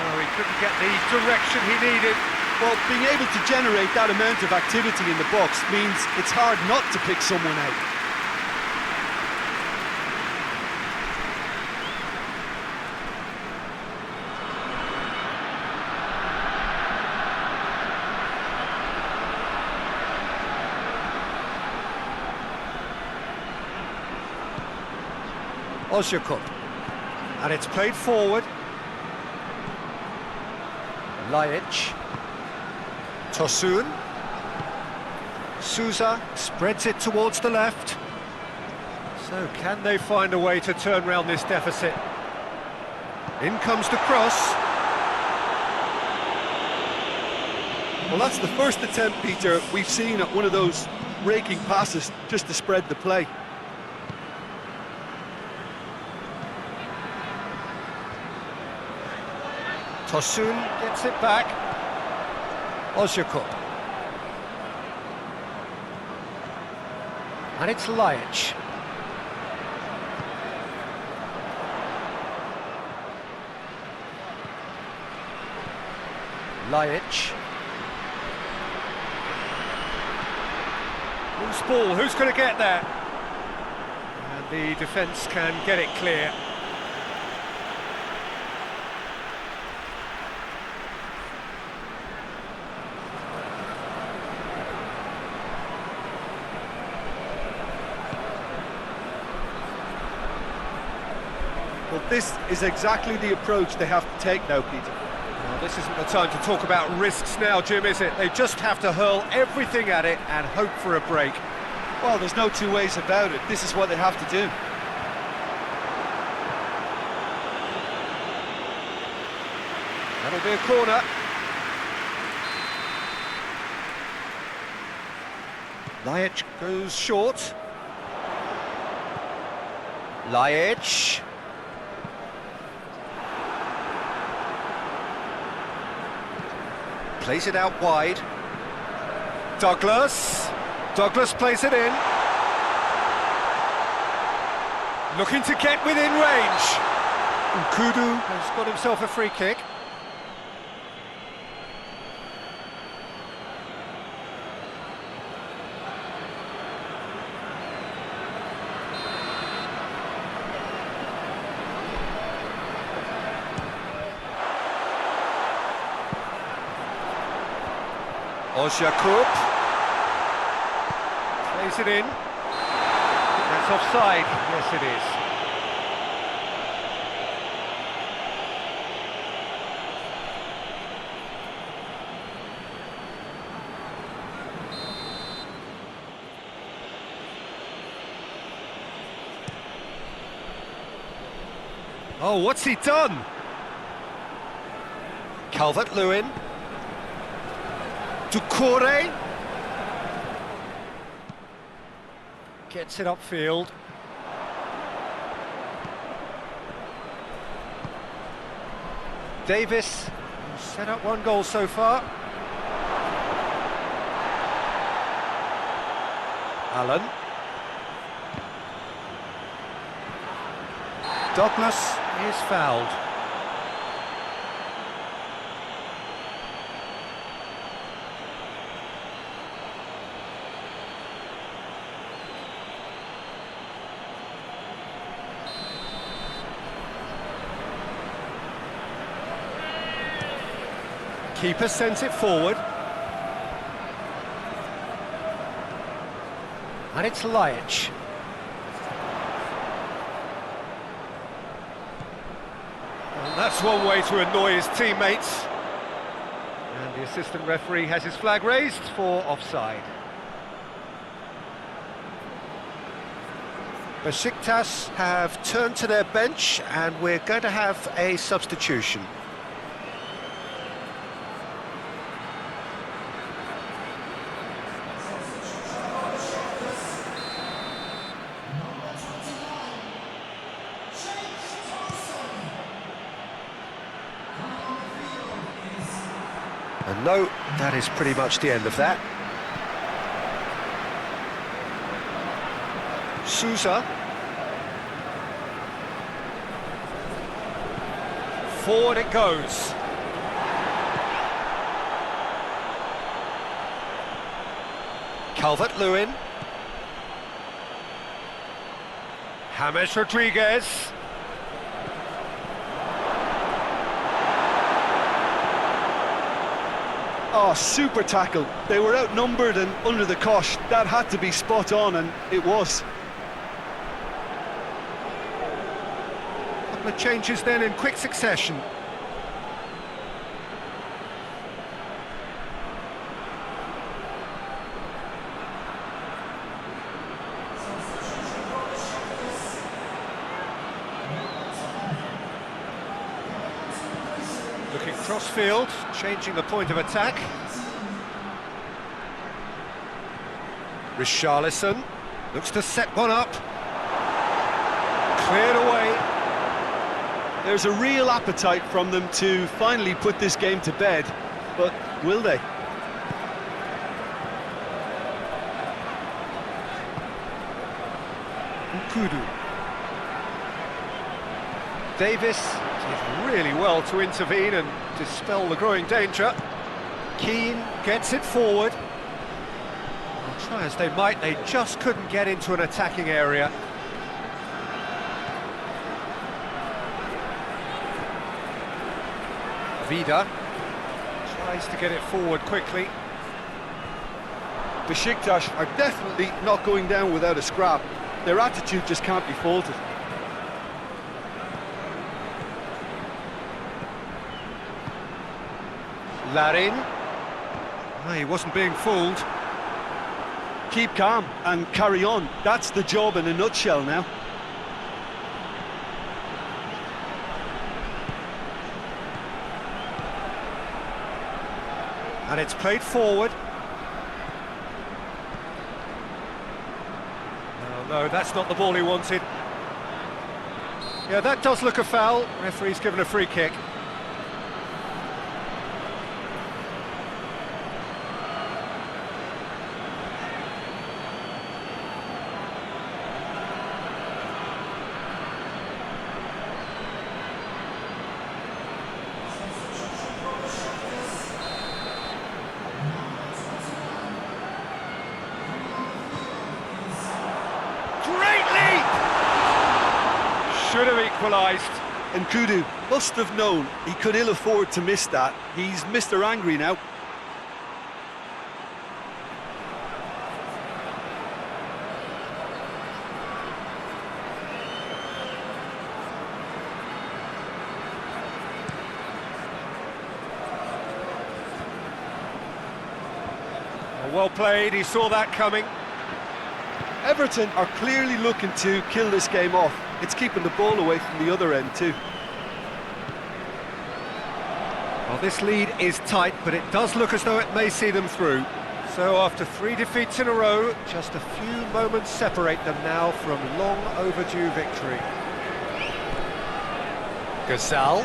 Oh, he couldn't get the direction he needed. Well, being able to generate that amount of activity in the box means it's hard not to pick someone out. Ozyakup. And it's played forward. Lajic. Tosun. Sousa spreads it towards the left. So can they find a way to turn round this deficit? In comes the cross. Well, that's the first attempt, Peter, we've seen at one of those raking passes just to spread the play. Tosun gets it back. Ozyakup. And it's Lajic. Lajic. Loose ball, who's going to get there? And the defence can get it clear. Well, this is exactly the approach they have to take now, Peter. Well, this isn't the time to talk about risks now, Jim, is it? They just have to hurl everything at it and hope for a break. Well, there's no two ways about it. This is what they have to do. That'll be a corner. Lajic goes short. Lajic. Plays it out wide. Douglas. Douglas plays it in. Looking to get within range. Nkudu has got himself a free kick. Ozyakup plays it in. That's offside. Yes, it is. Oh, what's he done? Calvert-Lewin. Doucouré gets it upfield. Davis set up one goal so far. Allen. Douglas is fouled. Keeper sends it forward. And it's Lajic. Well, that's one way to annoy his teammates. And the assistant referee has his flag raised for offside. Beşiktaş have turned to their bench and we're going to have a substitution. And no, that is pretty much the end of that. Sousa. Forward it goes. Calvert-Lewin. James Rodriguez. Oh, super tackle. They were outnumbered and under the cosh. That had to be spot on, and it was. couple of changes then in quick succession. Looking cross-field, changing the point of attack. Richarlison looks to set one up. Cleared away. There's a real appetite from them to finally put this game to bed, but will they? Kudu. Davis did really well to intervene and dispel the growing danger. Keane gets it forward. Well, try as they might, they just couldn't get into an attacking area. Vida tries to get it forward quickly. BEŞİKTAŞ are definitely not going down without a scrap. Their attitude just can't be faulted. Larin. Oh, he wasn't being fooled. Keep calm and carry on. That's the job in a nutshell now. And it's played forward. Oh, no, that's not the ball he wanted. Yeah, that does look a foul. Referee's given a free kick. Should have equalised. And Kudu must have known he could ill afford to miss that. He's Mr. Angry now. Well played, he saw that coming. Everton are clearly looking to kill this game off. It's keeping the ball away from the other end too. Well, this lead is tight, but it does look as though it may see them through. So after 3 defeats in a row, just a few moments separate them now from long overdue victory. Gazal.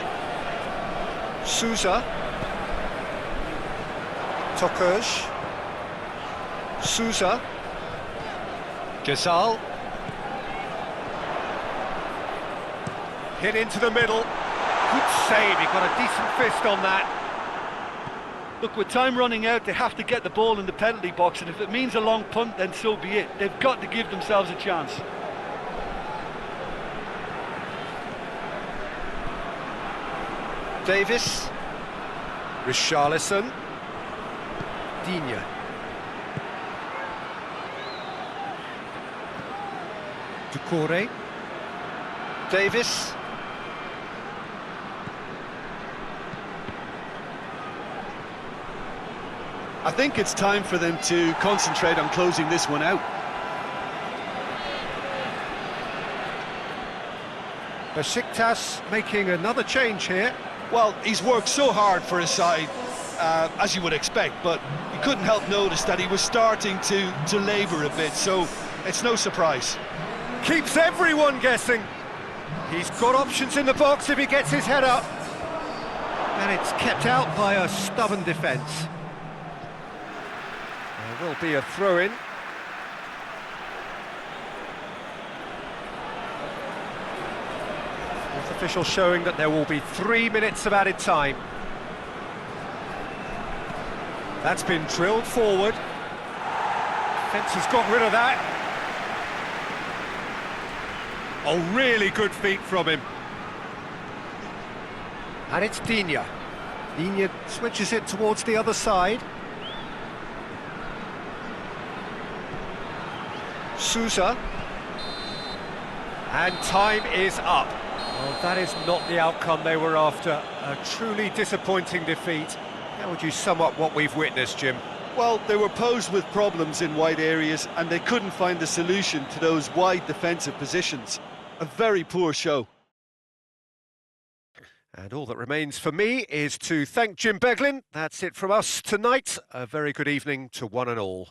Souza. Tokush. Souza. Gazal. Hit into the middle. Good save, he got a decent fist on that. Look, with time running out, they have to get the ball in the penalty box, and if it means a long punt, then so be it. They've got to give themselves a chance. Davis. Richarlison. Digne. Ducouré. Davis. I think it's time for them to concentrate on closing this one out. Beşiktaş making another change here. Well, he's worked so hard for his side, as you would expect, but you couldn't help notice that he was starting to labour a bit, so it's no surprise. Keeps everyone guessing. He's got options in the box if he gets his head up. And it's kept out by a stubborn defence. There will be a throw-in. Fourth official showing that there will be 3 minutes of added time. That's been drilled forward. Defence has got rid of that. Oh, really good feet from him. And it's Digne. Digne switches it towards the other side. Souza. And time is up. Well, that is not the outcome they were after. A truly disappointing defeat. How would you sum up what we've witnessed, Jim? Well, they were posed with problems in wide areas and they couldn't find a solution to those wide defensive positions. A very poor show. And all that remains for me is to thank Jim Beglin. That's it from us tonight. A very good evening to one and all.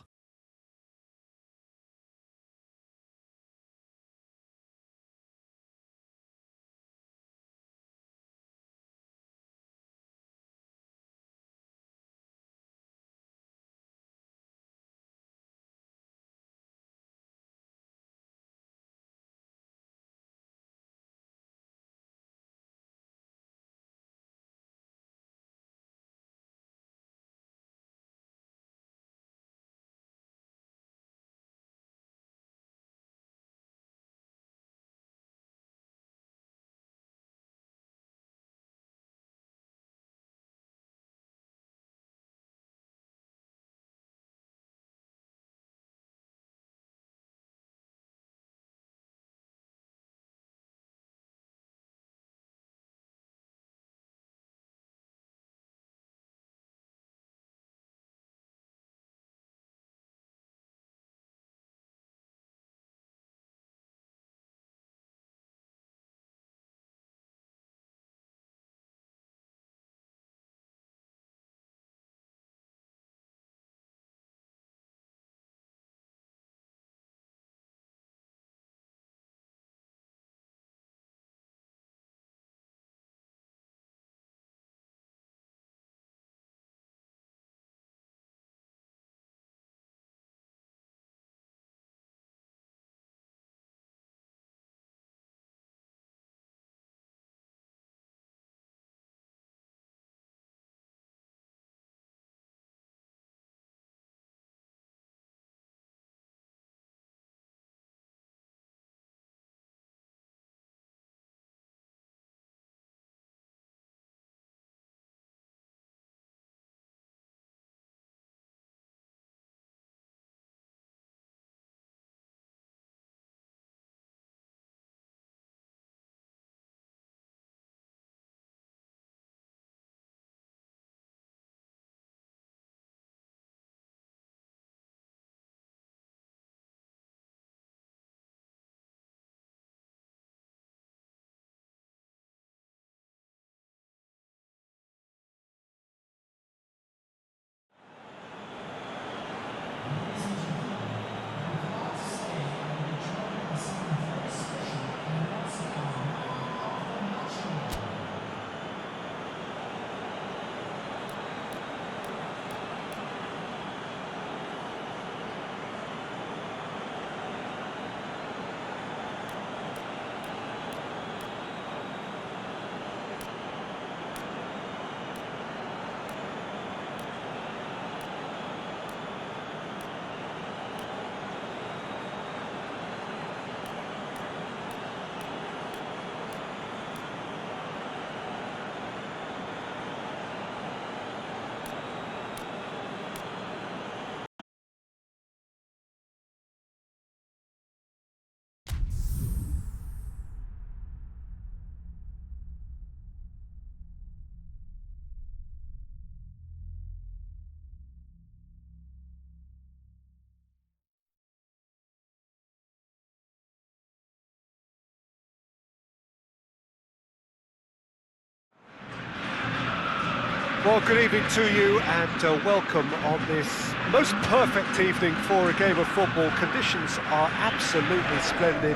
Well, good evening to you and welcome on this most perfect evening for a game of football. Conditions are absolutely splendid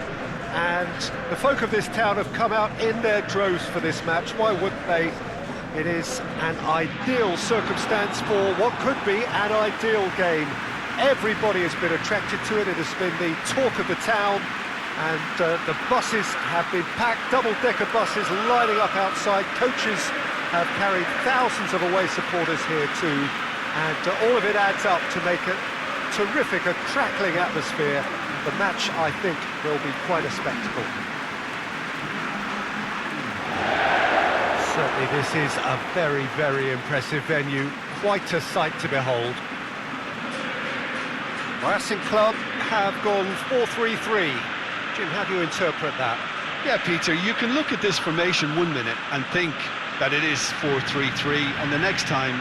and the folk of this town have come out in their droves for this match. Why wouldn't they? It is an ideal circumstance for what could be an ideal game. Everybody has been attracted to it. It has been the talk of the town and the buses have been packed, double-decker buses lining up outside. Coaches have carried thousands of away supporters here too, and all of it adds up to make a terrific, a crackling atmosphere. The match, I think, will be quite a spectacle. Certainly this is a very, very impressive venue, quite a sight to behold. Racing Club have gone 4-3-3. Jim, how do you interpret that? Yeah, Peter, you can look at this formation 1 minute and think that it is 4-3-3, and the next time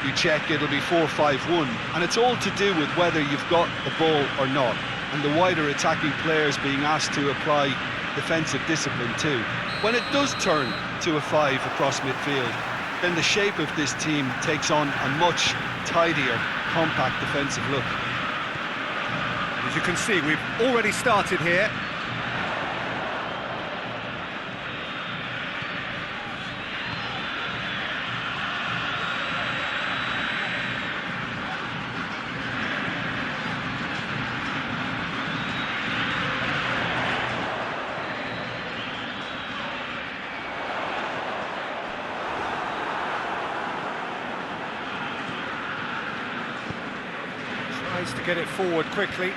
you check it'll be 4-5-1, and it's all to do with whether you've got the ball or not, and the wider attacking players being asked to apply defensive discipline too. When it does turn to a 5 across midfield, then the shape of this team takes on a much tidier, compact defensive look. As you can see, we've already started here. To get it forward quickly.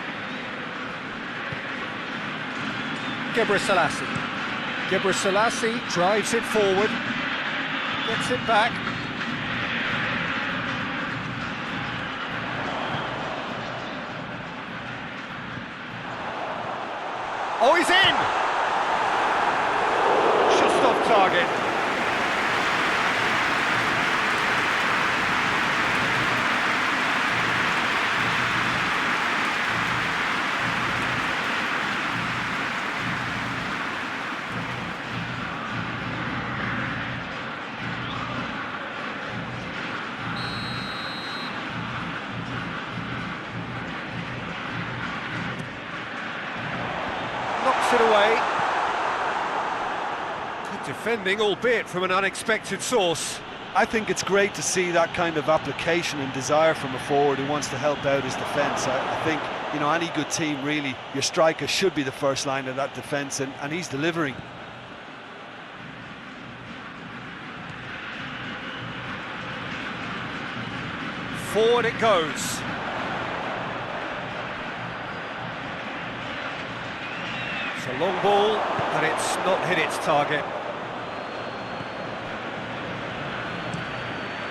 Gebrselassie drives it forward, gets it back. Oh, he's in! Just off target. Knocks it away. Good defending, albeit from an unexpected source. I think it's great to see that kind of application and desire from a forward who wants to help out his defence. I think, you know, any good team, really, your striker should be the first line of that defence, and he's delivering. Forward it goes. It's a long ball, and it's not hit its target.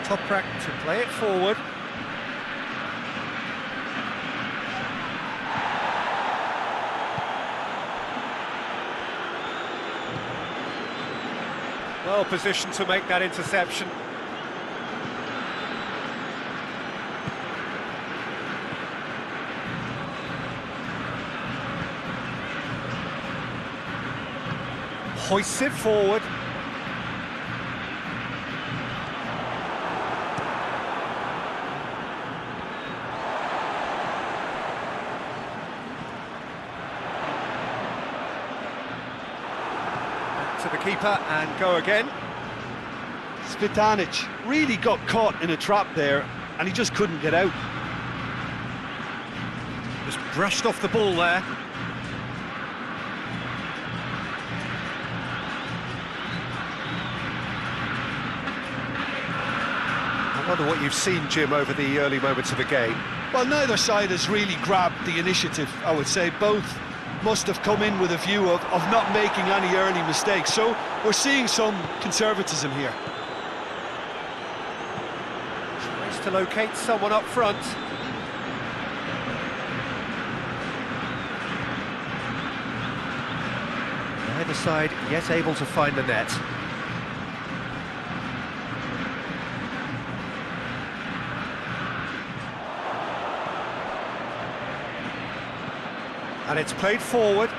Toprak to play it forward. Well positioned to make that interception. Hoists it forward. To the keeper and go again. Cvitanic really got caught in a trap there, and he just couldn't get out. Just brushed off the ball there. I wonder what you've seen, Jim, over the early moments of the game. Well, neither side has really grabbed the initiative, I would say. Both must have come in with a view of not making any early mistakes. So we're seeing some conservatism here. Tries to locate someone up front. Neither side yet able to find the net. And it's played forward.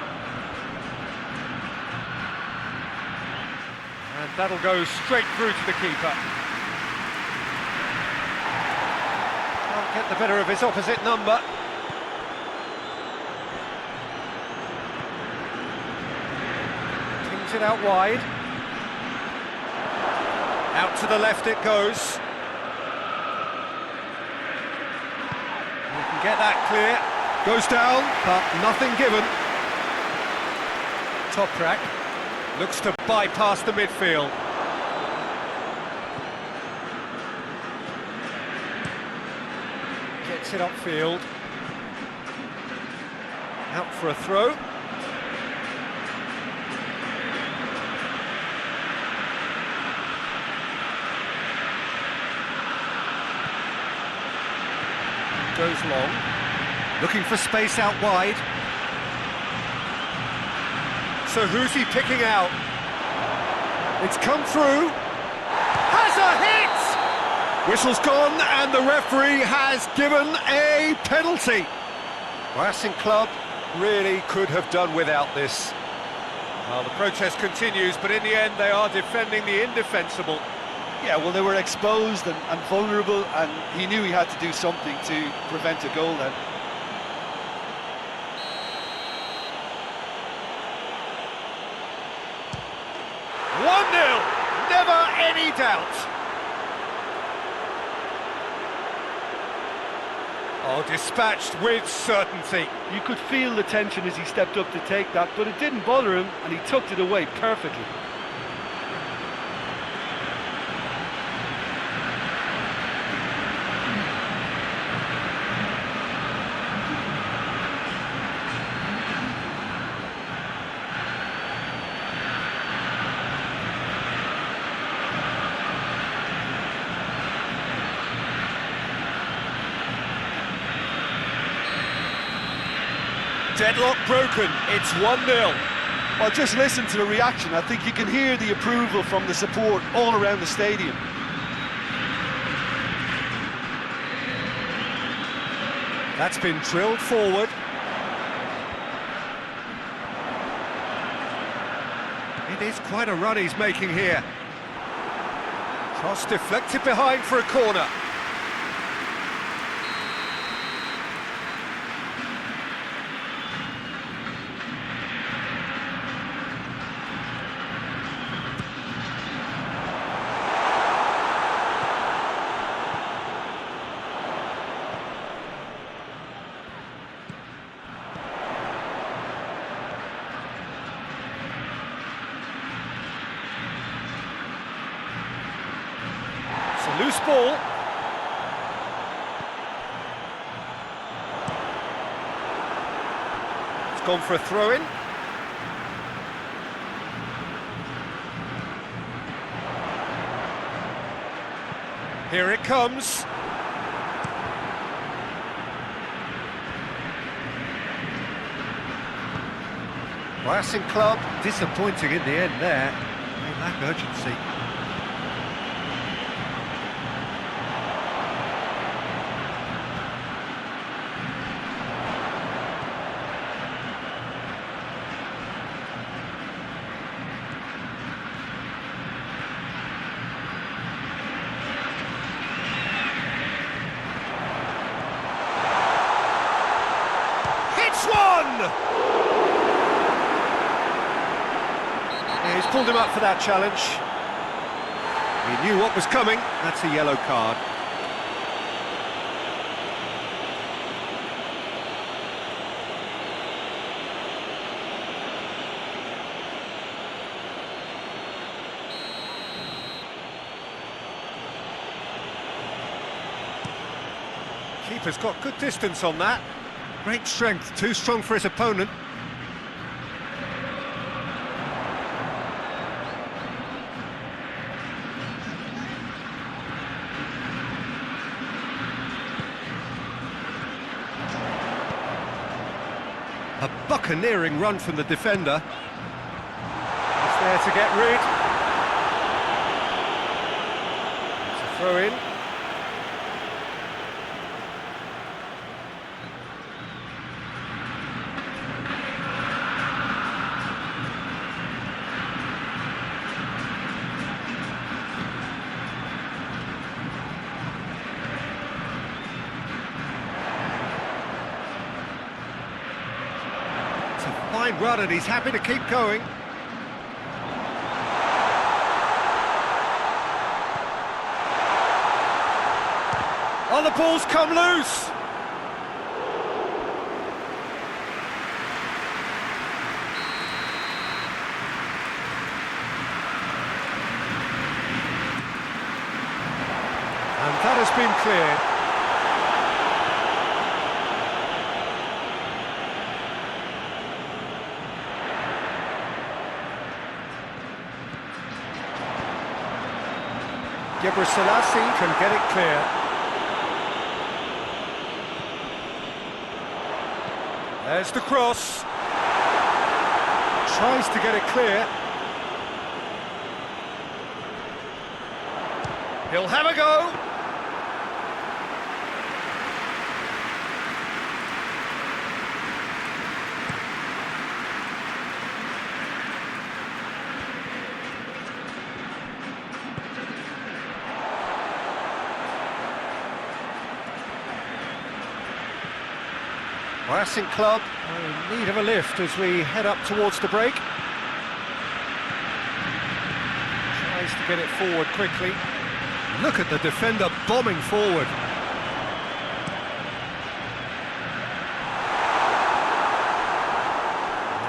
And that'll go straight through to the keeper. Can't get the better of his opposite number. Kings it out wide. Out to the left it goes. We can get that clear. Goes down, but nothing given. Toprak looks to bypass the midfield. Gets it upfield. Out for a throw. Goes long. Looking for space out wide. So who's he picking out? It's come through. Has a hit! Whistle's gone and the referee has given a penalty. Racing Club really could have done without this. Well, the protest continues, but in the end they are defending the indefensible. Yeah, well, they were exposed and vulnerable, and he knew he had to do something to prevent a goal then. Never any doubt. Oh, dispatched with certainty. You could feel the tension as he stepped up to take that, but it didn't bother him, and he tucked it away perfectly. Deadlock broken, it's 1-0. Well, just listen to the reaction. I think you can hear the approval from the support all around the stadium. That's been drilled forward. It is quite a run he's making here. Cross deflected behind for a corner. Loose ball. It's gone for a throw-in. Here it comes. Racing Club disappointing in the end there. They lack urgency. He's pulled him up for that challenge. He knew what was coming. That's a yellow card. Keeper's got good distance on that. Great strength, too strong for his opponent. A buccaneering run from the defender. He's there to get rid. It's a throw in. Fine run and he's happy to keep going. Oh, the ball's come loose. And that has been cleared. Selassie can get it clear. There's the cross. tries to get it clear. He'll have a go. Racing Club are in need of a lift as we head up towards the break. Tries to get it forward quickly. Look at the defender bombing forward.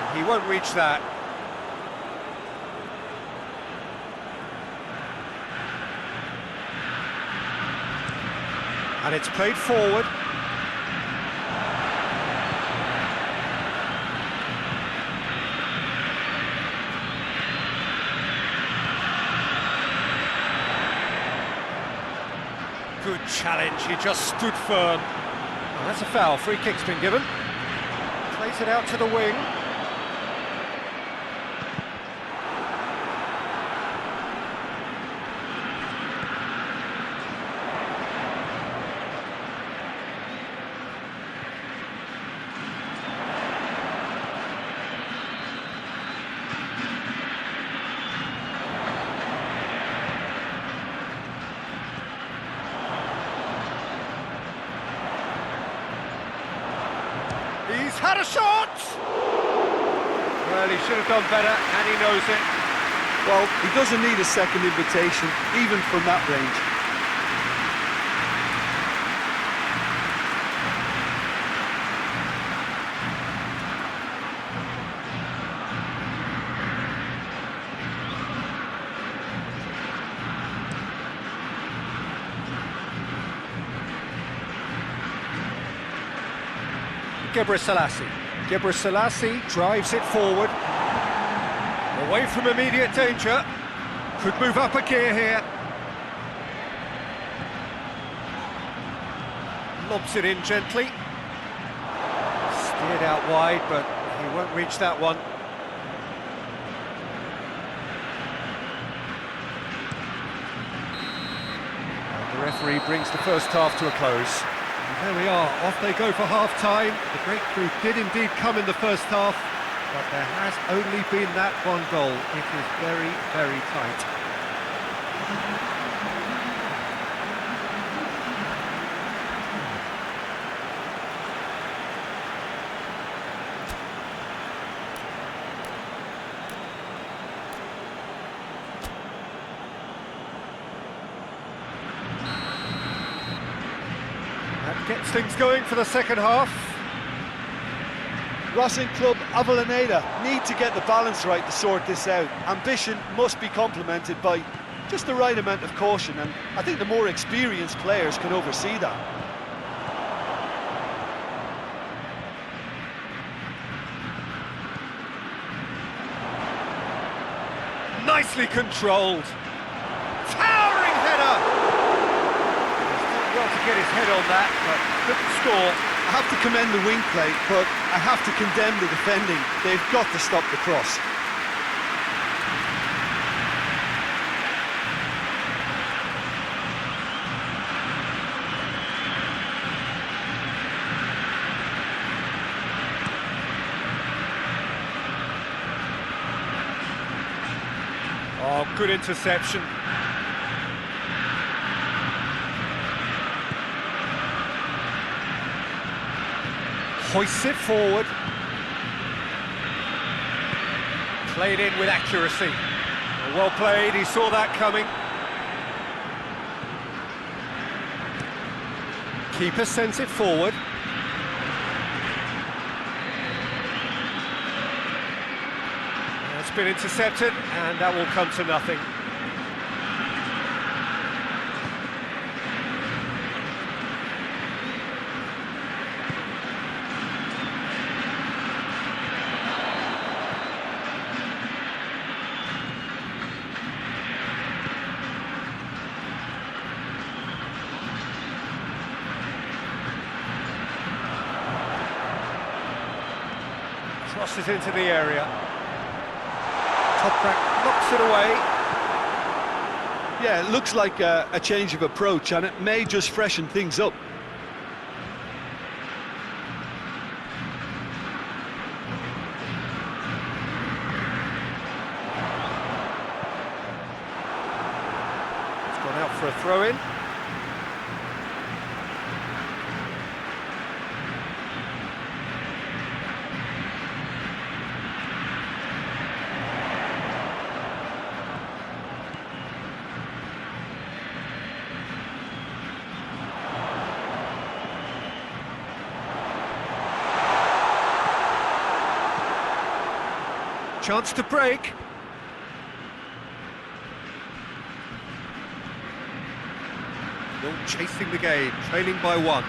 And he won't reach that. And it's played forward. Good challenge, he just stood firm. And that's a foul, free kick's been given. Plays it out to the wing. He's had a shot! Well, he should have done better, and he knows it. Well, he doesn't need a second invitation, even from that range. Gebrselassie drives it forward. Away from immediate danger. Could move up a gear here. Lobs it in gently. Steered out wide, but he won't reach that one. And the referee brings the first half to a close. There we are, off they go for half-time. The breakthrough did indeed come in the first half, but there has only been that one goal. It is very, very tight. Gets things going for the second half. Racing Club Avellaneda need to get the balance right to sort this out. Ambition must be complemented by just the right amount of caution, and I think the more experienced players can oversee that. Nicely controlled. Towering header! Well to get his head on that, but couldn't score. I have to commend the wing play, but I have to condemn the defending. They've got to stop the cross. Oh, good interception. Hoists it forward. Played in with accuracy. Well played, he saw that coming. Keeper sends it forward. It's been intercepted, and that will come to nothing. Crosses into the area. Toprak knocks it away. Yeah, it looks like a change of approach, and it may just freshen things up. It's gone out for a throw-in. Chance to break. Still chasing the game, trailing by 1.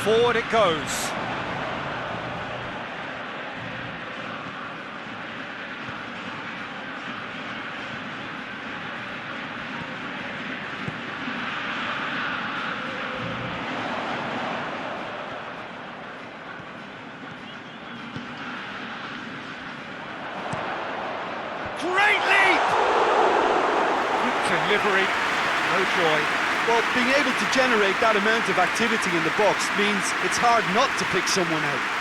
Forward it goes. Great leap! Good delivery, no joy. Well, being able to generate that amount of activity in the box means it's hard not to pick someone out.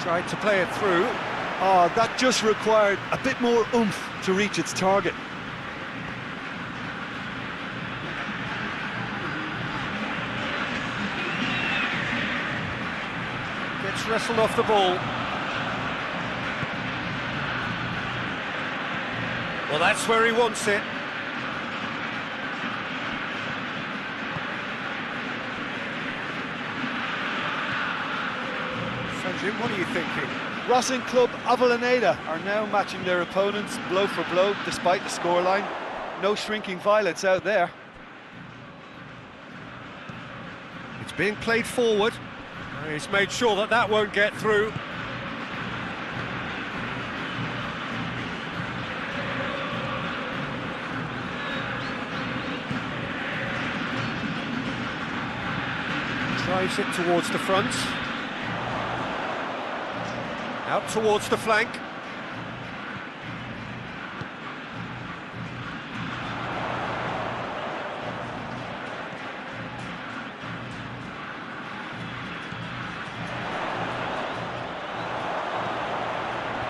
Tried to play it through. Oh, that just required a bit more oomph to reach its target. Gets wrestled off the ball. Well, that's where he wants it. Jim, what are you thinking? Racing Club Avellaneda are now matching their opponents blow for blow despite the scoreline. No shrinking violets out there. It's being played forward. He's made sure that that won't get through. Drives it towards the front. Out towards the flank.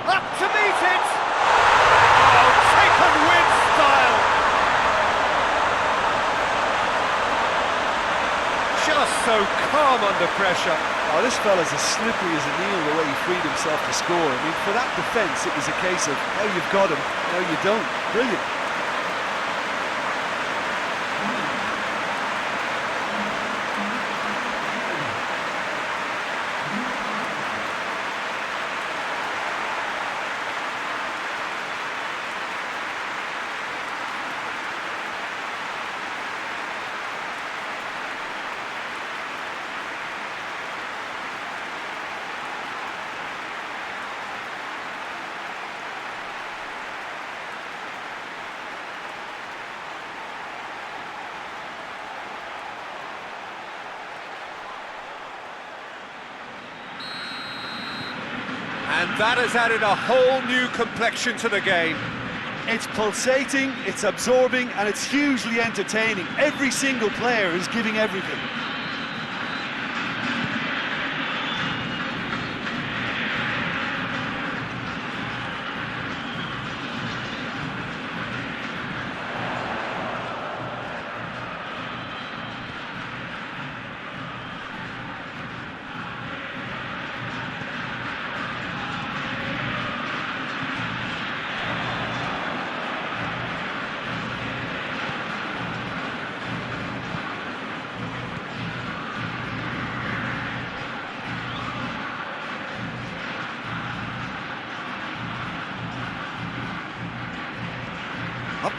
Up to meet it! Oh, taken with style! Just so calm under pressure. Oh, this fella's as slippery as a needle the way he freed himself to score. I mean, for that defence, it was a case of, now you've got him, now you don't. Brilliant. And that has added a whole new complexion to the game. It's pulsating, it's absorbing, and it's hugely entertaining. Every single player is giving everything.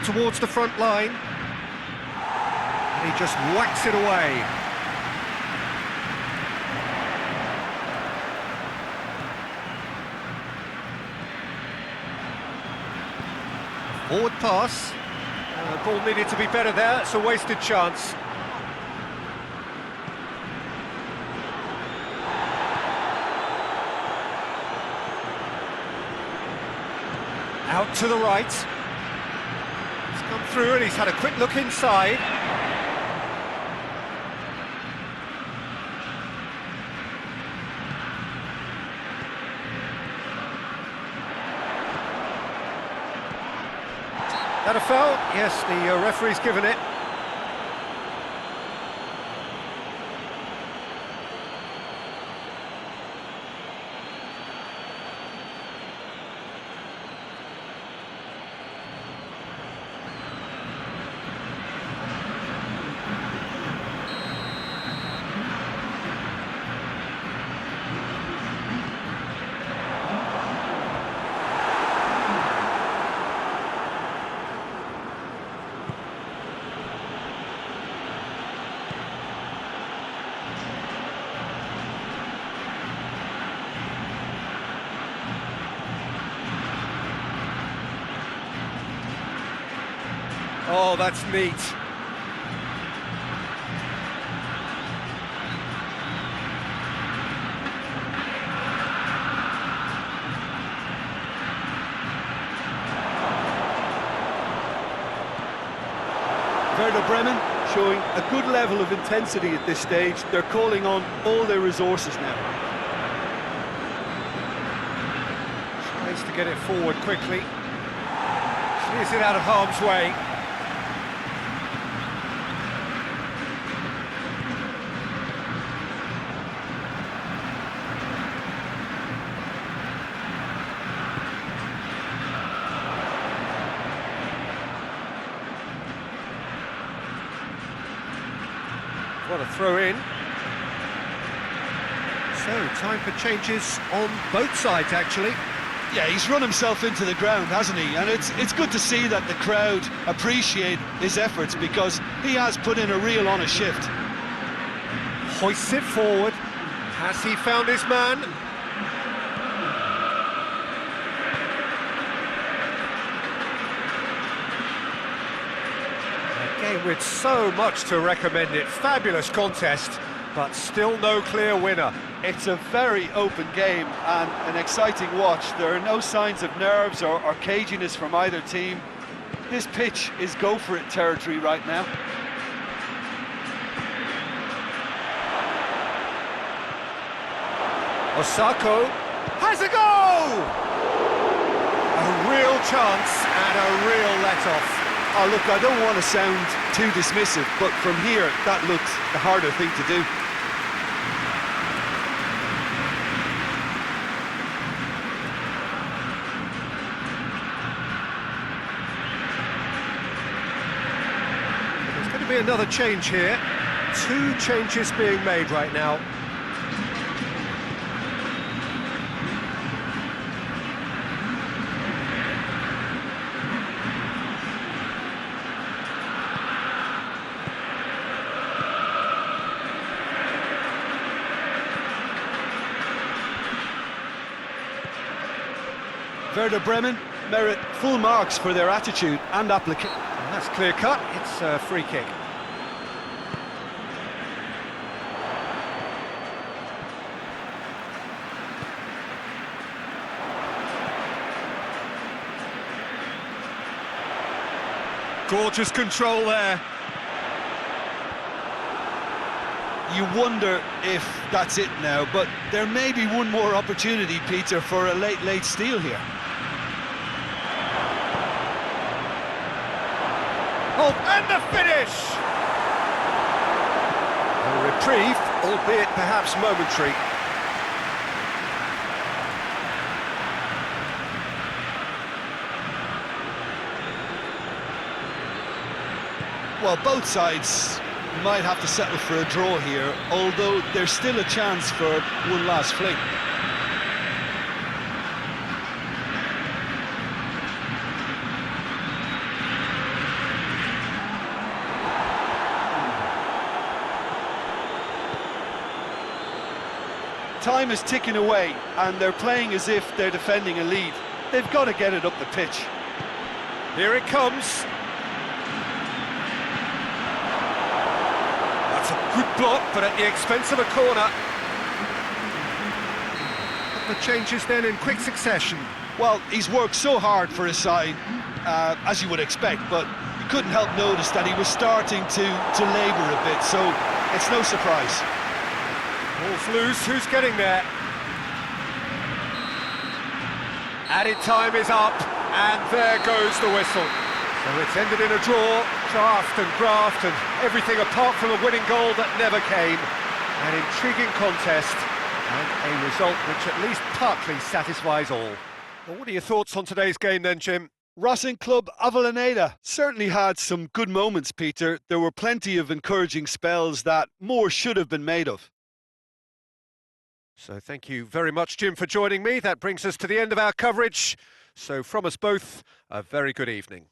towards the front line. And he just whacks it away. Forward pass. Ball needed to be better there, it's a wasted chance. Out to the right. He's come through and he's had a quick look inside. That a foul? Yes, the referee's given it. Oh, that's neat. Werder Bremen showing a good level of intensity at this stage. They're calling on all their resources now. Tries to get it forward quickly. Clears it out of harm's way. What a throw in. So, time for changes on both sides, actually. Yeah, he's run himself into the ground, hasn't he? And it's good to see that the crowd appreciate his efforts because he has put in a real honest shift. Hoists it forward. Has he found his man? Game with so much to recommend it. Fabulous contest, but still no clear winner. It's a very open game and an exciting watch. There are no signs of nerves or caginess from either team. This pitch is go-for-it territory right now. Osako has a goal! A real chance and a real let-off. Oh, look, I don't want to sound too dismissive, but from here, that looked the harder thing to do. There's going to be another change here. 2 changes being made right now. Werder Bremen merit full marks for their attitude and application. That's clear cut, it's a free kick. Gorgeous control there. You wonder if that's it now, but there may be one more opportunity, Peter, for a late steal here. Oh, and the finish! A reprieve, albeit perhaps momentary. Well, both sides might have to settle for a draw here, although there's still a chance for one last fling. Time is ticking away, and they're playing as if they're defending a lead. They've got to get it up the pitch. Here it comes. That's a good block, but at the expense of a corner. The changes then in quick succession. Well, he's worked so hard for his side, as you would expect, but you couldn't help notice that he was starting to labour a bit, so it's no surprise. Ball's loose, who's getting there? Added time is up, and there goes the whistle. So it's ended in a draw, draft and graft, and everything apart from a winning goal that never came. An intriguing contest, and a result which at least partly satisfies all. Well, what are your thoughts on today's game then, Jim? Racing Club Avellaneda certainly had some good moments, Peter. There were plenty of encouraging spells that more should have been made of. So thank you very much, Jim, for joining me. That brings us to the end of our coverage. So from us both, a very good evening.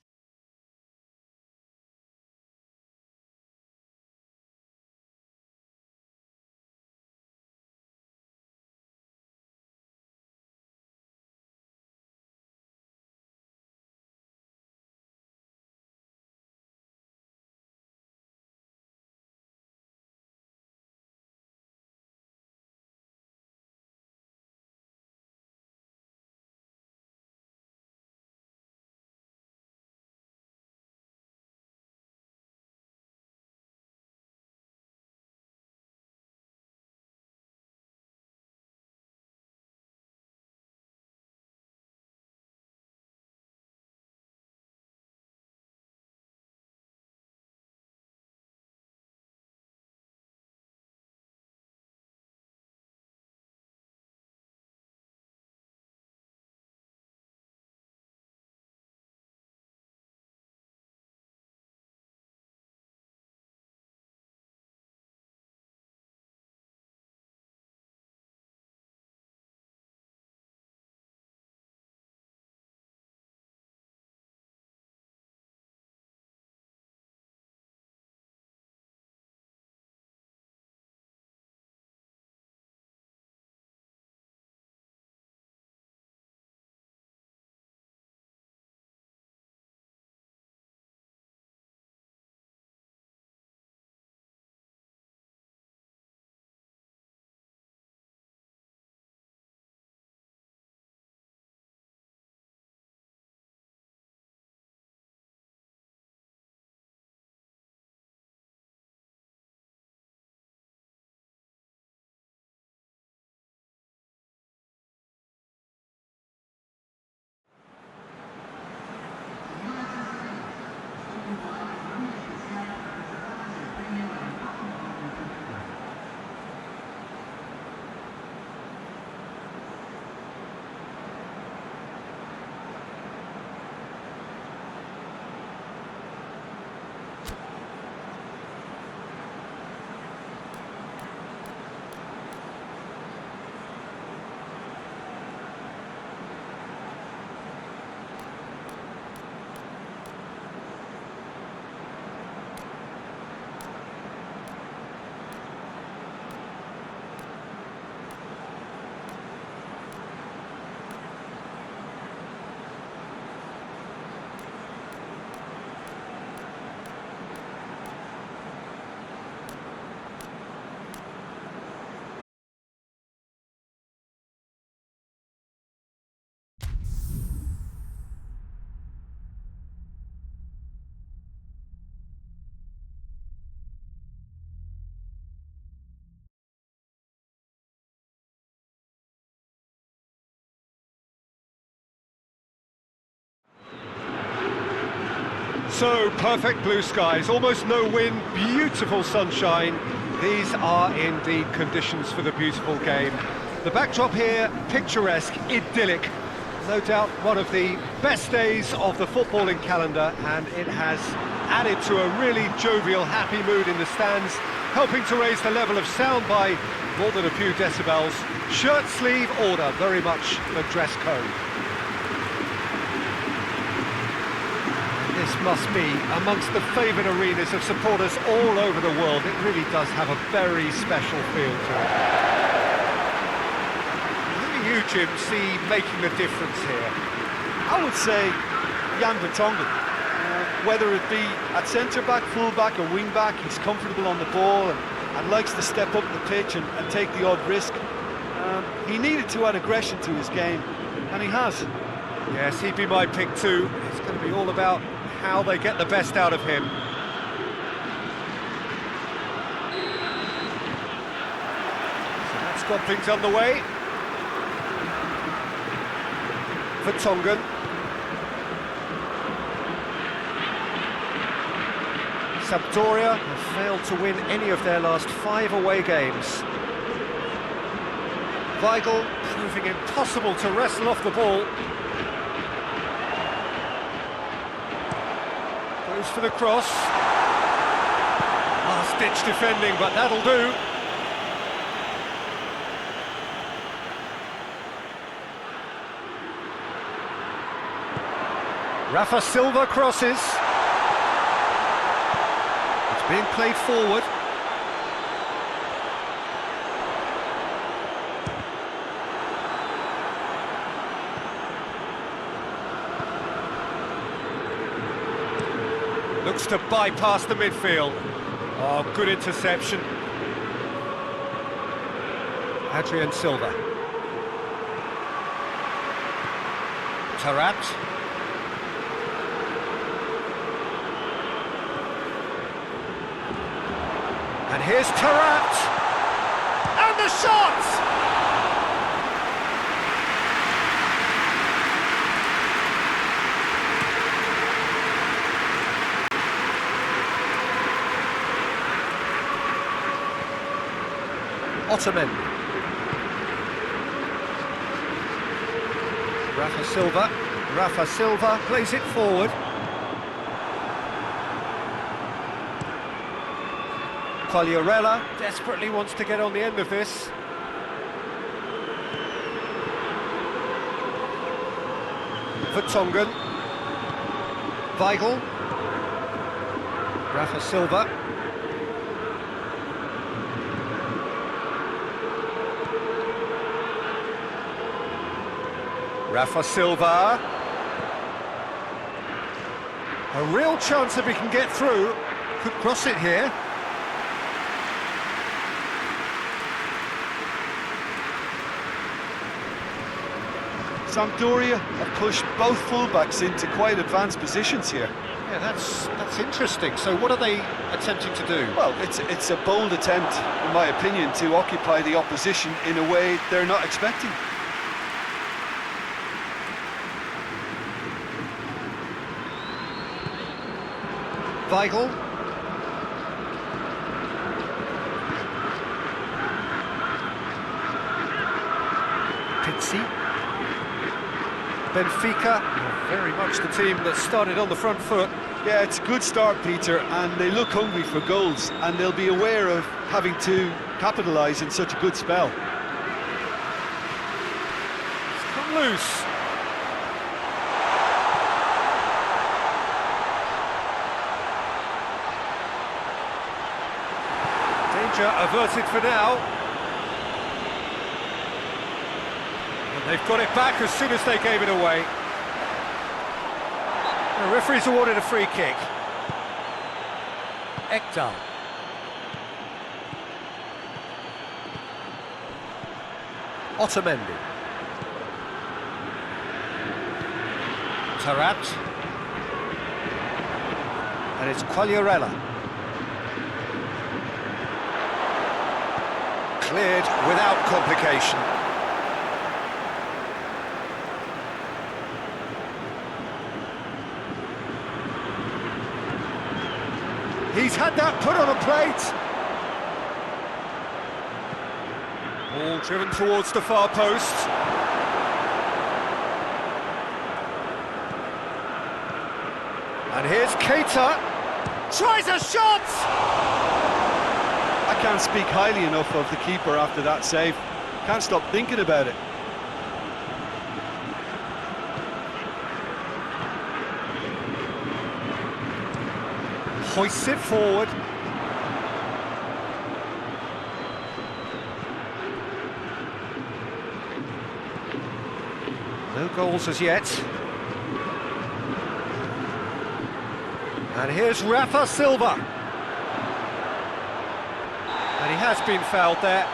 So, perfect blue skies, almost no wind, beautiful sunshine. These are indeed conditions for the beautiful game. The backdrop here, picturesque, idyllic. No doubt one of the best days of the footballing calendar, and it has added to a really jovial, happy mood in the stands, helping to raise the level of sound by more than a few decibels. Shirt sleeve order, very much the dress code. This must be amongst the favoured arenas of supporters all over the world. It really does have a very special feel to it. Jim, see making the difference here? I would say Jan Vertonghen. Whether it be at centre-back, full-back or wing-back, he's comfortable on the ball and likes to step up the pitch and take the odd risk. He needed to add aggression to his game, and he has. Yes, he'd be my pick too. It's going to be all about how they get the best out of him. So that's got things underway. Vertonghen. Sampdoria have failed to win any of their last 5 away games. Weigl proving impossible to wrestle off the ball. Goes for the cross. Last-ditch defending, but that'll do. Rafa Silva crosses. It's being played forward. Looks to bypass the midfield. Oh, good interception. Adrien Silva. Tarat. And here's Tarat. And the shot! Otamendi. Rafa Silva plays it forward. Quagliarella desperately wants to get on the end of this. Vertonghen. Weigl. Rafa Silva. Rafa Silva. A real chance if he can get through. Could cross it here. Sampdoria have pushed both fullbacks into quite advanced positions here. Yeah, that's interesting. So what are they attempting to do? Well, it's a bold attempt, in my opinion, to occupy the opposition in a way they're not expecting. Weigl. Pizzi. Benfica, very much the team that started on the front foot. Yeah, it's a good start, Peter, and they look hungry for goals, and they'll be aware of having to capitalise in such a good spell. It's come loose. Danger averted for now. And they've got it back as soon as they gave it away. The referee's awarded a free kick. Ekdal. Otamendi. Tarat. And it's Quagliarella. Cleared without complication. He's had that put on a plate. Ball driven towards the far post. And here's Keita. Tries a shot! I can't speak highly enough of the keeper after that save. Can't stop thinking about it. Hoists it forward. No goals as yet. And here's Rafa Silva. And he has been fouled there.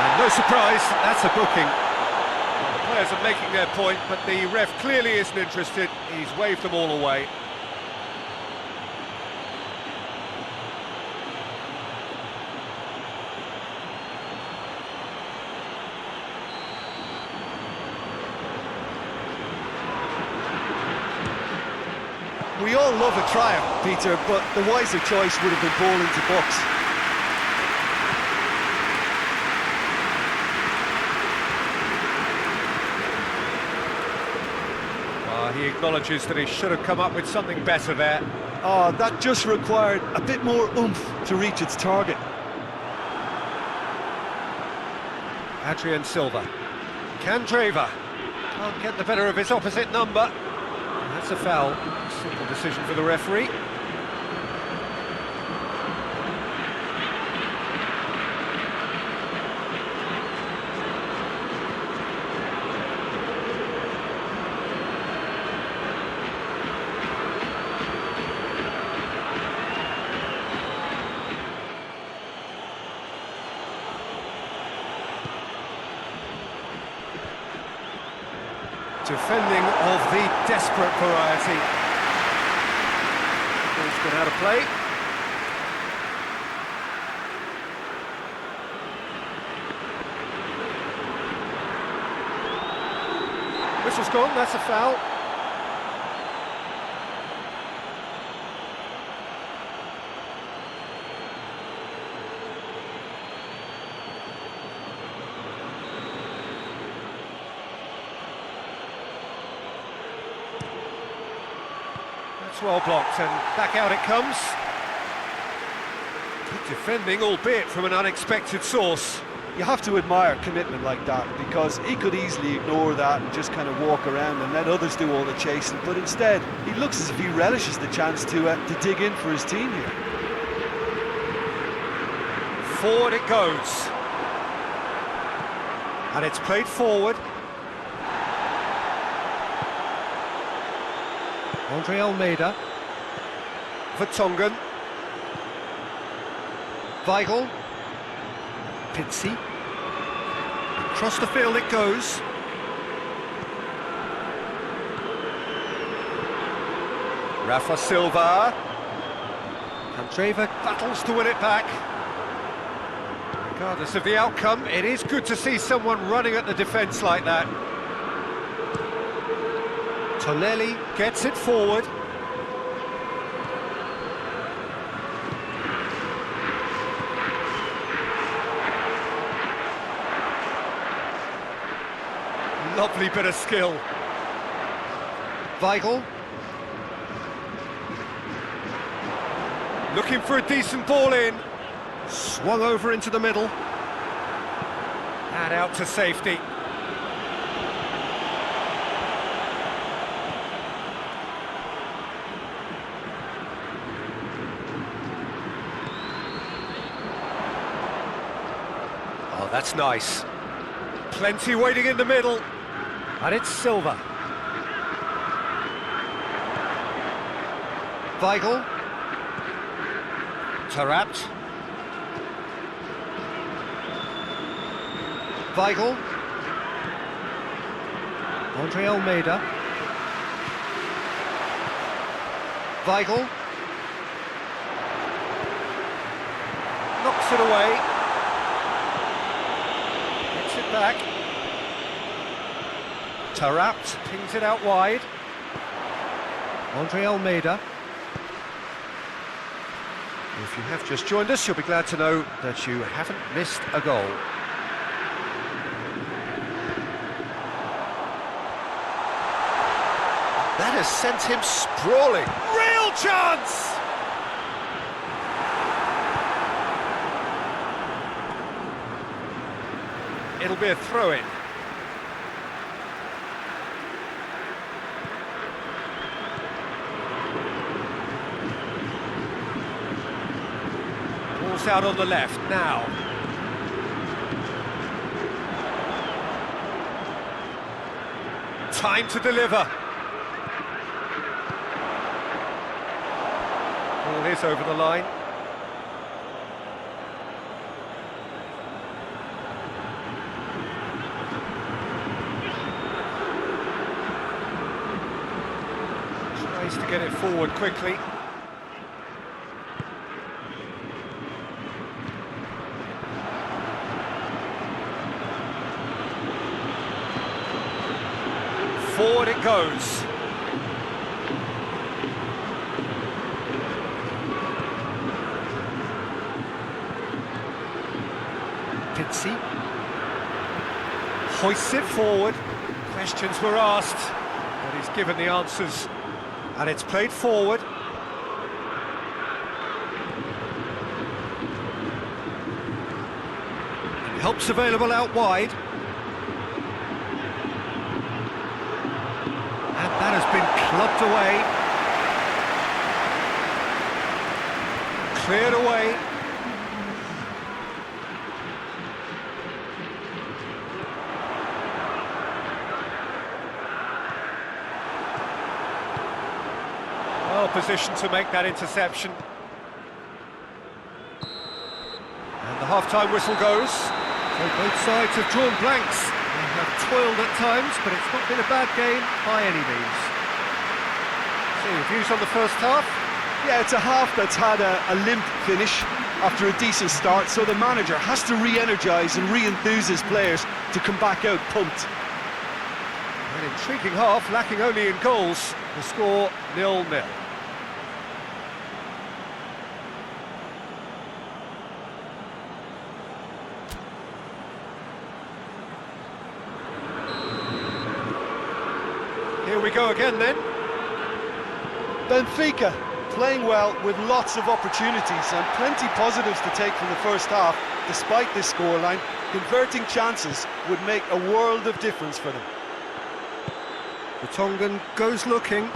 And no surprise, that's a booking. Well, the players are making their point, but the ref clearly isn't interested. He's waved them all away. We all love a triumph, Peter, but the wiser choice would have been ball into box. He acknowledges that he should have come up with something better there. Oh, that just required a bit more oomph to reach its target. Adrian Silva. Candreva. Can't get the better of his opposite number. That's a foul. Simple decision for the referee. Defending of the desperate variety. Ball's gone out of play. Whistle's gone, that's a foul. Well blocked, and back out it comes. Good defending, albeit from an unexpected source. You have to admire commitment like that, because he could easily ignore that and just kind of walk around and let others do all the chasing, but instead he looks as if he relishes the chance to dig in for his team here. Forward it goes, and it's played forward. Andre Almeida, Vertonghen, Weigl, Pizzi, across the field it goes. Rafa Silva, Candreva battles to win it back. Regardless of the outcome, it is good to see someone running at the defence like that. Tonelli gets it forward. Lovely bit of skill. Weigl. Looking for a decent ball in. Swung over into the middle. And out to safety. Oh, that's nice. Plenty waiting in the middle. And it's Silva. Weigl. Taarabt. Weigl. Andre Almeida. Weigl. Knocks it away. Gets it back. Taarabt pings it out wide. Andre Almeida. If you have just joined us, you'll be glad to know that you haven't missed a goal. That has sent him sprawling. Real chance! It'll be a throw-in. Ball's out on the left now. Time to deliver. Ball is over the line. Tries to get it forward quickly. Forward it goes. Pizzi hoists it forward. Questions were asked, but he's given the answers, and it's played forward. Help's available out wide. And that has been clubbed away. Cleared away. Well positioned to make that interception. And the half-time whistle goes. So both sides have drawn blanks. They have toiled at times, but it's not been a bad game by any means. So, your views on the first half? Yeah, it's a half that's had a limp finish after a decent start, so the manager has to re-energise and re-enthuse his players to come back out pumped. An intriguing half, lacking only in goals. The score 0-0. Here we go again then. Benfica playing well with lots of opportunities and plenty positives to take from the first half. Despite this scoreline, converting chances would make a world of difference for them. The Tongan goes looking.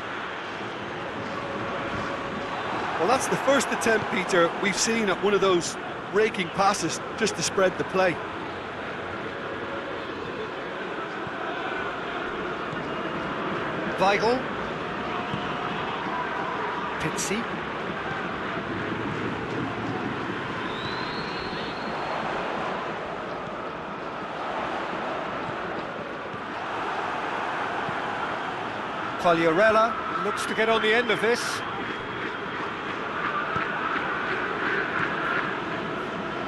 Well, that's the first attempt, Peter, we've seen at one of those raking passes just to spread the play. Weigl. Pizzi. Quagliarella looks to get on the end of this.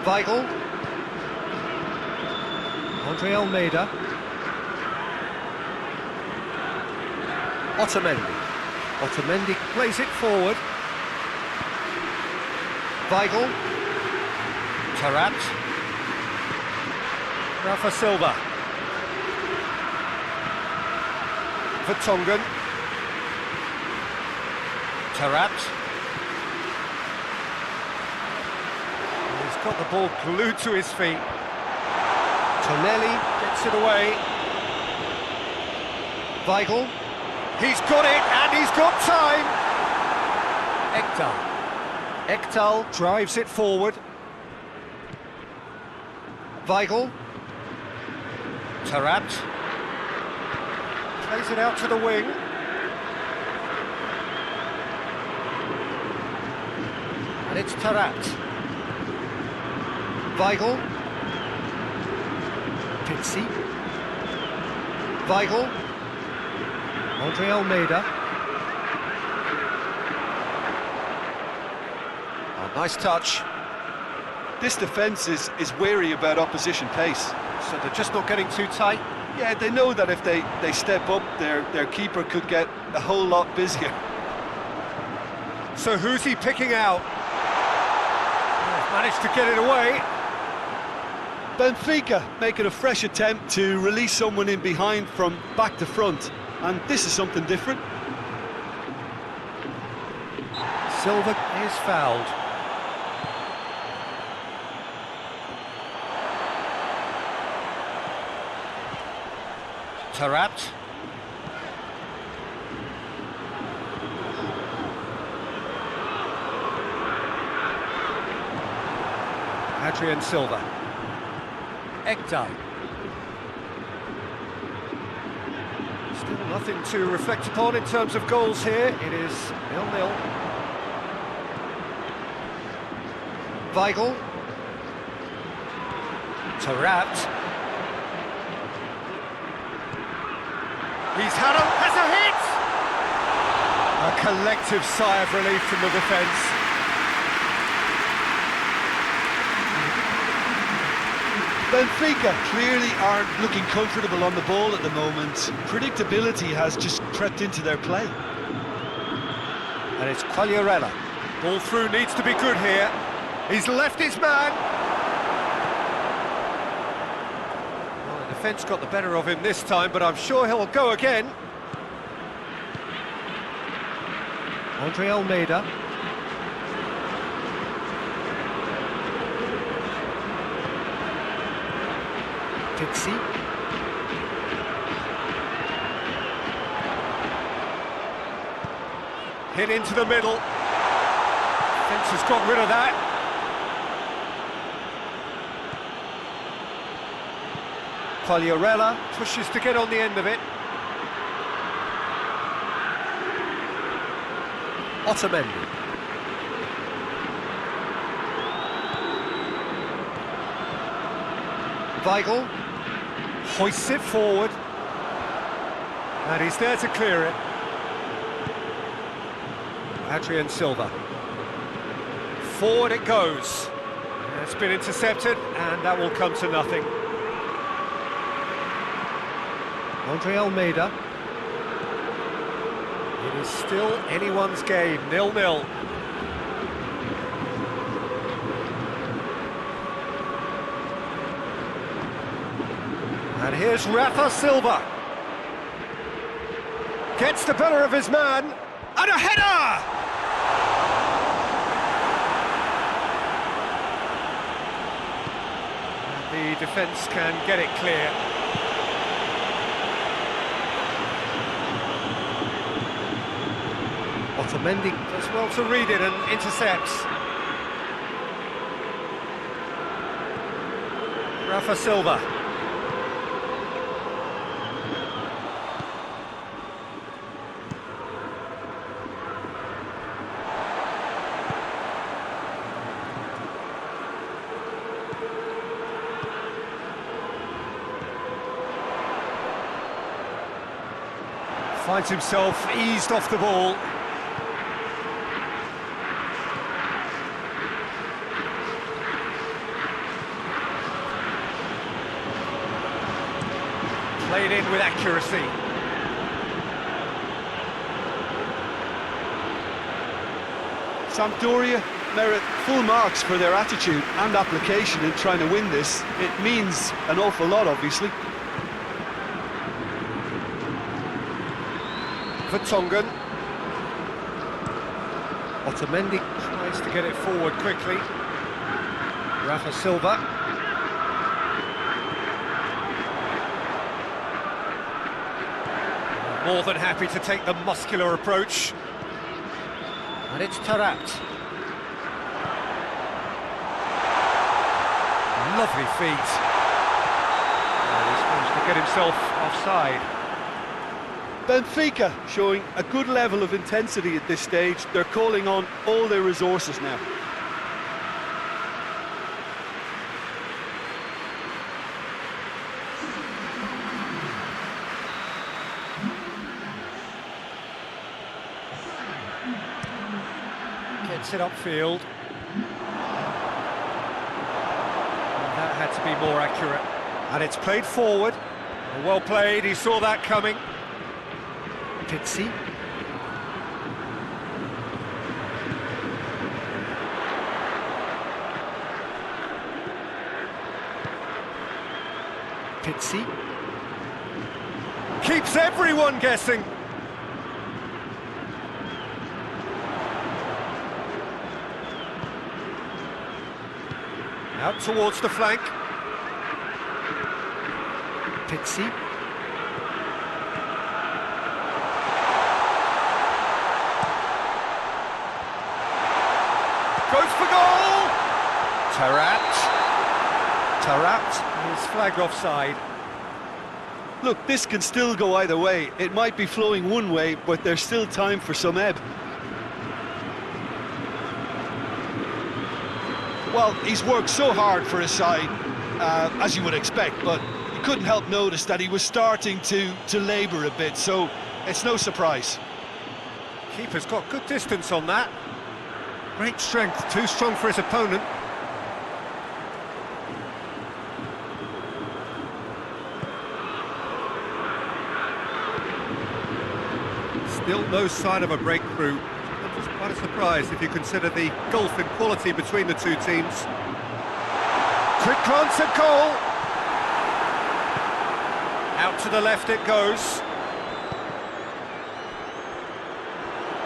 Weigl. Andre Almeida. Otamendi. Otamendi plays it forward. Weigl. Tarat. Rafa Silva. Vertonghen. Tarat. He's got the ball glued to his feet. Tonelli gets it away. Weigl. He's got it, and he's got time! Ekdal. Ekdal drives it forward. Weigl. Tarat. Plays it out to the wing. And it's Tarat. Weigl. Pizzi. Weigl. Andre Almeida. Oh, nice touch. This defence is wary about opposition pace. So they're just not getting too tight? Yeah, they know that if they step up, their keeper could get a whole lot busier. So who's he picking out? Oh, managed to get it away. Benfica making a fresh attempt to release someone in behind from back to front. And this is something different. Silva is fouled. Tarat. Adrian Silva. Ekdal. Still nothing to reflect upon in terms of goals here. It is 0-0. Weigl. Taarabt. He's has a hit! A collective sigh of relief from the defence. Benfica clearly aren't looking comfortable on the ball at the moment. Predictability has just crept into their play. And it's Quagliarella. Ball through needs to be good here. He's left his man. Well, the defence got the better of him this time, but I'm sure he'll go again. Andre Almeida. Pixie. Hit into the middle. Fence has got rid of that. Quagliarella pushes to get on the end of it. Otamendi. Weigl hoists it forward, and he's there to clear it. Adrian Silva. Forward it goes. It's been intercepted, and that will come to nothing. Andre Almeida. It is still anyone's game, 0-0. And here's Rafa Silva. Gets the better of his man, and a header! And the defence can get it clear. Otamendi does well to read it and intercepts. Rafa Silva. Finds himself eased off the ball. Played in with accuracy. Sampdoria merit full marks for their attitude and application in trying to win this. It means an awful lot, obviously. Vertonghen. Otamendi tries to get it forward quickly. Rafa Silva. More than happy to take the muscular approach. And it's Taarabt. Lovely feet. And he's managed to get himself offside. Benfica showing a good level of intensity at this stage. They're calling on all their resources now. Gets it upfield. And that had to be more accurate. And it's played forward. Well played, he saw that coming. Pixie. Pixie. Keeps everyone guessing. Out towards the flank. Pixie. Goes for goal! Taarabt is flagged offside. Look, this can still go either way. It might be flowing one way, but there's still time for some ebb. Well, he's worked so hard for his side, as you would expect, but you couldn't help notice that he was starting to labour a bit, so it's no surprise. Keeper's got good distance on that. Great strength, too strong for his opponent. Still no sign of a breakthrough. That was quite a surprise if you consider the gulf in quality between the two teams. Quick glance at goal. Out to the left it goes.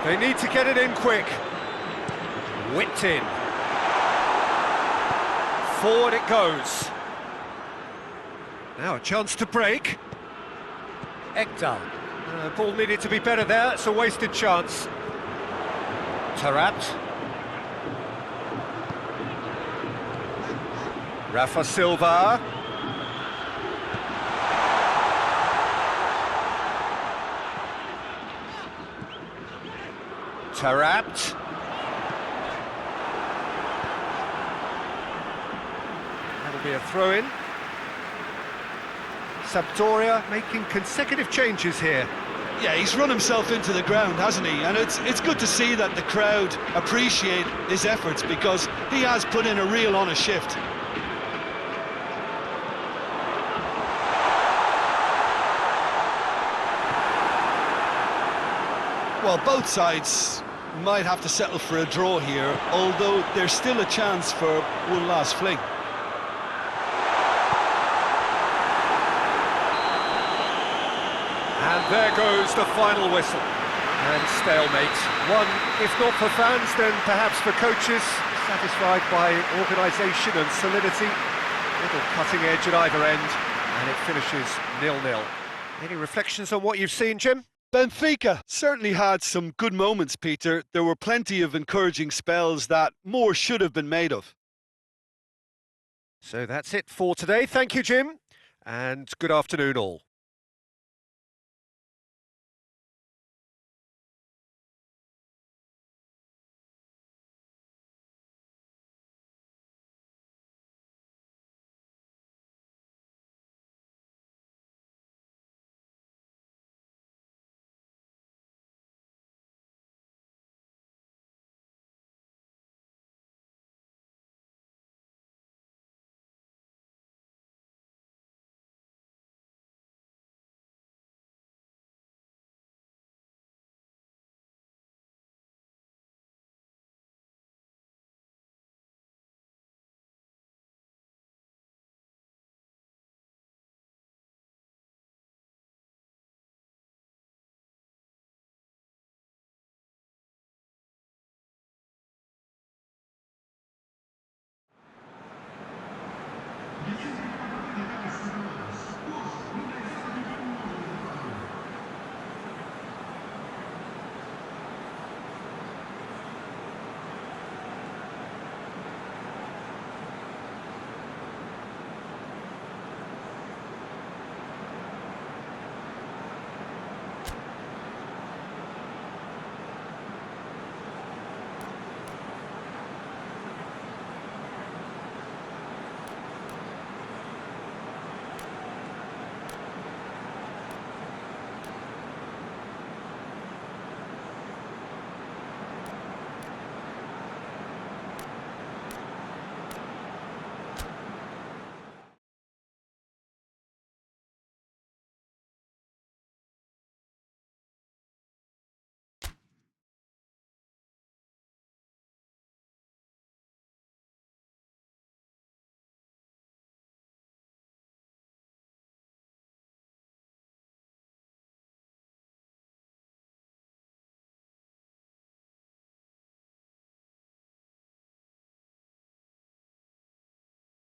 They need to get it in quick. Whipped in. Forward it goes. Now a chance to break. Ekdal. Ball needed to be better there, it's a wasted chance. Tarat. Rafa Silva. Tarat. That'll be a throw-in. Sampdoria making consecutive changes here. Yeah, he's run himself into the ground, hasn't he? And it's good to see that the crowd appreciate his efforts, because he has put in a real honest shift. Well, both sides might have to settle for a draw here, although there's still a chance for one last fling. And there goes the final whistle. And stalemate. One, if not for fans, then perhaps for coaches, satisfied by organisation and solidity. Little cutting edge at either end, and it finishes 0-0. Any reflections on what you've seen, Jim? Benfica certainly had some good moments, Peter. There were plenty of encouraging spells that more should have been made of. So that's it for today. Thank you, Jim, and good afternoon all.